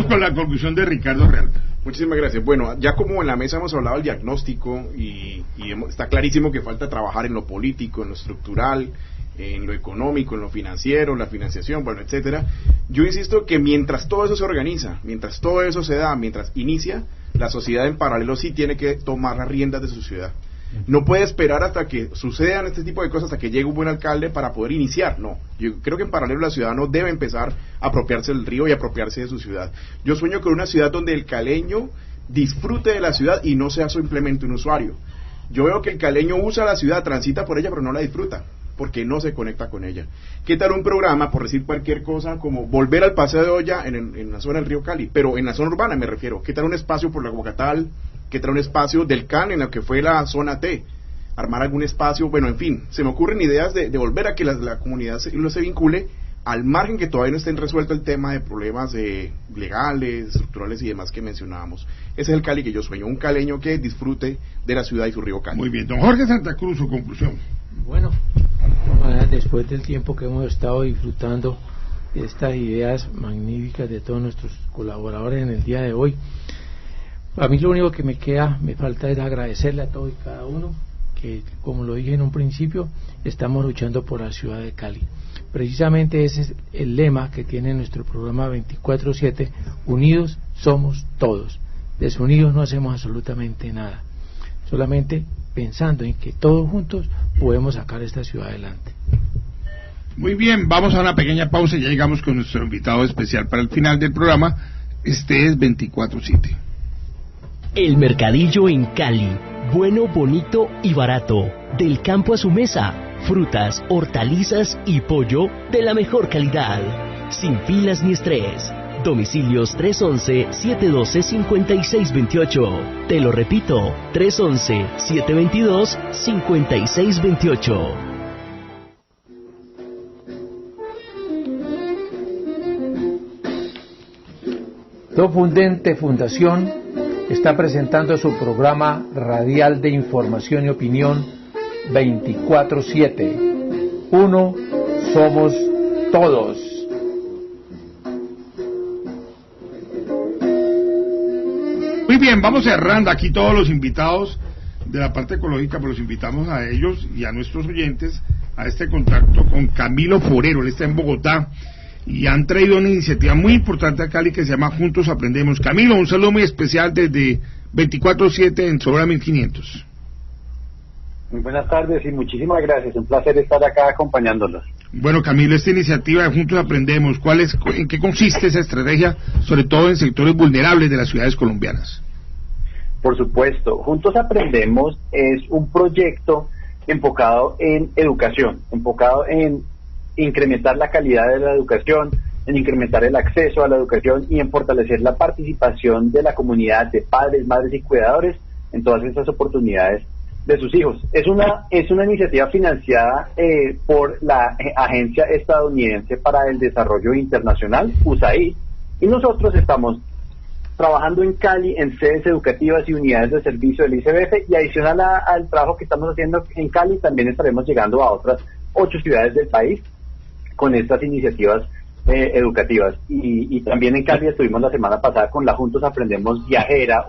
con la conclusión de Ricardo Real. Muchísimas gracias. Bueno, ya como en la mesa hemos hablado del diagnóstico y está clarísimo que falta trabajar en lo político, en lo estructural, en lo económico, en lo financiero, la financiación, bueno, etcétera. Yo insisto que mientras todo eso se organiza, mientras todo eso se da, mientras inicia, la sociedad en paralelo sí tiene que tomar las riendas de su ciudad. No puede esperar hasta que sucedan este tipo de cosas, hasta que llegue un buen alcalde para poder iniciar, no. Yo creo que en paralelo la ciudad no debe empezar a apropiarse del río y apropiarse de su ciudad. Yo sueño con una ciudad donde el caleño disfrute de la ciudad y no sea simplemente un usuario. Yo veo que el caleño usa la ciudad, transita por ella, pero no la disfruta, porque no se conecta con ella. ¿Qué tal un programa, por decir cualquier cosa, como volver al paseo de olla en la zona del río Cali, pero en la zona urbana me refiero? ¿Qué tal un espacio por la Bocatal? ¿Qué tal un espacio del CAN en la que fue la zona T? Armar algún espacio, bueno, en fin, se me ocurren ideas de volver a que la comunidad se vincule, al margen que todavía no estén resuelto el tema de problemas legales, estructurales y demás que mencionábamos. Ese es el Cali que yo sueño, un caleño que disfrute de la ciudad y su río Cali. Muy bien, don Jorge Santa Cruz, su conclusión. Bueno, después del tiempo que hemos estado disfrutando de estas ideas magníficas de todos nuestros colaboradores en el día de hoy, a mí lo único que me falta es agradecerle a todos y cada uno, que como lo dije en un principio, estamos luchando por la ciudad de Cali. Precisamente ese es el lema que tiene nuestro programa 24/7, unidos somos todos, desunidos no hacemos absolutamente nada, solamente pensando en que todos juntos podemos sacar esta ciudad adelante. Muy bien, vamos a una pequeña pausa y ya llegamos con nuestro invitado especial para el final del programa. Este es 24/7. El Mercadillo en Cali, bueno, bonito y barato, del campo a su mesa, frutas, hortalizas y pollo de la mejor calidad, sin filas ni estrés. Domicilios 311-712-5628. Te lo repito, 311-722-5628. Dofundente Fundación está presentando su programa radial de información y opinión 24/7. Uno somos todos. Muy bien, vamos cerrando aquí todos los invitados de la parte ecológica, pues los invitamos a ellos y a nuestros oyentes a este contacto con Camilo Forero. Él está en Bogotá y han traído una iniciativa muy importante a Cali que se llama Juntos Aprendemos. Camilo, un saludo muy especial desde 24/7 en Sobra 1500. Muy buenas tardes y muchísimas gracias, un placer estar acá acompañándolos. Bueno, Camilo, esta iniciativa de Juntos Aprendemos, ¿en qué consiste esa estrategia, sobre todo en sectores vulnerables de las ciudades colombianas? Por supuesto, Juntos Aprendemos es un proyecto enfocado en educación, enfocado en incrementar la calidad de la educación, en incrementar el acceso a la educación y en fortalecer la participación de la comunidad de padres, madres y cuidadores en todas estas oportunidades de sus hijos. Es una iniciativa financiada por la Agencia Estadounidense para el Desarrollo Internacional, USAID, y nosotros estamos trabajando en Cali en sedes educativas y unidades de servicio del ICBF, y adicional al trabajo que estamos haciendo en Cali, también estaremos llegando a otras 8 ciudades del país con estas iniciativas educativas. Y también en Cali estuvimos la semana pasada con la Juntos Aprendemos Viajera,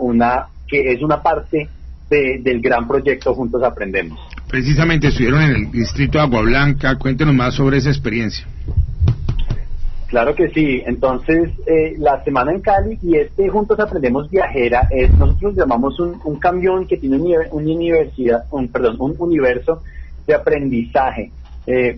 que es una parte del gran proyecto Juntos Aprendemos. Precisamente estuvieron en el distrito de Agua Blanca. Cuéntenos más sobre esa experiencia. Claro que sí. Entonces, la semana en Cali y Juntos Aprendemos Viajera, nosotros llamamos un camión que tiene un universo de aprendizaje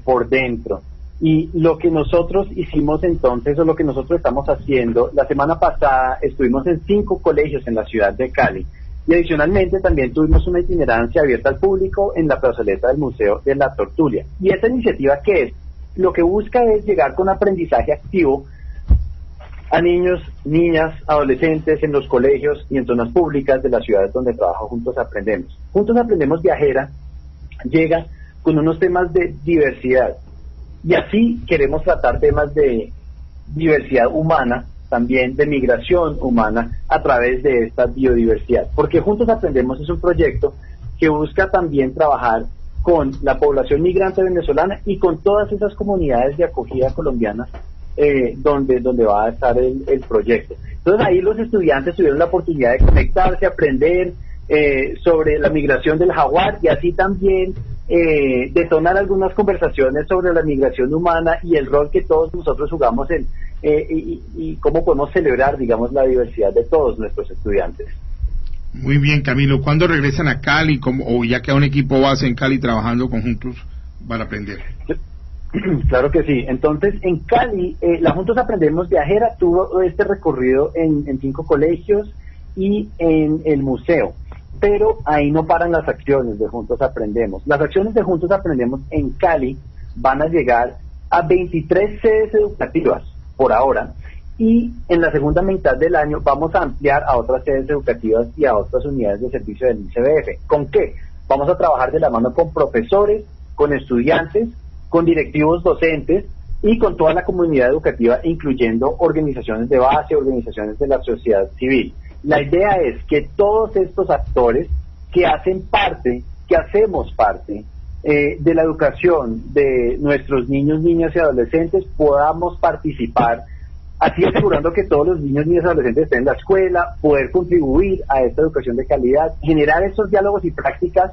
por dentro. Y lo que nosotros hicimos entonces, o lo que nosotros estamos haciendo, la semana pasada estuvimos en 5 colegios en la ciudad de Cali. Y adicionalmente también tuvimos una itinerancia abierta al público en la plazoleta del Museo de la Tortulia. ¿Y esta iniciativa qué es? Lo que busca es llegar con aprendizaje activo a niños, niñas, adolescentes en los colegios y en zonas públicas de las ciudades donde trabaja Juntos Aprendemos. Juntos Aprendemos Viajera llega con unos temas de diversidad, y así queremos tratar temas de diversidad humana, también de migración humana a través de esta biodiversidad, porque Juntos Aprendemos es un proyecto que busca también trabajar con la población migrante venezolana y con todas esas comunidades de acogida colombianas donde va a estar el proyecto. Entonces ahí los estudiantes tuvieron la oportunidad de conectarse, aprender sobre la migración del jaguar, y así también detonar algunas conversaciones sobre la migración humana y el rol que todos nosotros jugamos y cómo podemos celebrar, digamos, la diversidad de todos nuestros estudiantes. Muy bien, Camilo. ¿Cuándo regresan a Cali? ¿O ya queda un equipo base en Cali trabajando conjuntos para aprender? Claro que sí. Entonces, en Cali, la Juntos Aprendemos Viajera tuvo este recorrido en 5 colegios y en el museo. Pero ahí no paran las acciones de Juntos Aprendemos. Las acciones de Juntos Aprendemos en Cali van a llegar a 23 sedes educativas por ahora, y en la segunda mitad del año vamos a ampliar a otras sedes educativas y a otras unidades de servicio del ICBF. ¿Con qué? Vamos a trabajar de la mano con profesores, con estudiantes, con directivos docentes y con toda la comunidad educativa, incluyendo organizaciones de base, organizaciones de la sociedad civil. La idea es que todos estos actores que hacemos parte de la educación de nuestros niños, niñas y adolescentes podamos participar, así asegurando que todos los niños, niñas y adolescentes estén en la escuela, poder contribuir a esta educación de calidad, generar estos diálogos y prácticas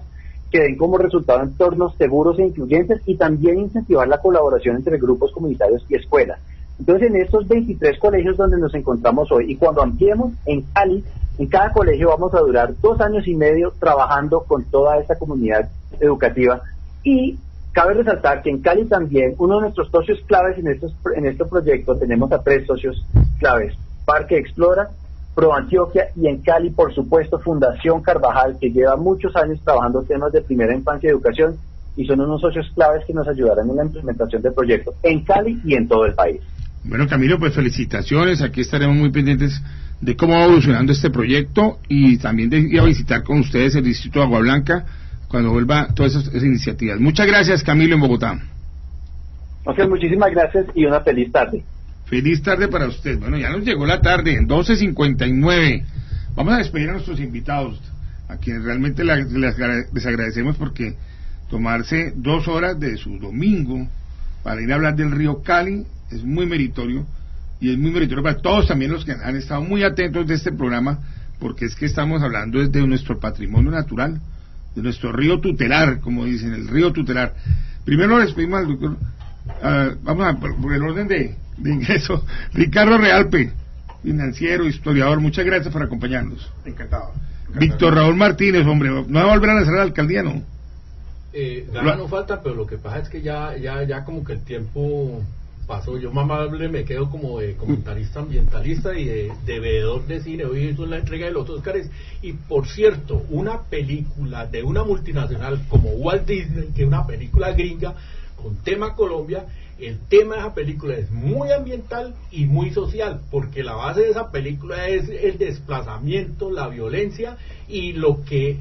que den como resultado entornos seguros e incluyentes, y también incentivar la colaboración entre grupos comunitarios y escuelas. Entonces, en estos 23 colegios donde nos encontramos hoy, y cuando ampliemos en Cali, en cada colegio vamos a durar 2 años y medio trabajando con toda esta comunidad educativa. Y cabe resaltar que en Cali también uno de nuestros socios claves en este proyecto, tenemos a 3 socios claves: Parque Explora, Pro Antioquia, y en Cali, por supuesto, Fundación Carvajal, que lleva muchos años trabajando temas de primera infancia y educación, y son unos socios claves que nos ayudarán en la implementación del proyecto en Cali y en todo el país. Bueno, Camilo, pues felicitaciones. Aquí estaremos muy pendientes de cómo va evolucionando este proyecto, y también de ir a visitar con ustedes el distrito de Agua Blanca cuando vuelva todas esas iniciativas. Muchas gracias, Camilo, en Bogotá. Ok, muchísimas gracias y una feliz tarde. Feliz tarde para usted. Bueno, ya nos llegó la tarde, 12:59. Vamos a despedir a nuestros invitados, a quienes realmente les agradecemos porque tomarse 2 horas de su domingo para ir a hablar del río Cali es muy meritorio, y es muy meritorio para todos también los que han estado muy atentos de este programa, porque es que estamos hablando de nuestro patrimonio natural, de nuestro río tutelar, como dicen, el río tutelar. Primero les pedimos al doctor, vamos por el orden de ingreso, Ricardo Realpe, financiero, historiador, muchas gracias por acompañarnos. Encantado. Víctor Raúl Martínez, hombre, no va a volver a lanzar a la alcaldía, ¿no? Ganas no falta, pero lo que pasa es que ya como que el tiempo pasó. Yo más amable me quedo como de comentarista ambientalista y de veedor de cine. Hoy es la entrega de los Óscares, y por cierto, una película de una multinacional como Walt Disney, que es una película gringa con tema Colombia, el tema de esa película es muy ambiental y muy social, porque la base de esa película es el desplazamiento, la violencia, y lo que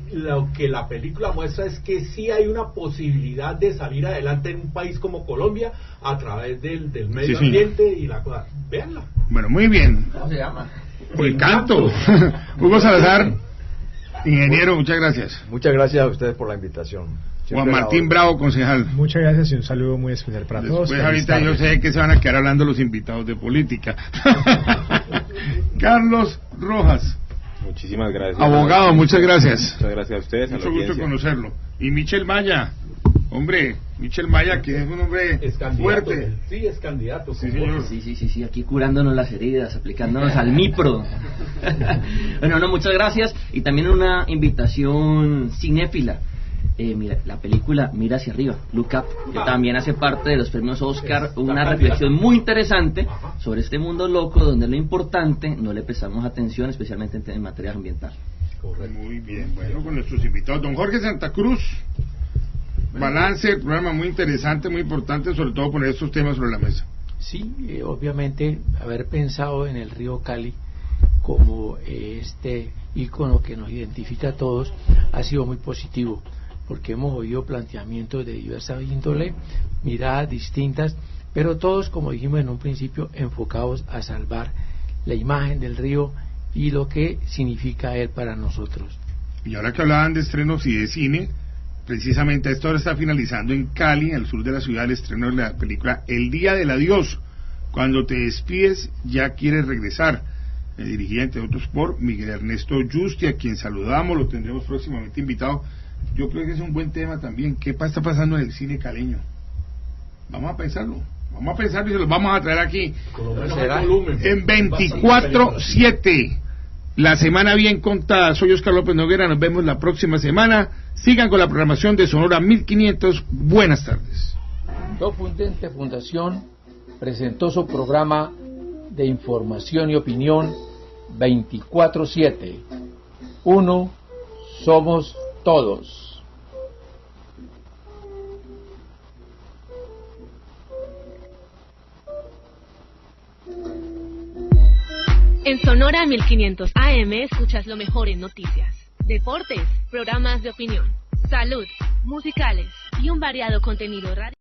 la película muestra es que sí hay una posibilidad de salir adelante en un país como Colombia a través del medio ambiente y la cosa. Véanla. Bueno, muy bien. ¿Cómo se llama? El canto. Hugo Salazar, ingeniero, muchas gracias. Muchas gracias a ustedes por la invitación. Juan Martín Bravo, concejal. Muchas gracias y un saludo muy especial para todos. Después ahorita yo sé que se van a quedar hablando los invitados de política. Carlos Rojas. Muchísimas gracias. Abogado, muchas gracias. Muchas gracias a ustedes. Mucho gusto conocerlo. Y Michel Maya. Hombre, Michel Maya, que es un hombre fuerte. Sí, es candidato. Sí, señor. Sí, aquí curándonos las heridas, aplicándonos al MIPRO. Bueno, no, muchas gracias. Y también una invitación cinéfila. Mira, la película Mira hacia arriba, Look Up, que también hace parte de los premios Oscar, una reflexión muy interesante sobre este mundo loco donde lo importante no le prestamos atención, especialmente en materia ambiental. Muy bien, bueno, con nuestros invitados. Don Jorge Santa Cruz, balance, programa muy interesante, muy importante, sobre todo poner estos temas sobre la mesa. Sí, obviamente haber pensado en el río Cali como este ícono que nos identifica a todos ha sido muy positivo, porque hemos oído planteamientos de diversa índole, miradas distintas, pero todos, como dijimos en un principio, enfocados a salvar la imagen del río y lo que significa él para nosotros. Y ahora que hablaban de estrenos y de cine, precisamente esto ahora está finalizando en Cali, en el sur de la ciudad, el estreno de la película El Día del Adiós, cuando te despides ya quieres regresar, dirigida entre otros por Miguel Ernesto Yusti, a quien saludamos, lo tendremos próximamente invitado. Yo creo que es un buen tema también. ¿Qué está pasando en el cine caleño? Vamos a pensarlo y se lo vamos a traer aquí en 24/7. La semana bien contada. Soy Oscar López Noguera, nos vemos la próxima semana. Sigan con la programación de Sonora 1500. Buenas tardes. Profundente Fundación presentó su programa de información y opinión 24/7. Uno somos todos. En Sonora 1500 AM escuchas lo mejor en noticias, deportes, programas de opinión, salud, musicales y un variado contenido radio.